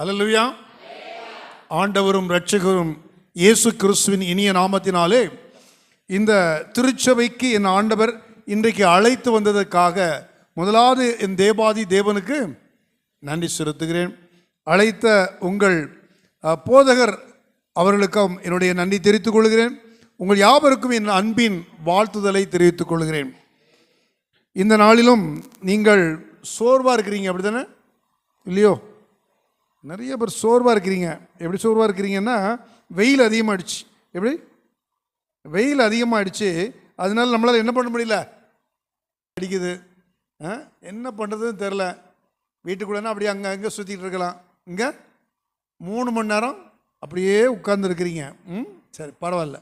அல்லேலூயா. ஆண்டவரும் இரட்சகரும் இயேசு கிறிஸ்துவின் இனிய நாமத்தினாலே இந்த திருச்சபைக்கு என் ஆண்டவர் இன்றைக்கு அழைத்து வந்ததற்காக முதலாவது என் தேவாதி தேவனுக்கு நன்றி செலுத்துகிறேன். அழைத்த உங்கள் போதகர் அவர்களுக்கும் என்னுடைய நன்றி தெரிவித்துக் கொள்கிறேன். உங்கள் யாவருக்கும் என் அன்பின் வாழ்த்துதலை தெரிவித்துக் கொள்கிறேன். இந்த நாளிலும் நீங்கள் சோர்வாக இருக்கிறீங்க, அப்படி தானே? இல்லையோ? நிறைய பேர் சோர்வாக இருக்கிறீங்க. எப்படி சோர்வாக இருக்கிறீங்கன்னா, வெயில் அதிகமாகிடுச்சு. எப்படி வெயில் அதிகமாகிடுச்சு, அதனால நம்மளால் என்ன பண்ண முடியல, அடிக்குது. என்ன பண்ணுறதுன்னு தெரில. வீட்டுக்குள்ளேனா அப்படியே அங்கே சுற்றிட்டு இருக்கலாம். இங்கே 3 மணி நேரம் அப்படியே உட்கார்ந்துருக்கிறீங்க. சரி, பரவாயில்ல.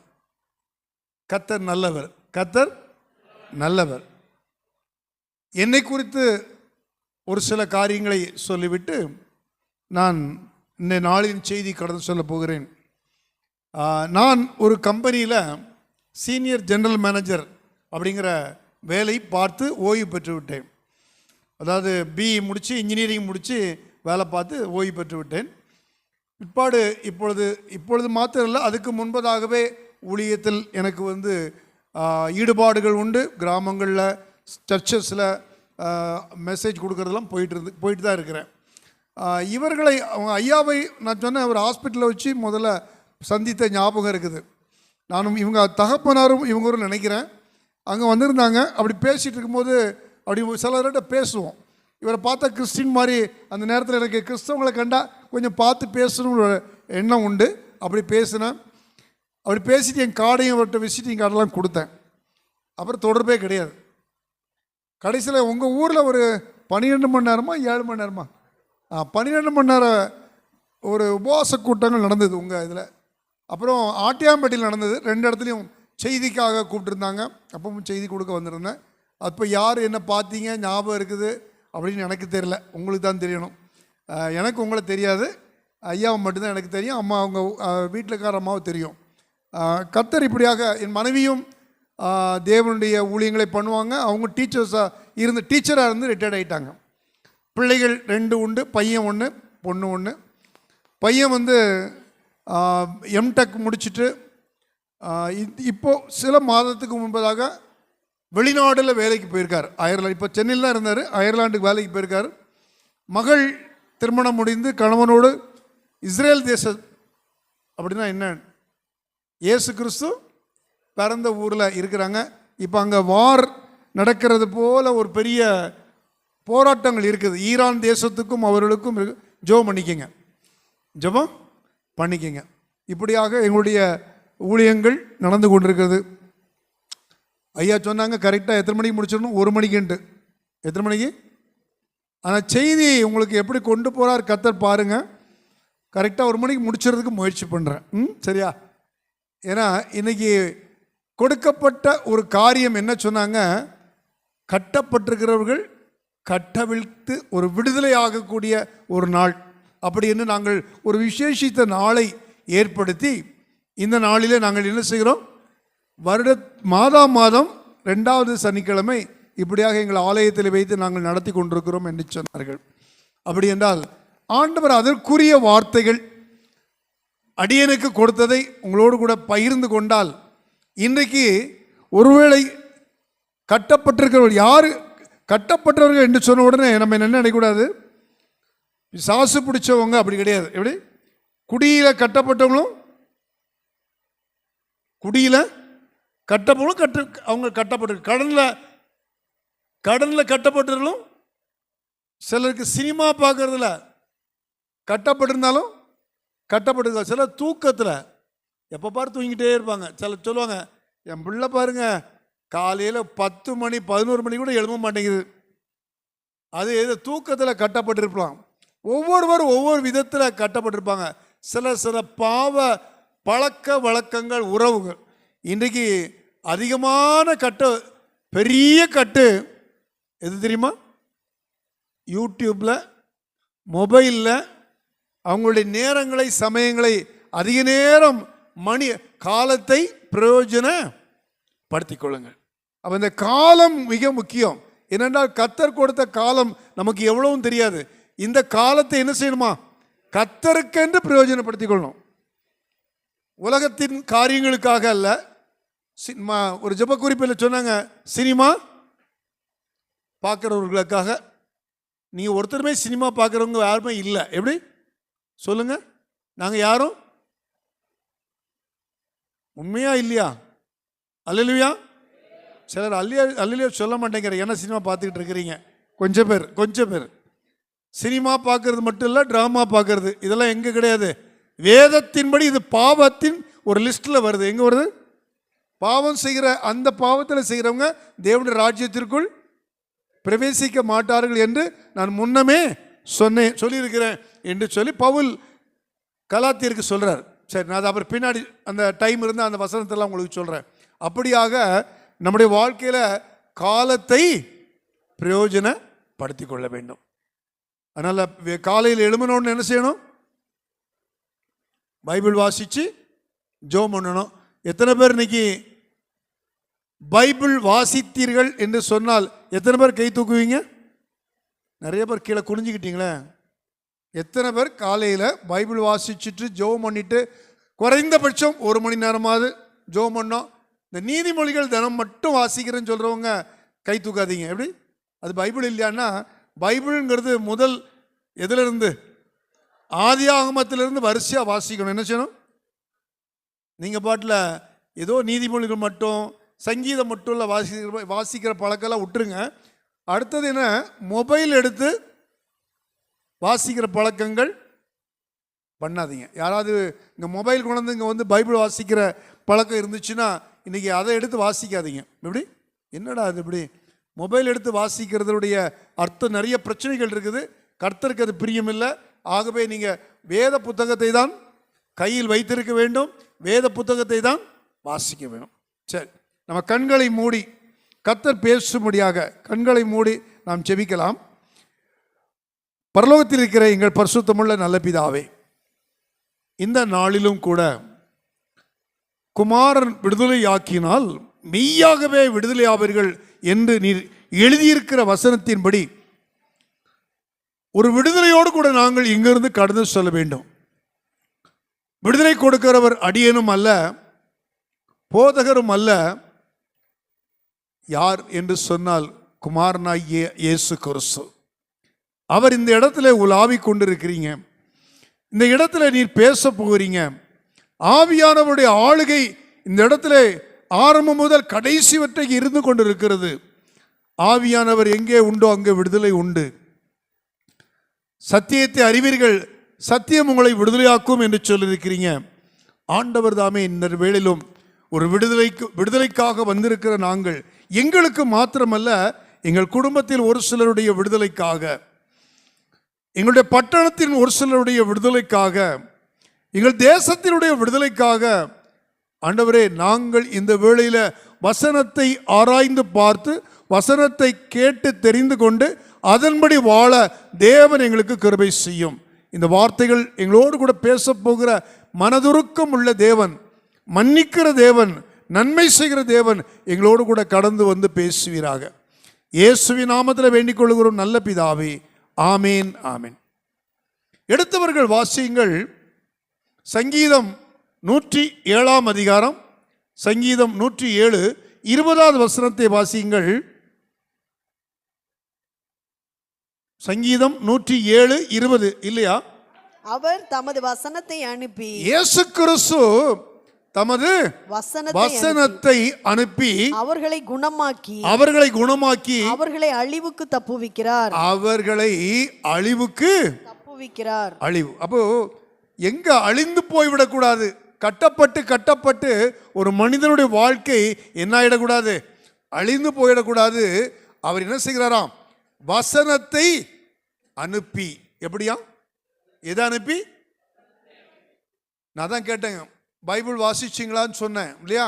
கர்த்தர் நல்லவர், கர்த்தர் நல்லவர். என்னை குறித்து ஒரு சில காரியங்களை சொல்லிவிட்டு நான் இந்த நாளின் செய்தி கடந்து சொல்ல போகிறேன். நான் ஒரு கம்பெனியில் சீனியர் ஜெனரல் மேனேஜர் அப்படிங்கிற வேலை பார்த்து ஓய்வு பெற்று விட்டேன். அதாவது பிஇ முடித்து இன்ஜினியரிங் முடித்து வேலை பார்த்து ஓய்வு பெற்று விட்டேன். இப்பொழுது மாத்திரம் இல்லை, அதுக்கு முன்பதாகவே ஊழியத்தில் எனக்கு ஈடுபாடுகள் உண்டு. கிராமங்களில் சர்ச்சஸில் மெசேஜ் கொடுக்கறதெல்லாம் போயிட்டு தான் இருக்கிறேன். இவர்களை ஐயாவை நான் சொன்னேன், அவர் ஹாஸ்பிட்டலில் வச்சு முதல்ல சந்தித்த ஞாபகம் இருக்குது. நானும் இவங்க தகப்பனாரும் இவங்களும் நினைக்கிறேன். அங்கே வந்திருந்தாங்க. அப்படி பேசிகிட்டு இருக்கும்போது அப்படி சிலர்கிட்ட பேசுவோம். இவரை பார்த்தா கிறிஸ்டின் மாதிரி அந்த நேரத்தில் எனக்கு கிறிஸ்தவங்களை கண்டால் கொஞ்சம் பார்த்து பேசணும்னு ஒரு எண்ணம் உண்டு. அப்படி பேசினேன். அப்படி பேசிட்டு என் கார்டையும் அவர்கிட்ட விசிட்டிங் கார்டெலாம் கொடுத்தேன். அப்புறம் தொடர்பே கிடையாது. கடைசியில் உங்கள் ஊரில் ஒரு 12 மணி நேரமா 7 மணி நேரமா 12 மணி நேரம் ஒரு உபவாச கூட்டங்கள் நடந்தது உங்கள் இதில். அப்புறம் ஆட்டியாம்பட்டியில் நடந்தது. 2 இடத்துலையும் செய்திக்காக கூப்பிட்டுருந்தாங்க. அப்பவும் செய்தி கொடுக்க வந்திருந்தேன். அப்போ யார் என்ன பார்த்தீங்க ஞாபகம் இருக்குது அப்படின்னு எனக்கு தெரியல, உங்களுக்கு தான் தெரியணும். எனக்கு உங்களை தெரியாது, ஐயாவை மட்டும்தான் எனக்கு தெரியும். அம்மா அவங்க வீட்டிலக்கார அம்மாவை தெரியும். கர்த்தர் இப்படியாக என் மனைவியும் தேவனுடைய ஊழியங்களை பண்ணுவாங்க. அவங்க டீச்சராக இருந்து ரிட்டையர்ட் ஆகிட்டாங்க. பிள்ளைகள் 2 உண்டு, பையன் 1 பொண்ணு 1. பையன் எம்டெக் முடிச்சுட்டு இப்போது சில மாதத்துக்கு முன்பதாக வெளிநாடில் வேலைக்கு போயிருக்கார். அயர்லாந்து, இப்போ சென்னையில் தான் இருந்தார், அயர்லாண்டுக்கு வேலைக்கு போயிருக்கார். மகள் திருமணம் முடிந்து கணவனோடு இஸ்ரேல் தேசம், அப்படின்னா என்ன, இயேசு கிறிஸ்து பிறந்த ஊரில் இருக்கிறாங்க. இப்போ அங்கே வார் நடக்கிறது போல் ஒரு பெரிய போராட்டங்கள் இருக்குது. ஈரான் தேசத்துக்கும் அவர்களுக்கும் ஜெபம் பண்ணிக்கங்க. இப்படியாக எங்களுடைய ஊழியங்கள் நடந்து கொண்டிருக்கிறது. ஐயா சொன்னாங்க கரெக்டாக எத்தனை மணிக்கு முடிச்சிடணும், 1 மணிக்குன்ட்டு. எத்தனை மணிக்கு? ஆனால் செய்தி உங்களுக்கு எப்படி கொண்டு போகிறார் கர்த்தர் பாருங்கள். கரெக்டாக 1 மணிக்கு முடிச்சுறதுக்கு முயற்சி பண்ணுறேன். சரியா? ஏன்னா இன்றைக்கி கொடுக்கப்பட்ட ஒரு காரியம் என்ன சொன்னாங்க, கட்டப்பட்டிருக்கிறவர்கள் கட்டவிழ்த்து ஒரு விடுதலை ஆகக்கூடிய ஒரு நாள். அப்படி என்று நாங்கள் ஒரு விசேஷித்த நாளை ஏற்படுத்தி இந்த நாளிலே நாங்கள் என்ன செய்கிறோம், மாதம் 2வது சனிக்கிழமை இப்படியாக எங்கள் ஆலயத்தில் வைத்து நாங்கள் நடத்தி கொண்டிருக்கிறோம் என்று சொன்னார்கள். அப்படி என்றால் ஆண்டவர் அதற்குரிய வார்த்தைகள் அடியனுக்கு கொடுத்ததை உங்களோடு கூட பகிர்ந்து கொண்டால், இன்றைக்கு ஒருவேளை கட்டப்பட்டிருக்கிறவர்கள் யார் கட்டப்பட்டவர்கள் என்று சொன்ன உடனே நம்ம என்ன நினைக்கக்கூடாது, சாசு பிடிச்சவங்க அப்படி கிடையாது. எப்படி குடியில் கட்டப்பட்டவங்களும் அவங்க கட்டப்பட்டு கடனில் கட்டப்பட்டவர்களும், சிலருக்கு சினிமா பார்க்கறதுல கட்டப்பட்டிருந்தாலும் கட்டப்பட்டிருந்தா, சிலர் தூக்கத்தில் எப்போ பாரு தூங்கிட்டே இருப்பாங்க. சிலர் சொல்லுவாங்க, என் பிள்ளை பாருங்க காலையில் 10 மணி 11 மணி கூட எழுத மாட்டேங்குது. அது எது தூக்கத்தில் கட்டப்பட்டிருப்பாங்க. ஒவ்வொருவரும் ஒவ்வொரு விதத்தில் கட்டப்பட்டிருப்பாங்க. சில பாவ பழக்க வழக்கங்கள், உறவுகள். இன்றைக்கு அதிகமான பெரிய கட்டு எது தெரியுமா? யூடியூப்பில், மொபைலில் அவங்களுடைய நேரங்களை, சமயங்களை, அதிக நேரம் காலத்தை பிரயோஜனப்படுத்திக் கொள்ளுங்கள். அப்போ இந்த காலம் மிக முக்கியம். ஏனென்றால் கர்த்தர் கொடுத்த காலம் நமக்கு எவ்வளவும் தெரியாது. இந்த காலத்தை என்ன செய்யணுமா? கர்த்தருக்கென்று பிரயோஜனப்படுத்திக் கொள்ளணும். உலகத்தின் காரியங்களுக்காக அல்ல. சினிமா ஒரு ஜெப குறிப்பில் சொன்னாங்க, சினிமா பார்க்குறவர்களுக்காக. நீங்கள் ஒருத்தருமே சினிமா பார்க்குறவங்க யாருமே இல்லை. எப்படி சொல்லுங்க? நாங்கள் யாரும் உண்மையா இல்லையா? அல்லேலூயா. சிலர் அல்லேலூயா சொல்ல மாட்டேங்கிற, என்ன சினிமா பார்த்துக்கிட்டு இருக்கிறீங்க? கொஞ்சம் பேர் சினிமா பார்க்கறது மட்டும் இல்லை, ட்ராமா பார்க்கறது, இதெல்லாம் எங்கே கிடையாது. வேதத்தின்படி இது பாவத்தின் ஒரு லிஸ்ட்டில் வருது. எங்கே வருது? பாவம் செய்கிற, அந்த பாவத்தில் செய்கிறவங்க தேவனுடைய ராஜ்யத்திற்குள் பிரவேசிக்க மாட்டார்கள் என்று நான் முன்னமே சொல்லியிருக்கிறேன் என்று சொல்லி பவுல் கலாத்தியருக்கு சொல்கிறார். சரி, நான் அதை அப்புறம் பின்னாடி அந்த டைம் இருந்தால் அந்த வசனத்தெல்லாம் உங்களுக்கு சொல்கிறேன். அப்படியாக நம்முடைய வாழ்க்கையில் காலத்தை பிரயோஜனப்படுத்தி கொள்ள வேண்டும். அதனால் காலையில் எழுமணுன்னு என்ன செய்யணும்? பைபிள் வாசித்து ஜெபம் பண்ணணும். எத்தனை பேர் இன்னைக்கு பைபிள் வாசித்தீர்கள் என்று சொன்னால் எத்தனை பேர் கை தூக்குவீங்க? நிறைய பேர் கீழே குனிஞ்சிக்கிட்டீங்களே. எத்தனை பேர் காலையில் பைபிள் வாசிச்சுட்டு ஜெபம் பண்ணிட்டு குறைந்தபட்சம் 1 மணி நேரமாவது ஜெபம் பண்ணோம்? இந்த நீதிமொழிகள் தினம் மட்டும் வாசிக்கிறேன்னு சொல்கிறவங்க கை தூக்காதீங்க. எப்படி? அது பைபிள் இல்லையான்னா, பைபிள்ங்கிறது முதல் எதிலிருந்து? ஆதி ஆகமத்திலிருந்து வரிசையாக வாசிக்கணும். என்ன செய்யணும்? நீங்கள் பாட்டில் ஏதோ நீதிமொழிகள் மட்டும் சங்கீதம் மட்டும் இல்லை வாசிக்கிற பழக்கெல்லாம் விட்டுருங்க. அடுத்தது என்ன? மொபைல் எடுத்து வாசிக்கிற பழக்கங்கள் பண்ணாதீங்க. யாராவது இங்கே மொபைல் கொண்டு இங்கே வந்து பைபிள் வாசிக்கிற பழக்கம் இருந்துச்சுன்னா இன்றைக்கி அதை எடுத்து வாசிக்காதீங்க. எப்படி? என்னடா அது இப்படி மொபைல் எடுத்து வாசிக்கிறதுடைய அர்த்தம்? நிறைய பிரச்சனைகள் இருக்குது. கர்த்தருக்கு அது பிரியமில்லை. ஆகவே நீங்கள் வேத புத்தகத்தை தான் கையில் வைத்திருக்க வேண்டும், வேத புத்தகத்தை தான் வாசிக்க வேண்டும். சரி, நம்ம கண்களை மூடி கர்த்தர் பேசும்படியாக கண்களை மூடி நாம் ஜெபிக்கலாம். பரலோகத்தில் இருக்கிற எங்கள் பரிசுத்தமுள்ள நல்ல பிதாவே, இந்த நாளிலும் கூட குமாரன் விடுதலையாக்கினால் மெய்யாகவே விடுதலை ஆவீர்கள் என்று நீர் எழுதியிருக்கிற வசனத்தின்படி ஒரு விடுதலையோடு கூட நாங்கள் இங்கிருந்து கடந்து செல்ல வேண்டும். விடுதலை கொடுக்கிறவர் அடியேனும் அல்ல, போதகரும் அல்ல. யார் என்று சொன்னால் குமாரனாகிய இயேசு கிறிஸ்து. அவர் இந்த இடத்துல உலாவி கொண்டிருக்கிறீங்க. இந்த இடத்துல நீர் பேச போகிறீங்க. ஆவியானவருடைய ஆளுகை இந்த இடத்துல ஆரம்பம் முதல் கடைசி வரை இருந்து கொண்டிருக்கிறது. ஆவியானவர் எங்கே உண்டோ அங்கே விடுதலை உண்டு. சத்தியத்தை அறிவீர்கள், சத்தியம் உங்களை விடுதலையாக்கும் என்று சொல்லியிருக்கிறீங்க. ஆண்டவர் தாமே இந்த வேளையிலும் ஒரு விடுதலைக்காக வந்திருக்கிற நாங்கள், எங்களுக்கு மாத்திரமல்ல, எங்கள் குடும்பத்தில் ஒரு சிலருடைய விடுதலைக்காக, எங்களுடைய பட்டணத்தின் ஒரு சிலருடைய விடுதலைக்காக, எங்கள் தேசத்தினுடைய விடுதலைக்காக ஆண்டவரே, நாங்கள் இந்த வேளையில் வசனத்தை ஆராய்ந்து பார்த்து வசனத்தை கேட்டு தெரிந்து கொண்டு அதன்படி வாழ தேவன் எங்களுக்கு கிருபை செய்யும். இந்த வார்த்தைகள் எங்களோடு கூட பேச போகிற மனதுருக்கம் உள்ள தேவன், மன்னிக்கிற தேவன், நன்மை செய்கிற தேவன் எங்களோடு கூட கடந்து வந்து பேசுவீராக. இயேசுவின் நாமத்தில் வேண்டிக் கொள்கிறோம் நல்ல பிதாவே, ஆமேன் ஆமேன். எடுத்தவர்கள் வாசியுங்கள். சங்கீதம் 107 அதிகாரம், சங்கீதம் 107 20வது வசனத்தை வாசியுங்கள். சங்கீதம் 107 20 இல்லையா? அவர் தமது வசனத்தை அனுப்பி, இயேசு கிறிஸ்து தமது வசனத்தை அனுப்பி அவர்களை குணமாக்கி அவர்களை அழிவுக்கு தப்புவிக்கிறார். அழிவு. அப்போ எங்க அழிந்து போய்விடக்கூடாது. கட்டப்பட்டு ஒரு மனிதனுடைய வாழ்க்கை என்ன ஆயிடக்கூடாது? அழிந்து போயிடக்கூடாது. அவர் என்ன செய்கிறாராம்? வசனத்தை அனுப்பி. எப்படியா? எதை அனுப்பி? நான் தான் கேட்டேங்க, பைபிள் வாசிச்சிங்களான்னு சொன்னேன் இல்லையா?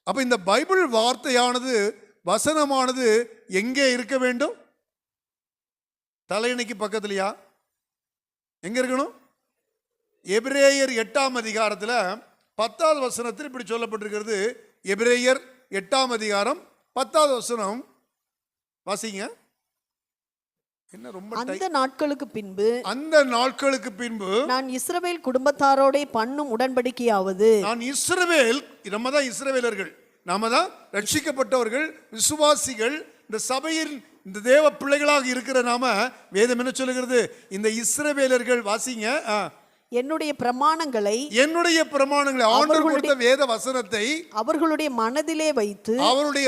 அப்போ இந்த பைபிள் வார்த்தையானது, வசனமானது எங்கே இருக்க வேண்டும்? தலையணைக்கு பக்கத்துலையா? எங்க இருக்கணும்? எபிரேயர் 8ஆம் அதிகாரத்தில் 10வது வசனத்தில் இப்படி சொல்லப்பட்டிருக்கிறது. எபிரேயர் 8ஆம் அதிகாரம் 10வது வசனம் வாசிங்க. என்ன ரொம்ப அந்த நாட்களுக்கு பின்பு அந்த நாட்களுக்கு பின்பு நான் இஸ்ரவேல் குடும்பத்தாரோட பண்ணும் உடன்படிக்கையாவது, நான் இஸ்ரவேல், நம்ம தான் இஸ்ரவேலர்கள், நாம தான் ரட்சிக்கப்பட்டவர்கள், விசுவாசிகள், இந்த சபையின் இந்த தேவ பிள்ளைகளாக இருக்கிற நாம, வேதம் என்ன சொல்லுகிறது? இந்த இஸ்ரவேலர்கள் வாசிங்க, என்னுடைய பிரமாணங்களை ஆண்டவர் கொடுத்த வேத வசனத்தை அவர்களுடைய மனதிலே வைத்து, அவருடைய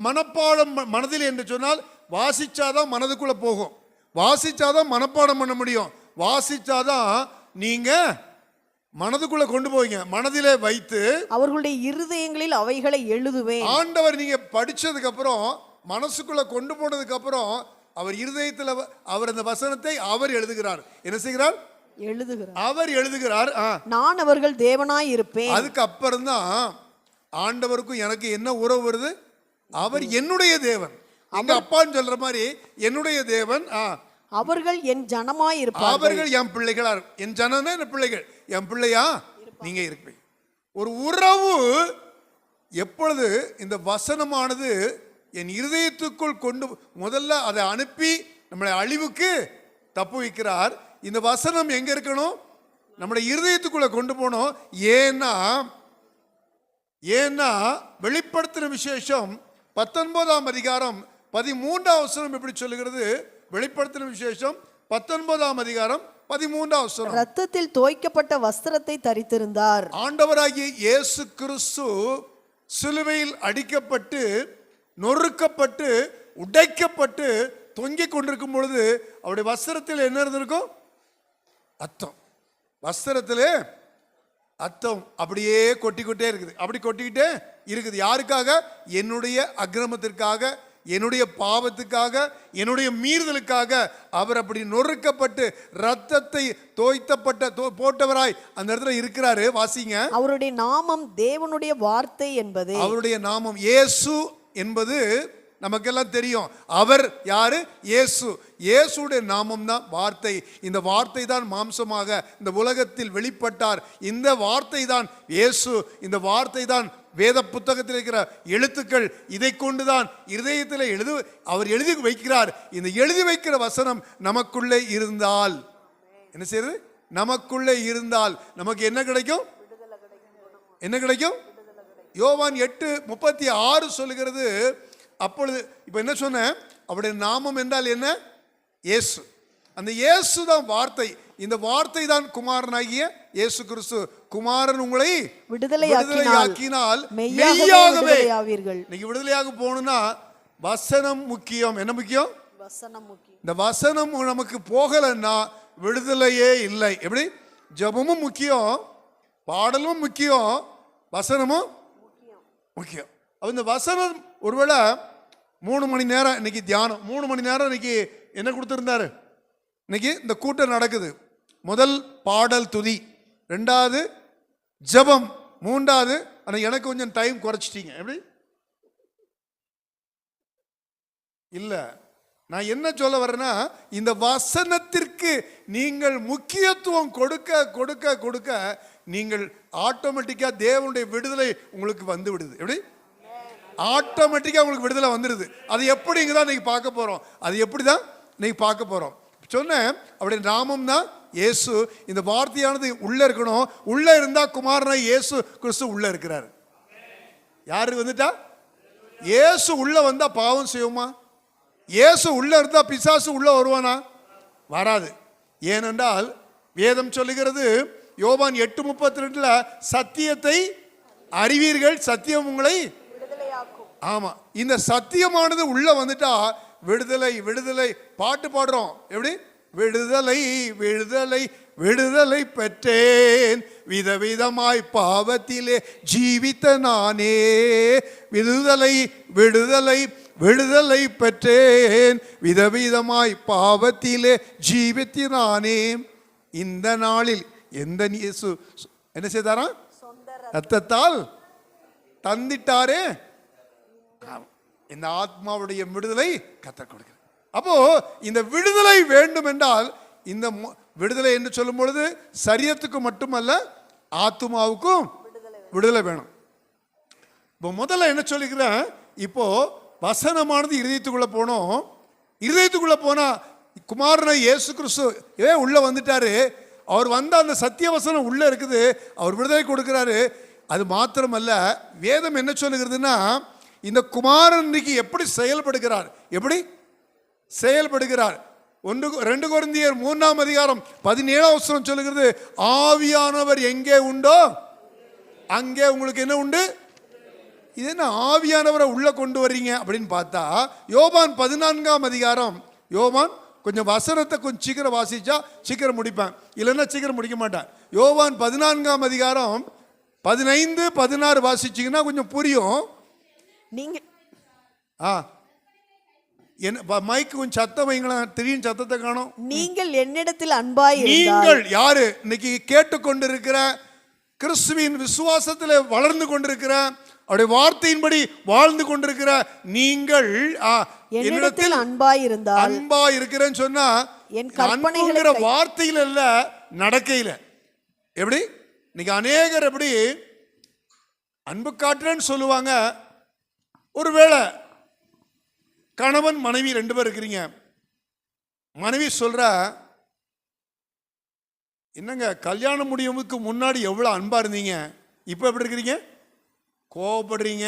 மனப்பாடம் மனதில் என்று சொன்னால் வாசிச்சாதான் மனதுக்குள்ள போகும், வாசிச்சாதான் மனப்பாடம் பண்ண முடியும், வாசிச்சாதான் நீங்க மனதுக்குள்ள கொண்டு போவீங்க. மனதிலே வைத்து அவர்களுடைய இருதயங்களில் அவைகளை எழுதுவேன். ஆண்டவர் நீங்க படிச்சதுக்கு அப்புறம் மனசுக்குள்ள கொண்டு போனதுக்கு அப்புறம் அவர் இருதயத்தில் அவர் அந்த வசனத்தை அவர் எழுதுகிறார். என்ன செய்கிறார்? எழுதுகிறார். அவர் எழுதுகிறார். நான் அவர்கள் தேவனாய் இருப்பேன். அதுக்கு அப்புறம் தான் ஆண்டவருக்கும் எனக்கு என்ன உறவு வருது? அவர் என்னுடைய தேவன், எங்க அப்பான்னு சொல்ற மாதிரி என்னுடைய தேவன். அவர்கள் என் ஜனமாய் இருப்பார்கள். அவர்கள் என் பிள்ளைகளா, என் ஜனமே என் பிள்ளைகள், என் பிள்ளையா நீங்க இருப்பீங்க. ஒரு உறவு எப்பொழுது இந்த வசனமானது என் இருதயத்துக்குள் கொண்டு முதல்ல அதை அனுப்பி நம்மளை அழிவுக்கு தப்பு வைக்கிறார். இந்த வசனம் எங்க இருக்கணும்? நம்முடைய இருதயத்துக்குள்ள கொண்டு போனோம். ஏன்னா வெளிப்படுத்தின விசேஷம் 19ஆம் அதிகாரம் 13ஆம் வசனம் எப்படி சொல்லுகிறது? வெளிப்படுத்தின விசேஷம் 19ஆம் அதிகாரம் 13ஆம் வசனம். இரத்தத்தில் தோய்க்கப்பட்ட வஸ்திரத்தை தரித்திருந்தார். ஆண்டவராகிய இயேசு கிறிஸ்து சிலுவையில் அடிக்கப்பட்டு நொறுக்கப்பட்டு உடைக்கப்பட்டு தொங்கிக் கொண்டிருக்கும் பொழுது அவருடைய வஸ்திரத்தில் என்ன இருந்திருக்கும்? அர்த்தம். வஸ்திரத்திலே அர்த்தம் அப்படியே கொட்டிக்கிட்டே இருக்குது. அப்படி கொட்டிக்கிட்டே இருக்குது. யாருக்காக? என்னுடைய அக்கிரமத்திற்காக, என்னுடைய பாவத்துக்காக, என்னுடைய மீறுதலுக்காக அவர் அப்படி நொறுக்கப்பட்டு ரத்தத்தை போட்டவராய் அந்த இடத்துல இருக்கிறாரு. வாசிங்க. அவருடைய நாமம் தேவனுடைய வார்த்தை என்பது. அவருடைய நாமம் இயேசு என்பது நமக்கெல்லாம் தெரியும். அவர் யாரு? இயேசு. இயேசுடைய நாமம் தான் வார்த்தை. இந்த வார்த்தை தான் மாம்சமாக இந்த உலகத்தில் வெளிப்பட்டார். இந்த வார்த்தை தான் இயேசு. இந்த வார்த்தை தான் வேத புத்தகத்தில் இருக்கிற எழுத்துக்கள். இதை கொண்டுதான் இருதயத்தில் அவர் எழுதி வைக்கிறார். இந்த எழுதி வைக்கிற வசனம் நமக்குள்ளே இருந்தால் என்ன செய்யறது? நமக்குள்ளே இருந்தால் நமக்கு என்ன கிடைக்கும்? என்ன கிடைக்கும்? யோவான் 8:36 சொல்லுகிறது. அப்பொழுது இப்ப என்ன சொன்ன? அவருடைய நாமம் என்றால் என்ன? இயேசு. அந்த இயேசு தான் வார்த்தை. இந்த வார்த்தை தான் குமாரனாகிய இயேசு கிறிஸ்து. குமாரன் உங்களை விடுதலையாக்கினால் மெய்யாகவே நீங்க விடுதலையாக போகணும்னா வசனம் முக்கியம். என்ன முக்கியம்? வசனம் முக்கியம். இந்த வசனம் நமக்கு போகலன்னா விடுதலையே இல்லை. எப்படி? ஜெபமும் முக்கியம், பாடலும் முக்கியம், வசனமும் முக்கியம். இந்த வசனம் ஒருவேளை 3 மணி நேரம் இன்னைக்கு தியானம், 3 மணி நேரம் இன்னைக்கு என்ன கொடுத்துருந்தாரு? இன்னைக்கு இந்த கூட்டம் நடக்குது. முதல் பாடல் துதி, 2வது ஜெபம், 3வது ஆனால் எனக்கு கொஞ்சம் டைம் குறைச்சிட்டீங்க. எப்படி? இல்லை, நான் என்ன சொல்ல வரேன்னா இந்த வசனத்திற்கு நீங்கள் முக்கியத்துவம் கொடுக்க கொடுக்க கொடுக்க நீங்கள் ஆட்டோமேட்டிக்கா தேவனுடைய விடுதலை உங்களுக்கு வந்து விடுது. எப்படி? ஆட்டோமேட்டிக்கா உங்களுக்கு விடுதலை வந்துடுது. அது எப்படிங்க தான் இன்னைக்கு பார்க்க போறோம். அது எப்படி தான் இன்னைக்கு பார்க்க போறோம். சொன்னேன் அவருடைய நாமம் தான் இயேசு. இந்த வார்த்தையானது உள்ள இருக்கணும். உள்ள இருந்தா குமாரனா இயேசு கிறிஸ்து உள்ள இருக்கிறார். யாரு வந்துட்டா? இயேசு உள்ள வந்தா பாவம் செய்வோமா? இயேசு உள்ள இருந்தா பிசாசு உள்ள வருவானா? வராது. ஏனென்றால் வேதம் சொல்லுகிறது யோவான் 8:32 சத்தியத்தை அறிவீர்கள், சத்தியம் உங்களை விடுதலையாக்கும். ஆமா, இந்த சத்தியமானது உள்ள வந்துட்டா விடுதலை விடுதலை. பாட்டு பாடுறோம். எப்படி? விடுதலை விடுதலை விடுதலை பெற்றேன், விதவிதமாய் பாவத்திலே ஜீவித்த நானே. விடுதலை விடுதலை விடுதலை பெற்றேன், விதவிதமாய் பாவத்திலே ஜீவித்தினானே. இந்த நாளில் எந்த இயேசு என்ன செய்தாரா? ரத்தத்தால் தந்திட்டாரே. இந்த ஆத்மாவுடைய விடுதலை கர்த்தர் கொடுக்கிறார். அப்போ இந்த விடுதலை வேண்டும் என்றால் இந்த விடுதலை என்று சொல்லும் பொழுது சரீரத்துக்கு மட்டுமல்ல ஆத்மாவுக்கும் விடுதலை வேணும். இப்போ முதல்ல என்ன சொல்லிக்கிறேன், இப்போ வசனமானது இருதயத்துக்குள்ள போனோம். இருதயத்துக்குள்ள போனா குமாரனை இயேசு கிறிஸ்து உள்ள வந்துட்டாரு. அவர் வந்த அந்த சத்திய வசனம் உள்ள இருக்குது. அவர் விடுதலை கொடுக்கிறாரு. அது மாத்திரமல்ல, வேதம் என்ன சொல்லுகிறதுன்னா, இந்த குமாரன் இன்னைக்கு எப்படி செயல்படுகிறார், எப்படி செயல்படுகிறார். 2 கொரிந்தியர் 3ஆம் அதிகாரம் 17ஆம் வசனம் சொல்லுகிறது, ஆவியானவர் எங்கே உண்டோ அங்கே உங்களுக்கு என்ன உண்டு. இது என்ன ஆவியானவரை உள்ள கொண்டு வர்றீங்க அப்படின்னு பார்த்தா, யோவான் 14ஆம் அதிகாரம், யோவான் கொஞ்சம் வசனத்தை கொஞ்சம் சீக்கிரம் வாசிச்சா சீக்கிரம் முடிப்பேன், இல்லைன்னா சீக்கிரம் முடிக்க மாட்டேன். யோவான் 14ஆம் அதிகாரம் 15, 16 வாசிச்சிங்கன்னா கொஞ்சம் புரியும். நீங்க என்ன மைக்கு கொஞ்சம் சத்தம் வைங்களேன், திடீர்னு சத்தத்தை காணும். நீங்கள் என்னிடத்தில் அன்பாய் நீங்கள் யாரு? இன்னைக்கு கேட்டுக்கொண்டிருக்கிற, கிறிஸ்துவின் விசுவாசத்தில் வளர்ந்து கொண்டிருக்கிற, அவருடைய வார்த்தையின்படி வாழ்ந்து கொண்டிருக்கிற நீங்கள் என்னிடத்தில் அன்பாய் இருந்தால், அன்பாய் இருக்கிறேன்னு சொன்னா என் கற்பனைகளை வார்த்தையில இல்ல, நடக்கையில. எப்படி இன்னைக்கு அநேகர் எப்படி அன்பு காட்டுறேன்னு சொல்லுவாங்க. ஒருவேளை கணவன் மனைவி 2 பேர் இருக்கிறீங்க. மனைவி சொல்ற, என்னங்க கல்யாணம் முடியுமுக்கு முன்னாடி எவ்வளவு அன்பா இருந்தீங்க, இப்ப எப்படி இருக்கிறீங்க? கோவப்படுறீங்க,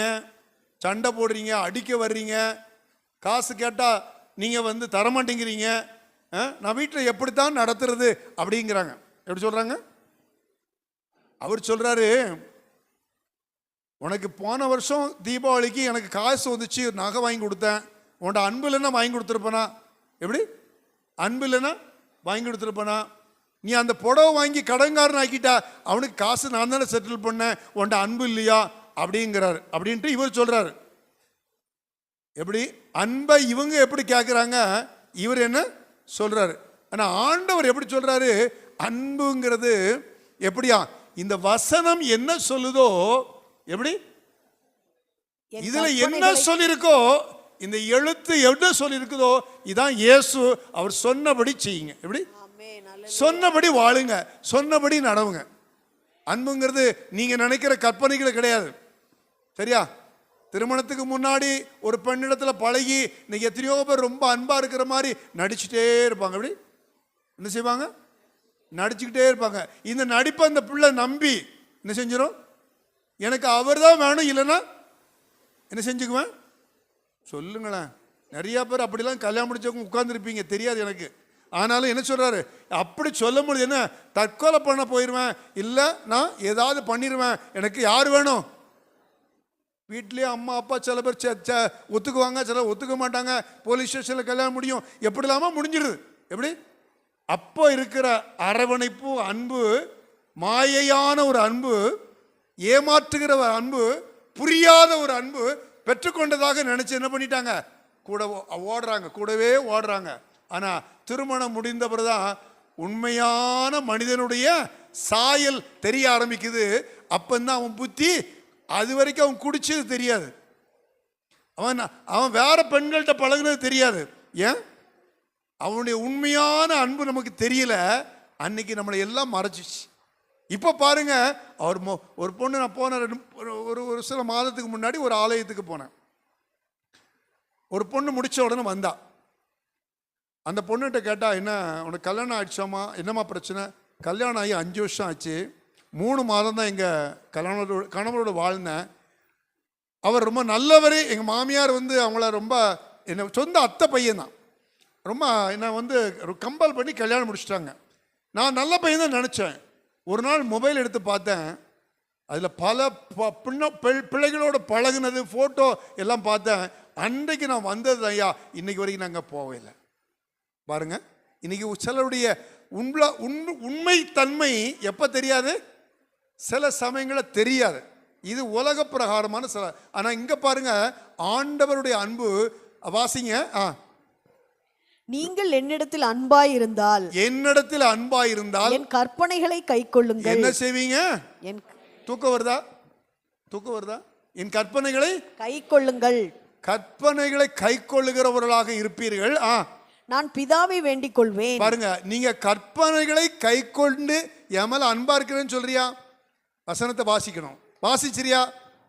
சண்டை போடுறீங்க, அடிக்க வர்றீங்க, காசு கேட்டால் நீங்கள் தரமாட்டேங்கிறீங்க, நான் வீட்டில் எப்படித்தான் நடத்துறது அப்படிங்கிறாங்க. எப்படி சொல்கிறாங்க? அவர் சொல்கிறாரு, உனக்கு போன வருஷம் தீபாவளிக்கு எனக்கு காசு வந்துச்சு, நகை வாங்கி கொடுத்தேன், உன்ட அன்பு இல்லைன்னா வாங்கி கொடுத்துருப்பனா? எப்படி அன்பு இல்லைன்னா வாங்கி கொடுத்துருப்பனா? நீ அந்த புடவை வாங்கி கடன்காரன் ஆக்கிட்டா, அவனுக்கு காசு நான் தானே செட்டில் பண்ணேன், உன்ட அன்பு இல்லையா அப்படிங்கிறார். அப்படின்ட்டு இவர் சொல்றாரு. எப்படி அன்பை இவங்க எப்படி கேட்குறாங்க, இவர் என்ன சொல்றாரு. ஆனால் ஆண்டவர் எப்படி சொல்றாரு, அன்புங்கிறது எப்படியா, இந்த வசனம் என்ன சொல்லுதோ, எப்படி இதுல என்ன சொல்லியிருக்கோ, இந்த எழுத்து என்ன சொல்லியிருக்குதோ, இதான் இயேசு. அவர் சொன்னபடி செய்யுங்க, எப்படி சொன்னபடி வாழுங்க, சொன்னபடி நடவுங்க. அன்புங்கிறது நீங்க நினைக்கிற கற்பனைகள் கிடையாது. சரியா? திருமணத்துக்கு முன்னாடி ஒரு பெண்ணிடத்துல பழகி இன்னைக்கு எத்தனையோ பேர் ரொம்ப அன்பா இருக்கிற மாதிரி நடிச்சுட்டே இருப்பாங்க. எப்படி என்ன செய்வாங்க? நடிச்சுக்கிட்டே இருப்பாங்க. இந்த நடிப்பை அந்த பிள்ளை நம்பி என்ன செஞ்சிடும், எனக்கு அவர் தான் வேணும், இல்லைன்னா என்ன செஞ்சுக்குவேன் சொல்லுங்களேன். நிறைய பேர் அப்படிலாம் கல்யாணம் முடிச்சவங்க உட்கார்ந்துருப்பீங்க, தெரியாது எனக்கு. ஆனாலும் என்ன சொல்றாரு, அப்படி சொல்ல முடியுது, என்ன தற்கொலை பண்ண போயிடுவேன், இல்லை நான் ஏதாவது பண்ணிடுவேன், எனக்கு யார் வேணும்? வீட்லேயே அம்மா அப்பா சில பேர் ஒத்துக்குவாங்க, சில ஒத்துக்க மாட்டாங்க, போலீஸ் ஸ்டேஷனில் கல்யாணம் முடியும், எப்படி இல்லாமல் முடிஞ்சிடுது. எப்படி அப்போ இருக்கிற அரவணைப்பு, அன்பு, மாயையான ஒரு அன்பு, ஏமாற்றுகிற ஒரு அன்பு, புரியாத ஒரு அன்பு பெற்றுக்கொண்டதாக நினைச்சு என்ன பண்ணிட்டாங்க, கூட ஓடுறாங்க, கூடவே ஓடுறாங்க. ஆனால் திருமணம் முடிந்த பிறகுதான் உண்மையான மனிதனுடைய சாயல் தெரிய ஆரம்பிக்குது. அப்பந்தான் அவன் புத்தி, அது வரைக்கும் அவன் குடிச்சது தெரியாது, அவன் வேற பெண்கள்கிட்ட பழகுனது தெரியாது. ஏன்? அவனுடைய உண்மையான அன்பு நமக்கு தெரியல. அன்னைக்கு நம்மளை எல்லாம் மறைச்சிச்சு. இப்போ பாருங்க, அவர் ஒரு பொண்ணு, நான் போன ஒரு சில மாதத்துக்கு முன்னாடி ஒரு ஆலயத்துக்கு போனேன். ஒரு பொண்ணு முடிச்ச உடனே வந்தா. அந்த பொண்ணுகிட்ட கேட்டா, என்ன உனக்கு கல்யாணம் ஆயிடுச்சாமா, என்னம்மா பிரச்சனை? கல்யாணம் ஆகி 5 வருஷம் ஆச்சு, 3 மாதம் தான் எங்கள் கணவரோட வாழ்ந்தேன். அவர் ரொம்ப நல்லவர். எங்கள் மாமியார் அவங்கள ரொம்ப என்ன சொந்த அத்தை பையன் தான், ரொம்ப என்ன கம்பல் பண்ணி கல்யாணம் முடிச்சிட்டாங்க. நான் நல்ல பையன் தான் நினச்சேன். ஒரு நாள் மொபைல் எடுத்து பார்த்தேன், அதில் பல பிள்ளைகளோட பழகுனது ஃபோட்டோ எல்லாம் பார்த்தேன். அன்றைக்கு நான் வந்தது ஐயா, இன்னைக்கு வரைக்கும் நாங்கள் போகவே இல்லை. பாருங்க, இன்னைக்கு சிலருடைய உண்மை தன்மை எப்போ தெரியாது, சில சமயங்களில் தெரியாது. இது உலக பிரகாரமான சில. ஆனால் இங்கே பாருங்க, ஆண்டவருடைய அன்பு வாசிங்க. நீங்கள் என்னிடத்தில் அன்பாய் இருந்தால், என்னிடத்தில் அன்பாய் இருந்தால் என் கற்பனைகளை கைக்கொள்ளுங்கள். என்ன செய்வீங்க? தூக்கம் வருதா? தூக்கம் வருதா? என் கற்பனைகளை கைக்கொள்ளுங்கள். கற்பனைகளை கைக்கொள்ளுகிறவர்களாக இருப்பீர்கள். நான் பிதாவை வேண்டிக் கொள்வேன். பாருங்க, நீங்க கற்பனைகளை கைக்கொண்டு என் மேல அன்பா இருக்கிறேன்னு சொல்றியா? வசனத்தை வாசிக்கணும். வாசிச்சிரியா?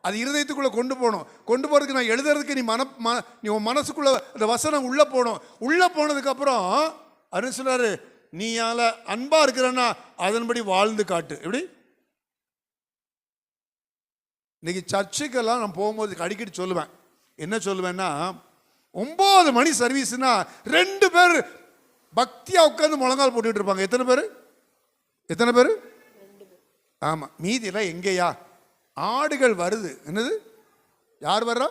அது இருதயத்துக்குள்ள கொண்டு போகணும். கொண்டு போறதுக்கு நான் எழுதுறதுக்கு நீ உன் மனசுக்குள்ள அந்த வசனம் உள்ள போகணும். உள்ள போனதுக்கு அப்புறம் அருண் சொல்றாரு, நீ யால அன்பா இருக்கிறன்னா அதன்படி வாழ்ந்து காட்டு. எப்படி? இன்னைக்கு சர்ச்சுக்கெல்லாம் நான் போகும்போது அடிக்கடி சொல்லுவேன். என்ன சொல்லுவேன்னா, 9 மணி சர்வீஸ்னா 2 பேர் பக்தியா உட்காந்து முழங்கால் போட்டுட்டு இருப்பாங்க. எத்தனை பேர்? ஆமா. மீதியெல்லாம் எங்கேயா? ஆடுகள் வருது. என்னது? யார் வர்றா?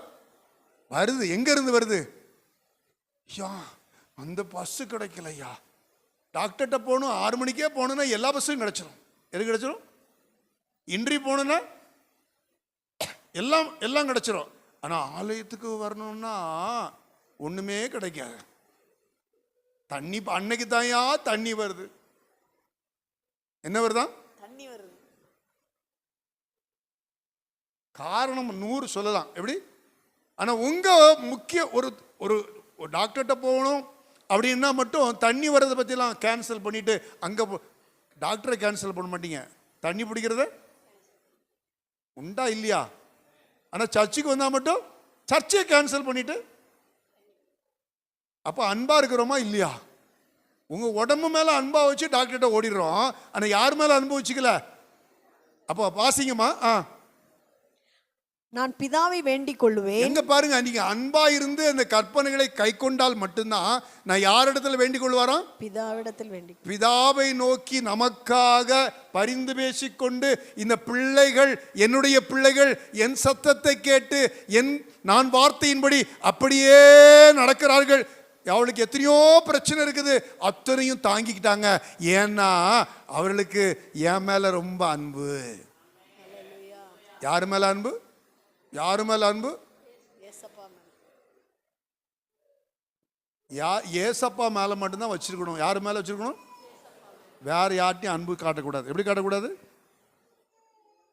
வருது. எங்க இருந்து வருது? யா, அந்த பஸ் கிடைக்கலையா, டாக்டர்கிட்ட போகணும், 6 மணிக்கே போகணும்னா எல்லா பஸ்ஸும் கிடைச்சிடும். எது கிடைச்சிடும்? இன்றி போகணுன்னா எல்லாம் கிடைச்சிடும். ஆனா ஆலயத்துக்கு வரணும்னா ஒண்ணுமே கிடைக்காது. தண்ணி அன்னைக்கு தாயா தண்ணி வருது. என்ன வருதான்? தண்ணி வருது. காரணம் 100 சொல்லலாம். எப்படி? ஆனா உங்க முக்கிய ஒரு டாக்டர்கிட்ட போகணும் அப்படின்னா மட்டும் தண்ணி வர்றதை பற்றிலாம் கேன்சல் பண்ணிட்டு அங்கே டாக்டரை கேன்சல் பண்ண மாட்டீங்க. தண்ணி பிடிக்கிறத உண்டா இல்லையா? ஆனால் சர்ச்சுக்கு வந்தால் மட்டும் சர்ச்சையை கேன்சல் பண்ணிட்டு, அப்போ அன்பா இருக்கிறோமா இல்லையா? உங்க உடம்பு மேல அன்பா வச்சு டாக்டர்கிட்ட ஓடிடுறோம். ஆனால் யார் மேல அன்பு வச்சுக்கல. அப்போ வாசிங்கம்மா. நான் பிதாவை வேண்டிக் கொள்ளுவேன். எங்க பாருங்க, நீங்க அன்பா இருந்து அந்த கற்பனைகளை கை கொண்டால் மட்டும்தான் நான் யாரிடத்துல வேண்டிக் கொள்வாராம்? பிதாவிடத்தில் வேண்டிக். பிதாவை நோக்கி நமக்காக பரிந்து பேசிக்கொண்டு, இந்த பிள்ளைகள் என்னுடைய பிள்ளைகள் என் சத்தத்தை கேட்டு நான் வார்த்தையின்படி அப்படியே நடக்கிறார்கள். அவளுக்கு எத்தனையோ பிரச்சனை இருக்குது, அத்தனையும் தாங்கிக்கிட்டாங்க. ஏன்னா அவர்களுக்கு என் மேல ரொம்ப அன்பு. யாரு மேல அன்பு? யாரு மேல அன்பு? ஏசப்பா மேல மட்டும்தான் வச்சிருக்கணும். யாரு மேல வச்சிருக்கணும்? வேற யார்ட்டையும் அன்பு காட்டக்கூடாது. எப்படி காட்டக்கூடாது?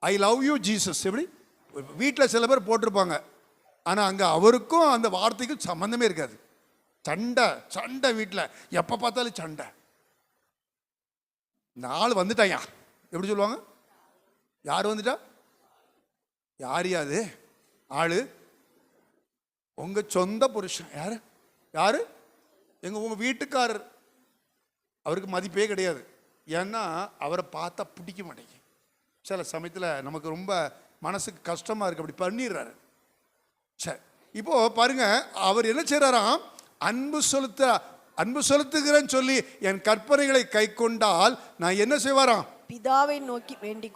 I love you Jesus. எப்படி? வீட்டில் சில பேர் போட்டிருப்பாங்க, ஆனா அங்க அவருக்கும் அந்த வார்த்தைக்கும் சம்பந்தமே இருக்காது. சண்டை வீட்டில் எப்ப பார்த்தாலும் சண்டை. நாள் வந்துட்டாயா எப்படி சொல்லுவாங்க? யார் வந்துட்டா? யாரு ஆளு? உங்க சொந்த புருஷன். யாரு? உங்க வீட்டுக்காரர். அவருக்கு மதிப்பே கிடையாது. ஏன்னா அவரை பார்த்தா பிடிக்க மாட்டேங்க. சில சமயத்தில் நமக்கு ரொம்ப மனசுக்கு கஷ்டமா இருக்கு, அப்படி பண்ணிடுறாரு. சரி, இப்போ பாருங்க, அவர் என்ன செய்யறாராம்? அன்பு செலுத்துகிறேன்னு சொல்லி என் கற்பனைகளை கை கொண்டால் நான் என்ன செய்வாராம்? பிதாவை நோக்கி வேண்டிக்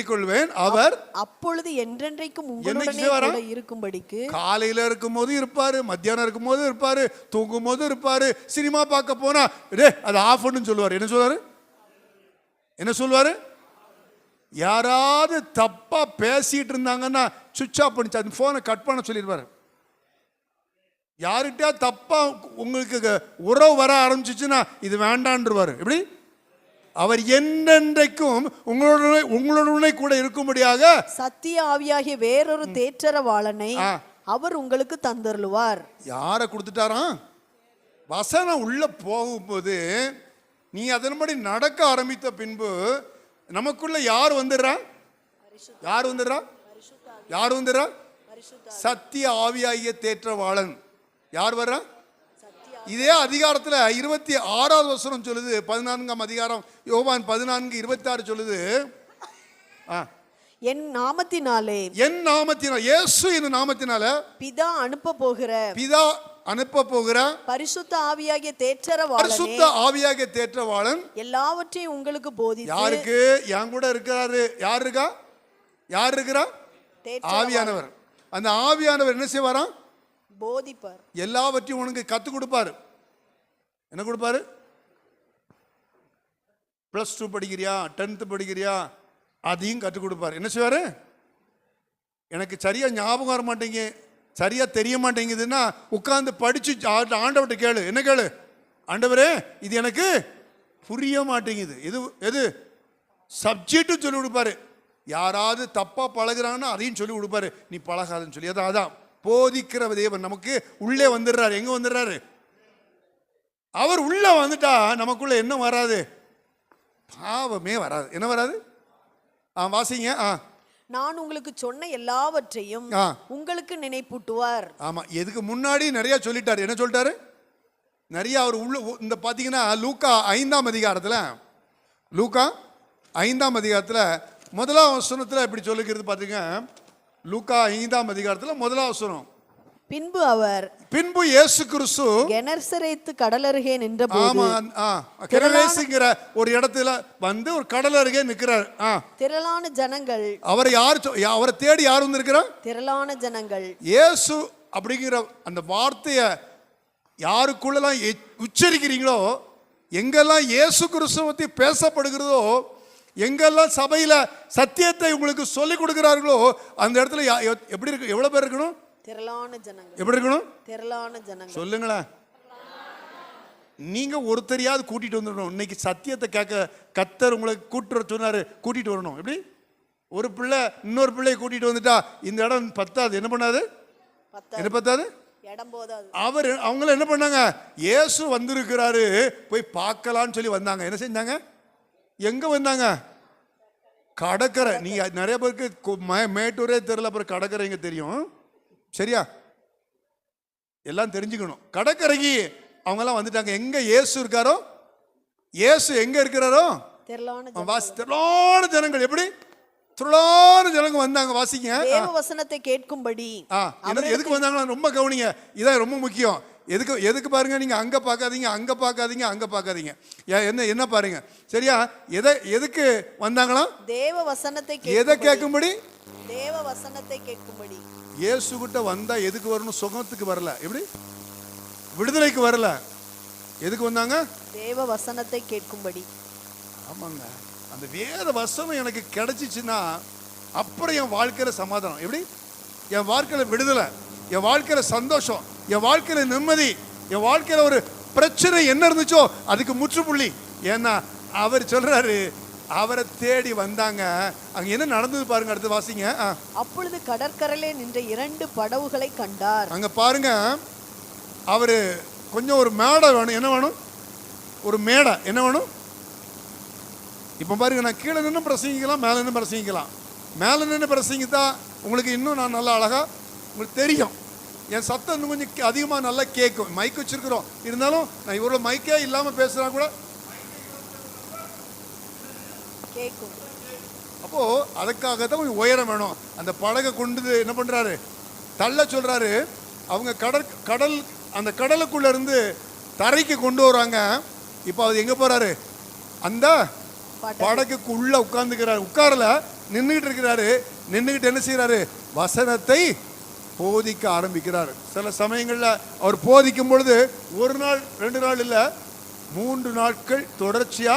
கொள்வேன். அவர் அப்பொழுது என்றென்றைக்கும் உங்களுடனே இருக்கும்படிக்கு. காலையில இருக்கும் போது இருப்பாரு, மத்தியானம் இருக்கும் போது இருப்பாரு, தூங்கும் போது இருப்பாரு. சினிமா பார்க்க போனா அது ஆஃப் பண்ணு சொல்லுவாரு. என்ன சொல்லுவாரு? யாராவது தப்பா பேசிட்டு இருந்தாங்கன்னா சுவிட்ச் ஆஃப் பண்ணிச்சு, அந்த போனை கட் பண்ண சொல்லிடுவாரு. யார்கிட்டயா தப்பா உங்களுக்கு உறவு வர ஆரம்பிச்சிச்சுன்னா இது வேண்டான்றுவாரு. எப்படி? அவர் என்றென்றைக்கும் உங்களுடனே கூட இருக்கும்படியாக சத்திய ஆவியாகிய வேறொரு தேற்றரவாளனை அவர் உங்களுக்கு தந்தருளுவார். யாரை கொடுத்துட்டாராம்? வசனம் உள்ள போகும்போது நீ அதன்படி நடக்க ஆரம்பித்த பின்பு நமக்குள்ள யார் வந்துடுறா? சத்திய ஆவியாகிய தேற்றவாளன். யார் வர்றா? இதே அதிகாரத்தில் 26வது வசனம் சொல்லுது. 14ஆம் அதிகாரம் யோவான் 14:26 சொல்லுது. என் நாமத்தினாலே இயேசு என்னும் நாமத்தினால பிதா அனுப்ப போகிற பரிசுத்த ஆவியாகிய தேற்றவாளன் எல்லாவற்றையும் உங்களுக்கு போதித்து. யாருக்கு? என் கூட இருக்கிறாரு. யார் இருக்கிறா? ஆவியானவர். அந்த ஆவியானவர் என்ன செய்வாராம்? போதிப்பார். எல்லாவற்றையும் உனக்கு கத்து கொடுப்பாரு. என்ன கொடுப்பாரு? +2 படிக்கிறியா, 10th படிக்கிறியா, அதையும் கற்றுக் கொடுப்பாரு. என்ன செய்வாரு? எனக்கு சரியா ஞாபகம் வர மாட்டேங்க, சரியா தெரிய மாட்டேங்குதுன்னா உட்கார்ந்து படிச்சு ஆண்டவர்கிட்ட கேளு. என்ன கேளு? ஆண்டவரே இது எனக்கு புரிய மாட்டேங்குது. எது சப்ஜெக்ட் சொல்லி கொடுப்பாரு. யாராவது தப்பா பழகுறாங்கன்னா அதையும் சொல்லி கொடுப்பாரு, நீ பழகாதுன்னு சொல்லி. அதான் போதிக்கிற தேவன் நமக்கு உள்ளே வந்துடுறாரு. எங்க வந்துடுறாரு? அவர் உள்ள வந்துட்டா நமக்குள்ள என்ன வராது? பாவமே வராது. என்ன வராது? வாசிங்க. நான் உங்களுக்கு சொன்ன எல்லாவற்றையும் உங்களுக்கு நினைப்பூட்டுவார். ஆமா, எதுக்கு முன்னாடி நிறைய சொல்லிட்டாரு. என்ன சொல்லிட்டாரு? நிறைய அவர் உள்ள இந்த பார்த்தீங்கன்னா லூக்கா 5ஆம் அதிகாரத்தில் லூக்கா 5ஆம் அதிகாரத்தில் முதலாம் வசனத்தில் இப்படி சொல்லிக்கிறது பார்த்தீங்க. லூக்கா 5ஆம் அதிகாரத்தில் முதலாம் வசனம். பின்பு இயேசு கிறிஸ்து கெனசரேத்து கடலருகே நின்றபோது, கெனசரேத்துங்கிற ஒரு இடத்துல வந்து ஒரு கடல் அருகே நிற்கிறார். திரளான ஜனங்கள் அவரை தேடி யார் வந்து இருக்கிறார்? திரளான ஜனங்கள். இயேசு அப்படிங்கிற அந்த வார்த்தையை யாருக்குள்ளெல்லாம் உச்சரிக்கிறீங்களோ, எங்கெல்லாம் இயேசு கிறிஸ்துவை பற்றி பேசப்படுகிறதோ, எங்கெல்லாம் சபையில சத்தியத்தை உங்களுக்கு சொல்லிக் கொடுக்கிறார்களோ, அந்த இடத்துல எப்படி இருக்கு? எவ்வளவு பேர் இருக்கணும்? திரளான ஜனங்கள். எப்படி இருக்கணும்? திரளான ஜனங்கள். சொல்லுங்களேன். நீங்க ஒருத்தரையாவது கூட்டிட்டு வந்துடணும். இன்னைக்கு சத்தியத்தை கேட்க கர்த்தர் உங்களை கூட்டிட்டு வரணும். எப்படி? ஒரு பிள்ளை இன்னொரு பிள்ளையை கூட்டிட்டு வந்துட்டா இந்த இடம் பத்தாது. என்ன பண்ணாது? என்ன பத்தாது? இடம் போதாது. அவங்கள என்ன பண்ணாங்க? இயேசு வந்திருக்கிறாரு, போய் பார்க்கலான்னு சொல்லி வந்தாங்க. என்ன செஞ்சாங்க? எங்க வந்தாங்க? கடற்கரை. நீங்க நிறைய பேருக்கு மேட்டூரே தெரியல, அப்புறம் கடற்கரை எங்க தெரியும்? சரியா? எல்லாம் தெரிஞ்சுக்கணும். கடற்கரைக்கு அவங்க எல்லாம் வந்துட்டாங்க. எங்க இயேசு இருக்காரோ, இயேசு எங்க இருக்கிறாரோ, திரளான ஜனங்கள். எப்படி? திரளான ஜனங்க வந்தாங்க. வாசிங்க. தேவ வசனத்தை கேட்கும்படி. எதுக்கு வந்தாங்களா? ரொம்ப கவனிங்க, இதான் ரொம்ப முக்கியம். எதுக்கு பாருங்க, நீங்க அங்க பார்க்காதீங்க, அங்க பார்க்காதீங்க, அங்க பார்க்காதீங்க. என்ன பாருங்க. சரியா? எதுக்கு வந்தாங்களாம்? தேவ வசனத்தை எதை கேட்கும்படி? தேவ வசனத்தை கேட்கும்படி. இயேசு கிட்ட வந்தா எதுக்கு வரணும்? சுகத்துக்கு வரல. எப்படி? விடுதலைக்கு வரல. எதுக்கு வந்தாங்க? தேவ வசனத்தை கேட்கும்படி. ஆமாங்க. அந்த வேத வசனம் எனக்கு கிடைச்சிச்சுன்னா அப்புறம் என் வாழ்க்கையில சமாதானம். எப்படி? என் வாழ்க்கையில விடுதலை, என் வாழ்க்கையில சந்தோஷம், என் வாழ்க்கையில நிம்மதி, என் வாழ்க்கையில ஒரு பிரச்சனை என்ன இருந்துச்சோ அதுக்கு முற்றுப்புள்ளி. ஏன்னா அவர் சொல்றாரு, அவரை தேடி வந்தாங்க. அங்க என்ன நடந்தது பாருங்க. அடுத்து வாசிங்க. அப்பொழுது கடற்கரையிலே நின்ற 2 படவுகளை கண்டார். அங்க பாருங்க, அவரு கொஞ்சம் ஒரு மேடை வேணும். என்ன வேணும்? ஒரு மேடை. என்ன வேணும்? இப்ப பாருங்க, நான் கீழே நின்று பிரசங்கிக்கலாம், மேல நின்று பிரசங்கிக்கலாம். மேல நின்று பிரசங்கித்தா உங்களுக்கு இன்னும் நான் நல்லா அழகா உங்களுக்கு தெரியும். என் சத்தம் இன்னும் கொஞ்சம் அதிகமாக நல்லா கேட்கும். மைக் வச்சிருக்கிறோம், இருந்தாலும் நான் இவ்வளோ மைக்கே இல்லாமல் பேசுனா கூட கேட்கும். அப்போ அதுக்காக தான் கொஞ்சம் உயரம் வேணும். அந்த படகை கொண்டு என்ன பண்றாரு? தள்ள சொல்றாரு. அவங்க கடல் அந்த கடலுக்குள்ள இருந்து தரைக்கு கொண்டு வராங்க. இப்போ அது எங்க போறாரு? அந்த படகுக்கு உள்ள உட்கார்ந்துக்கிறாரு. உட்காரல, நின்றுகிட்டு இருக்கிறாரு. நின்றுகிட்டு என்ன செய்யறாரு? வசனத்தை போதிக்க ஆரம்பிக்கிறார். சில சமயங்கள்ல அவர் போதிக்கும் பொழுது 1 நாள் 2 நாள் இல்ல, 3 நாட்கள் தொடர்ச்சியா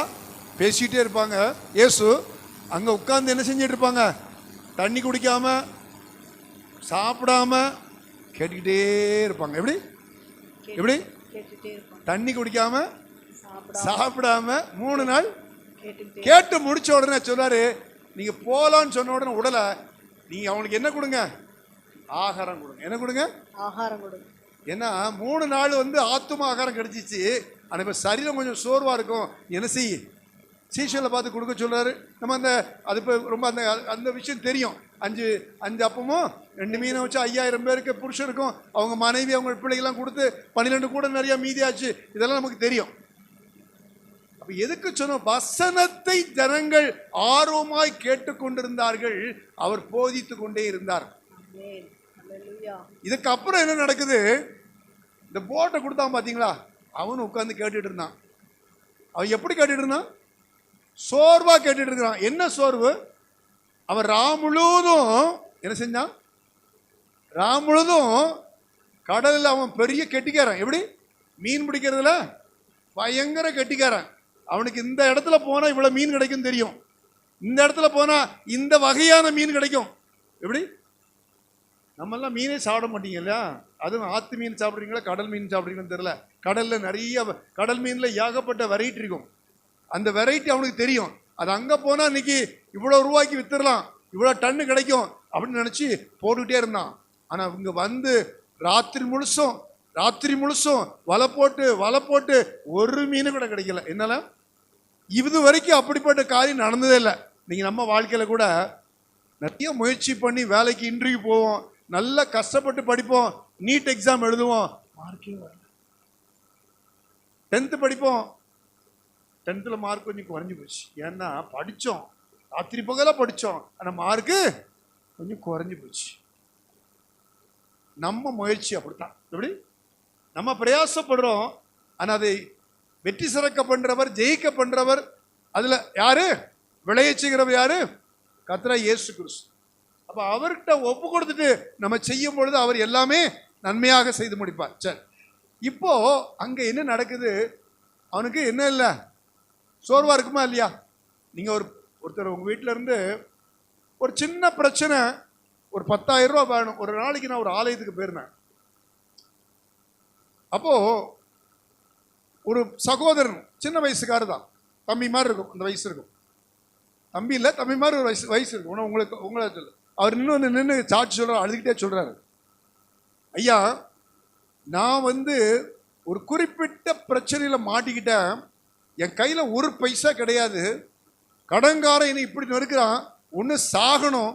பேசிட்டே இருப்பாங்க. இயேசு அங்க உட்கார்ந்து என்ன செஞ்சிட்டு இருப்பாங்க? தண்ணி குடிக்காம சாப்பிடாம கேட்டுக்கிட்டே இருப்பாங்க. எப்படி? எப்படி? தண்ணி குடிக்காம சாப்பிடாம 3 நாள் கேட்டு முடிச்ச உடனே சொல்றாரு, நீங்க போலான்னு சொன்ன உடனே உடல, நீங்க அவங்களுக்கு என்ன கொடுங்க? ஆகாரம் கொடுங்க. என்ன கொடுங்க? ஆகாரம் கொடுங்க. ஏன்னா 3 நாள் வந்து ஆத்தும ஆகாரம் கிடைச்சிச்சு. ஆனால் இப்போ சரீரம் கொஞ்சம் சோர்வா இருக்கும். என்ன செய்ய? சீஷலை பார்த்து கொடுக்க சொல்றாரு. நம்ம அது இப்போ ரொம்ப அந்த விஷயம் தெரியும். 5 அப்பமும் 2 மீனை வச்சு 5000 பேருக்கு புருஷருக்கும் அவங்க மனைவி அவங்க பிள்ளைகள்லாம் கொடுத்து 12 கூட நிறைய மீதியாச்சு. இதெல்லாம் நமக்கு தெரியும். அப்ப எதுக்கு சொன்னோம்? வசனத்தை ஜனங்கள் ஆர்வமாய் கேட்டுக்கொண்டிருந்தார்கள். அவர் போதித்து கொண்டே இருந்தார். இதுக்கு அப்புறம் என்ன நடக்குது? இந்த போட்டை கொடுத்தான் பாத்தீங்களா? அவனு உட்கார்ந்து கேட்டுட்டு இருந்தான். அவன் எப்படி கேட்டுட்டு இருந்தான்? சோர்வா கேட்டுட்டு இருக்கிறான். என்ன சோர்வு? அவன் முழுவதும் என்ன செஞ்சான்? முழுவதும் கடலில் அவன் பெரிய கெட்டிக்காரன். எப்படி? மீன் பிடிக்கிறதுல பயங்கர கெட்டிக்காரன். அவனுக்கு இந்த இடத்துல போனா இவ்வளவு மீன் கிடைக்கும் தெரியும். இந்த இடத்துல போனா இந்த வகையான மீன் கிடைக்கும். எப்படி? நம்ம எல்லாம் மீனே சாப்பிட மாட்டீங்க இல்லையா? அதுவும் ஆத்து மீன் சாப்பிட்றீங்களா, கடல் மீன் சாப்பிட்றீங்கன்னு தெரியல. கடல்ல நிறைய கடல் மீன்ல ஏகப்பட்ட வெரைட்டி இருக்கும். அந்த வெரைட்டி அவனுக்கு தெரியும். அது அங்க போனா இன்னைக்கு இவ்வளவு ரூபாய்க்கு வித்துடலாம், இவ்வளவு டன்னு கிடைக்கும் அப்படின்னு நினைச்சு போட்டுக்கிட்டே இருந்தான். ஆனா இங்க வந்து ராத்திரி முழுசும் வலை போட்டு ஒரு மீன் கூட கிடைக்கல. என்னால இது வரைக்கும் அப்படிப்பட்ட காரியம் நடந்ததே இல்லை. நீங்க நம்ம வாழ்க்கையில கூட நிறைய முயற்சி பண்ணி வேலைக்கு இன்டர்வியூ போவோம், நல்லா கஷ்டப்பட்டு படிப்போம், நீட் எக்ஸாம் எழுதுவோம், மார்க்கே வரல. 10th படிப்போம், 10th மார்க் கொஞ்சம் குறைஞ்சி போச்சு. ஏன்னா படித்தோம், ராத்திரி பகலாக படித்தோம், ஆனால் மார்க்கு கொஞ்சம் குறைஞ்சி போச்சு. நம்ம முயற்சி அப்படித்தான். எப்படி நம்ம பிரயாசப்படுறோம், ஆனால் அதை வெற்றி சிறக்க பண்றவர், ஜெயிக்க பண்றவர், அதுல யாரு விளைய செய்கிறவர் யாரு? கர்த்தராகிய இயேசு கிறிஸ்து. அப்ப அவர்கிட்ட ஒப்பு கொடுத்துட்டு நம்ம செய்யும் பொழுது அவர் எல்லாமே நன்மையாக செய்து முடிப்பார். சரி, இப்போ அங்க என்ன நடக்குது? அவனுக்கு என்ன இல்லை, சோர்வா இருக்குமா இல்லையா? நீங்க ஒருத்தர் உங்க வீட்டில இருந்து ஒரு சின்ன பிரச்சனை, ஒரு 10,000 ரூபாய் வேணும். ஒரு நாளைக்கு நான் ஒரு ஆலயத்துக்கு போயிருந்தேன். அப்போ ஒரு சகோதரன், சின்ன வயசுக்காரர் தான், தம்பி மாதிரி இருக்கும், அந்த வயசு இருக்கும். தம்பி இல்லை, தம்பி மாதிரி ஒரு வயசு இருக்கும். உங்களை சொல்லு. அவர் நின்று சாட்சி சொல்றாரு, அழுதுகிட்டே சொல்றாரு, ஐயா நான் ஒரு குறிப்பிட்ட பிரச்சனையில மாட்டிக்கிட்டேன், என் கையில ஒரு பைசா கிடையாது, கடன்காரன் என்னை இப்படி நெருக்கிறான், ஒன்று சாகணும்.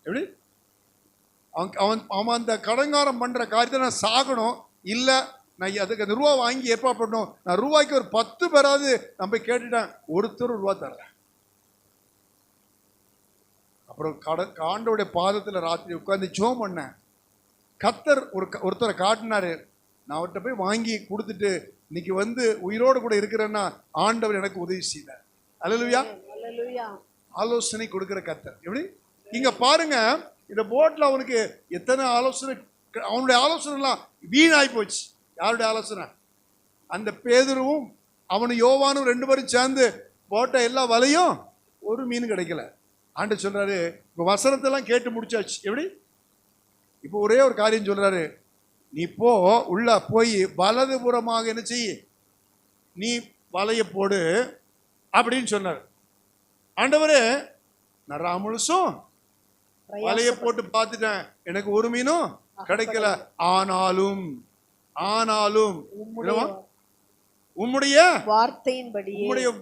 எப்படி அவன் அந்த கடன்காரன் பண்ற காரியத்தை நான் சாகணும், இல்லை நான் அதுக்கு அந்த ரூபா வாங்கி ஏற்பாடு பண்ணணும், நான் ரூபாய்க்கு ஒரு 10 பேராது நான் போய் கேட்டுட்டேன், ஒருத்தர் ரூபா தரல. அப்புறம் ஆண்டவருடைய பாதத்தில் ராத்திரி உட்காந்து ஜெபம் பண்ணேன். கர்த்தர் ஒருத்தரை காட்டினாரு, நான் அவர்கிட்ட போய் வாங்கி கொடுத்துட்டு இன்னைக்கு உயிரோடு கூட இருக்கிறேன்னா ஆண்டவர் எனக்கு உதவி செய்தார். அல்லேலூயா. ஆலோசனை கொடுக்கிற கர்த்தர். எப்படி இங்க பாருங்க, இந்த போட்ல அவனுக்கு எத்தனை ஆலோசனை, அவனுடைய ஆலோசனைலாம் வீணாகி போச்சு. யாருடைய ஆலோசனை? அந்த பேதுருவும் அவனு யோவானும் 2 பேரும் சேர்ந்து போட்ட எல்லா வலையும் ஒரு மீன் கிடைக்கல. ஆண்டு சொல்றாரு, இப்போ வசனத்தெல்லாம் கேட்டு முடிச்சாச்சு. எப்படி இப்போ ஒரே ஒரு காரியம் சொல்றாரு, நீ போ, உள்ள போய் வலதுபுறமாக என்ன செய்ய, நீ வலைய போடு அப்படின்னு சொன்னார். ஆண்டவரே நான் முழுசும் வலைய போட்டு பார்த்துட்டேன், எனக்கு ஒரு மீனும் கிடைக்கல. ஆனாலும் உம்முடைய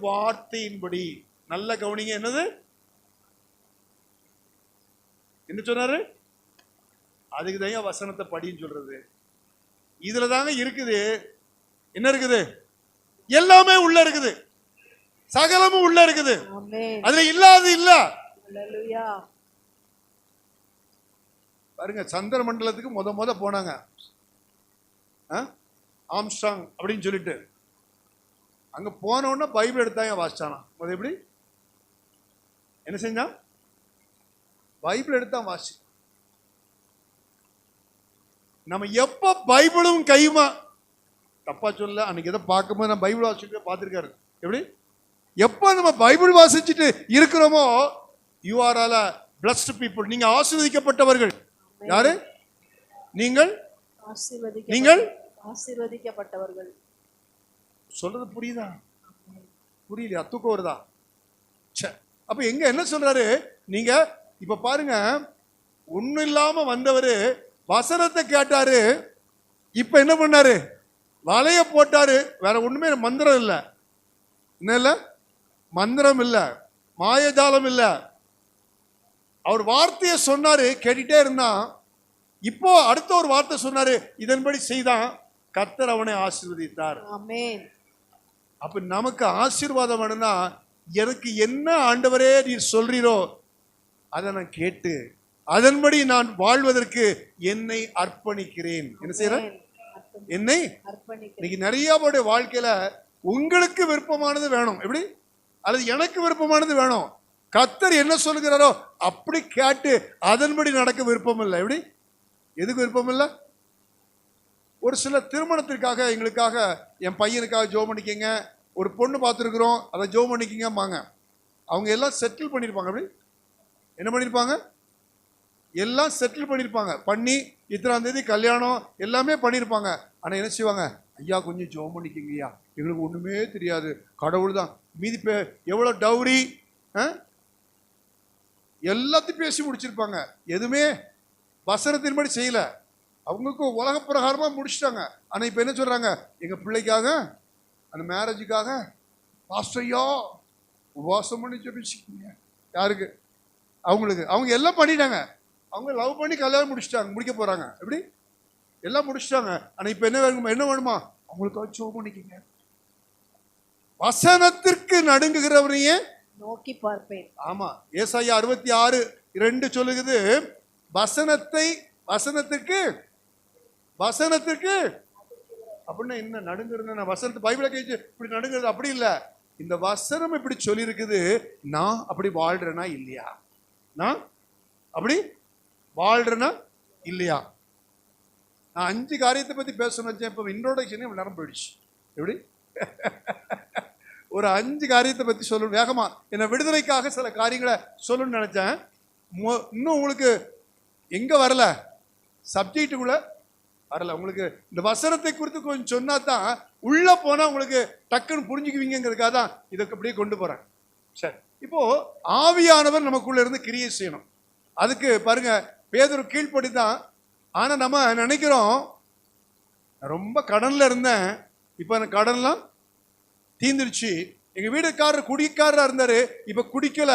வார்த்தையின்படி. நல்ல கவனிங்க, என்னது என்ன சொன்னாரு? அதுக்கு தான் வசனத்தை படின்னு சொல்றது. இதுல தாங்க இருக்குது. என்ன இருக்குது? எல்லாமே உள்ள இருக்குது, சகலமும் உள்ள இருக்குது, அதுல இல்லாது இல்ல. பாருங்க, சந்திர மண்டலத்துக்கு முத போனாங்க ஆம்ஸ்ட்ராங் அப்படின்னு சொல்லிட்டு. அங்க போன உடனே பைபிள் எடுத்தாங்க, வாசிச்சானா. எப்படி என்ன செஞ்சான்? பைபிள் எடுத்தான் வாசி. நம்ம எப்ப பைபிளும் கையுமா, தப்பா சொல்ல, அன்னைக்கு எதை பார்க்கும்போது நான் பைபிள் வாசிச்சுட்டு பார்த்துருக்காரு. எப்படி எப்ப நம்ம பைபிள் வாசிச்சுட்டு இருக்கிறோமோ, you are all blessed people. நீங்க ஆசீர்வதிக்கப்பட்டவர்கள். யாரு நீங்கள்? ஆசீர்வதிக்கப்பட்டவர்கள். சொல்றது புரியுதா? புரியலையா? தூக்கம் வருதா? அப்ப எங்க என்ன சொல்றாரு? நீங்க இப்ப பாருங்க, ஒண்ணும் இல்லாம வந்தவரு வசனத்தை கேட்டாரு, இப்ப என்ன பண்ணாரு? வலைய போட்டாரு. வேற ஒண்ணுமே மந்திரம் இல்ல, என்ன இல்ல, மந்திரம் இல்ல, மாயஜாலம் இல்ல. அவர் வார்த்தையை சொன்னாரு, கேட்டுட்டே இருந்தான். இப்போ அடுத்த ஒரு வார்த்தை சொன்னாரு, இதன்படி செய்தான், கர்த்தர் அவனை ஆசீர்வதித்தார். அப்ப நமக்கு ஆசீர்வாதம் வேணும்னா, எனக்கு என்ன ஆண்டவரே நீர் சொல்றீரோ அதை நான் கேட்டு அதன்படி நான் வாழ்வதற்கு என்னை அர்ப்பணிக்கிறேன். என்ன செய்யறேன்? என்னை இன்னைக்கு நிறைய பேருடைய வாழ்க்கையில உங்களுக்கு விருப்பமானது வேணும், எப்படி, அல்லது எனக்கு விருப்பமானது வேணும். கர்த்தர் என்ன சொல்லுகிறாரோ அப்படி கேட்டு அதன்படி நடக்க விருப்பம் இல்லை. எப்படி, எதுக்கு விருப்பம் இல்லை? ஒரு சில திருமணத்திற்காக எங்களுக்காக, என் பையனுக்காக ஜெபம் பண்ணிக்கங்க, ஒரு பொண்ணு பார்த்துருக்குறோம், அதை ஜெபம் பண்ணிக்கங்கம்பாங்க. அவங்க எல்லாம் செட்டில் பண்ணியிருப்பாங்க. அப்படி என்ன பண்ணியிருப்பாங்க? எல்லாம் செட்டில் பண்ணியிருப்பாங்க. பண்ணி இத்தனாம் தேதி கல்யாணம் எல்லாமே பண்ணியிருப்பாங்க. ஆனால் என்ன செய்வாங்க? ஐயா கொஞ்சம் ஜெபம் பண்ணிக்கங்கய்யா, எங்களுக்கு ஒன்றுமே தெரியாது, கடவுள் தான் மீதி எவ்வளோ டவுரி எல்லாத்தையும் பேசி முடிச்சிருப்பாங்க. எதுவுமே வசனத்தின்படி செய்யல. அவங்களுக்கு உலக பிரகாரமா முடிச்சிட்டாங்க. ஆனா இப்ப என்ன சொல்றாங்க? எங்க பிள்ளைக்காக, அந்த மேரேஜுக்காக பாஸ்டர்யா உபவாசம் பண்ணி ஜெபிச்சுக்கீங்க. யாருக்கு? அவங்களுக்கு. அவங்க எல்லாம் பண்ணிட்டாங்க. அவங்க லவ் பண்ணி கல்யாணம் முடிச்சிட்டாங்க, முடிக்க போறாங்க. எப்படி எல்லாம் முடிச்சிட்டாங்க. ஆனா இப்ப என்ன வேணுமா? அவங்களுக்காக ஜெபம் பண்ணிக்கங்க. வசனத்திற்கு நடுங்குகிறவரையே நோக்கி பார்ப்பேன். ஆமா, ஏசாயா 66:2 சொல்லுகிறது, வசனத்திற்கு அப்படின்னா என்ன நடுங்கிறது? வசனத்தை பைபிளை கேட்டு இப்படி நடுங்கிறது அப்படி இல்லை. இந்த வசனம் இப்படி சொல்லி இருக்குது, நான் அப்படி வாழ்றேனா இல்லையா? நான் அப்படி வாழ்றேனா இல்லையா? நான் 5 காரியத்தை பத்தி பேசணும். இப்போ இன்ட்ரோடக்ஷனே நேரம் போயிடுச்சு. எப்படி ஒரு 5 காரியத்தை பத்தி சொல்லணும் வேகமா. என்ன விடுதலைக்காக சில காரியங்களை சொல்லணும்னு நினைச்சேன். இன்னும் உங்களுக்கு எங்க வரல, சப்ஜெக்டுக்குள்ள வரல. உங்களுக்கு இந்த வசனத்தை குறித்து கொஞ்சம் சொன்னா தான் உள்ள போனா உங்களுக்கு டக்குன்னு புரிஞ்சுக்குவீங்கிறதுக்காக தான் இதை அப்படியே கொண்டு போறேன். சரி, இப்போ ஆவியானவர் நமக்குள்ள இருந்து கிரியை செய்யணும். அதுக்கு பாருங்க, பேதுரு கீழ்ப்படி தான். ஆனா நம்ம நினைக்கிறோம், ரொம்ப கடன்ல இருந்தேன், இப்ப எனக்கு கடன்லாம் தீந்துருச்சு. எங்க வீடுக்காரர் குடிக்காரரா இருந்தாரு, இப்ப குடிக்கல.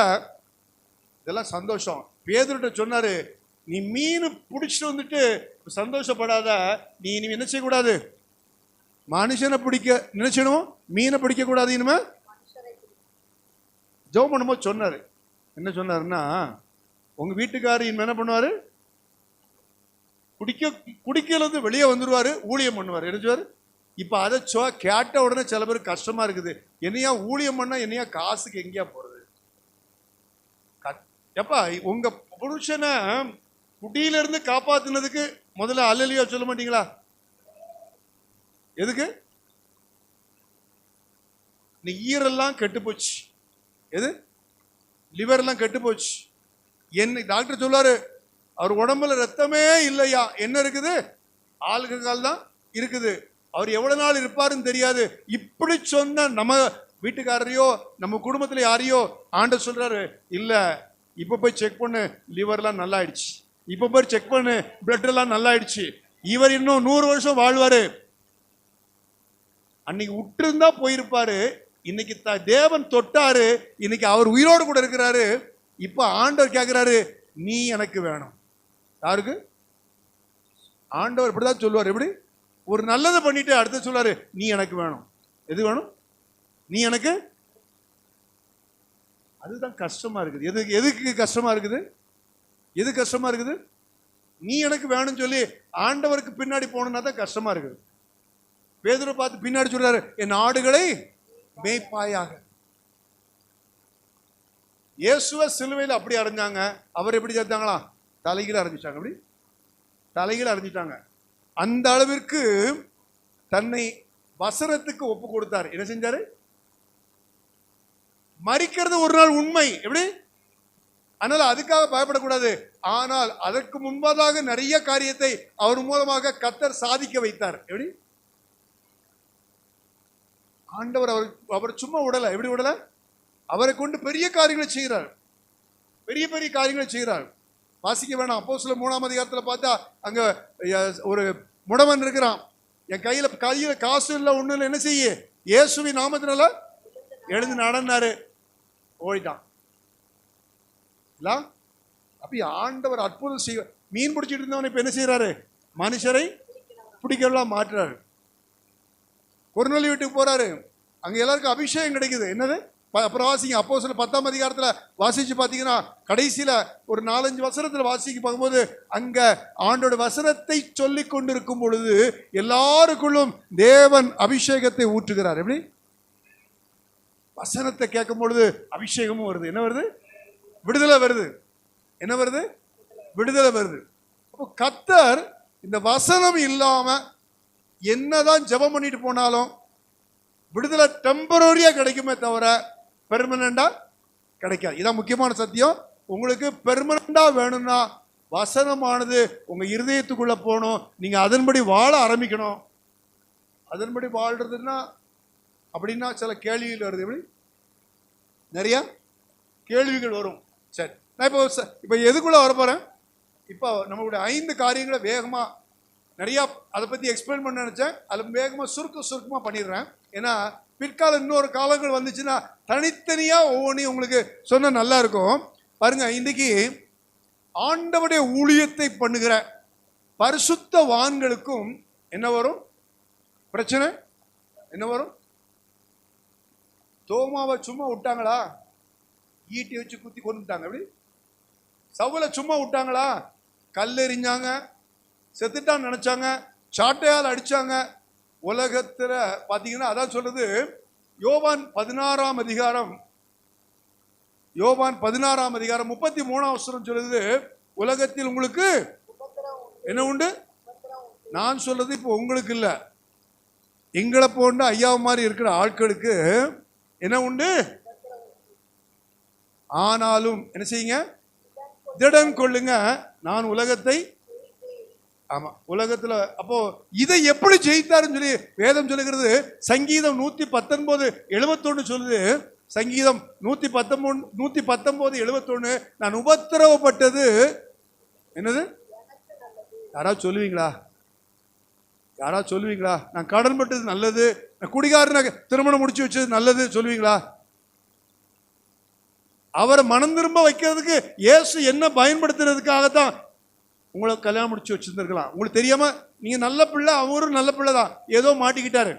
இதெல்லாம் சந்தோஷம். பேதுருட்ட சொன்னாரு, நீ மீன் பிடிச்சிட்டு வந்துட்டு சந்தோஷப்படாத, நீ இனிமே என்ன செய்யக்கூடாது, மனுஷனை பிடிக்க நினைச்சிடும், மீனை பிடிக்க கூடாது. இனிமே ஜெபம் பண்ணும்போது சொன்னாரு, என்ன சொன்னாருன்னா, உங்க வீட்டுக்காரர் இனிமே என்ன பண்ணுவாரு, குடிக்கல வந்து வெளியே வந்துருவாரு, ஊழியம் பண்ணுவார். என்ன? இப்ப அதை கேட்ட உடனே சில பேருக்கு கஷ்டமா இருக்குது. என்னையா ஊழியம் பண்ணா என்னையா காசுக்கு எங்கேயா போறது? எப்பா உங்க புருஷனை குடியில இருந்து காப்பாத்துனதுக்கு முதல்ல அல்லேலூயா சொல்ல மாட்டீங்களா? எதுக்கு? நீ ஈரெல்லாம் கெட்டு போச்சு. எது? லிவர் எல்லாம் கெட்டு போச்சு. என்ன டாக்டர் சொல்றாரு, அவர் உடம்புல ரத்தமே இல்லையா, என்ன இருக்குது, ஆல்கஹால் தான் இருக்குது. அவர் எவ்வளவு நாள் இருப்பாருன்னு தெரியாது. இப்படி சொன்ன நம்ம வீட்டுக்காரரையோ நம்ம குடும்பத்துல யாரையோ ஆண்டவர் சொல்றாரு, இல்ல இப்ப போய் செக் பண்ணு, லிவர்லாம் நல்லா ஆயிடுச்சு. இப்ப போய் செக் பண்ணு, பிளட் எல்லாம் நல்லா ஆயிடுச்சு. இவர் இன்னும் 100 வருஷம் வாழ்வாரு. அன்னைக்கு விட்டுருந்தா போயிருப்பாரு. இன்னைக்கு தேவன் தொட்டாரு, இன்னைக்கு அவர் உயிரோடு கூட இருக்கிறாரு. இப்ப ஆண்டவர் கேட்கிறாரு, நீ எனக்கு வேணும். யாருக்கு? ஆண்டவர் இப்படிதான் சொல்லுவார். எப்படி? ஒரு நல்லதை பண்ணிட்டு அடுத்து சொல்லுவாரு, நீ எனக்கு வேணும். எது வேணும்? நீ எனக்கு. அதுதான் கஷ்டமா இருக்குது. எதுக்கு கஷ்டமா இருக்குது? எது கஷ்டமா இருக்குது? நீ எனக்கு வேணும்னு சொல்லி ஆண்டவருக்கு பின்னாடி போகணும்னா தான் கஷ்டமா இருக்குது. பேதுரு பார்த்து பின்னாடி சொல்றாரு, என் ஆடுகளை மேய்ப்பாயாக. இயேசுவ சிலுவையில் அப்படி அடைஞ்சாங்க. அவர் எப்படி சேர்த்தாங்களா? தலைகீழ அரைஞ்சிட்டாங்க. அப்படி தலைகீழ அரைஞ்சிட்டாங்க. அந்த அளவிற்கு தன்னை வசனத்துக்கு ஒப்பு கொடுத்தார். என்ன செஞ்சாரு? மரிக்கிறது ஒரு நாள் உண்மை. எப்படி? அதனால அதுக்காக பயப்படக்கூடாது. ஆனால் அதற்கு முன்பதாக நிறைய காரியத்தை அவர் மூலமாக கர்த்தர் சாதிக்க வைத்தார். எப்படி? ஆண்டவர் அவர் சும்மா விடல. எப்படி விடல? அவரை கொண்டு பெரிய காரியங்களை செய்கிறார். பெரிய பெரிய காரியங்களை செய்கிறார். வாசிக்க வேணாம். அப்போஸ்தலர் 3ஆம் அதிகாரத்தில் பார்த்தா அங்க ஒரு முடவன் இருக்கிறான். என் கையில காசு இல்லை, ஒண்ணு இல்லை, என்ன செய்ய, இயேசுவின் நாமத்தினால எழுந்து நடந்தாரு, ஓடிட்டான். அப்படி ஆண்டவர் அற்புதம் செய்ய. மீன் பிடிச்சிட்டு இருந்தவன் இப்ப என்ன செய்யறாரு? மனுஷரை பிடிக்கலாம் மாற்றுறாரு. கொர்நேலி வீட்டுக்கு போறாரு. அங்க எல்லாருக்கும் அபிஷேகம் கிடைக்குது. என்னது? அப்புறம் வாசிங்க, அப்போஸ்தலர் 10ஆம் அதிகாரத்துல வாசிச்சு பாத்தீங்கன்னா கடைசியில ஒரு 4-5 வசனத்துல வாசிக்க பார்க்கும்போது அங்க ஆண்டோட வசனத்தை சொல்லி கொண்டிருக்கும் பொழுது எல்லாருக்குள்ளும் தேவன் அபிஷேகத்தை ஊற்றுகிறார். எப்படி? வசனத்தை கேட்கும் பொழுது அபிஷேகமும் வருது. என்ன வருது? விடுதலை வருது. என்ன வருது? விடுதலை வருது. அப்போ கர்த்தர் இந்த வசனம் இல்லாம என்னதான் ஜெபம் பண்ணிட்டு போனாலும் விடுதலை டெம்பரரியா கிடைக்குமே தவிர பெர்மனண்டா கிடைக்காது. இதான் முக்கியமான சத்தியம். உங்களுக்கு பெர்மனண்டா வேணும்னா வசனமானது உங்க இருதயத்துக்குள்ள போகணும். நீங்க அதன்படி வாழ ஆரம்பிக்கணும். அதன்படி வாழ்றதுன்னா அப்படின்னா சில கேள்விகள் வருது. எப்படி? நிறைய கேள்விகள் வரும். சரி, நான் இப்போ எதுக்குள்ள வர போறேன்? இப்போ நம்மளுடைய 5 காரியங்களை வேகமா நிறைய அதை பத்தி எக்ஸ்பிளைன் பண்ண நினைச்சேன். அதில் வேகமா சுருக்கமா பண்ணிடுறேன். ஏன்னா பிற்காலம் இன்னொரு காலங்கள் வந்துச்சுன்னா தனித்தனியா ஒவ்வொன்றையும் உங்களுக்கு சொன்ன நல்லா இருக்கும். பாருங்க, இன்னைக்கு ஆண்டவருடைய ஊழியத்தை பண்ணுகிற பரிசுத்த வான்களுக்கும் என்ன வரும்? பிரச்சனை என்ன வரும்? தோமாவை சும்மா விட்டாங்களா? ஈட்டி வச்சு குத்தி கொண்டுட்டாங்க. எப்படி? சவுலை சும்மா விட்டாங்களா? கல்லெறிஞ்சாங்க, செத்துட்டான்னு நினைச்சாங்க, சாட்டையால் அடிச்சாங்க. உலகத்துல பாத்தீங்கன்னா அதான் சொல்றது யோவான் 16ஆம் அதிகாரம் 33ஆம் வசனம் சொல்லுது, உலகத்தில் உங்களுக்கு என்ன உண்டு? நான் சொல்றது இப்போ உங்களுக்கு இல்ல, எங்களை போன்ற ஐயா மாதிரி இருக்கிற ஆட்களுக்கு என்ன உண்டு? ஆனாலும் என்ன செய்யுங்க? திடன் கொள்ளுங்க, நான் உலகத்தை. ஆமா, உலகத்துல. அப்போ இதை எப்படி ஜெயித்தாருன்னு சொல்லி வேதம் சொல்லுகிறது. சங்கீதம் 119:71 சொல்லுது. சங்கீதம் 119:71 நான் உபத்திரவப்பட்டது என்னது? யாராவது சொல்லுவீங்களா? யாராவது சொல்லுவீங்களா? நான் கடன் பட்டது நல்லது, நான் குடிகாரனை திருமணம் முடிச்சு வச்சது நல்லது சொல்லுவீங்களா? அவரை மனம் திரும்ப வைக்கிறதுக்கு இயேசு என்ன பயன்படுத்துறதுக்காகத்தான் உங்களை கல்யாணம் முடிச்சு வச்சிருந்திருக்கலாம். உங்களுக்கு தெரியாம நீங்க நல்ல பிள்ளை, அவரும் நல்ல பிள்ளை தான், ஏதோ மாட்டிக்கிட்டாரு.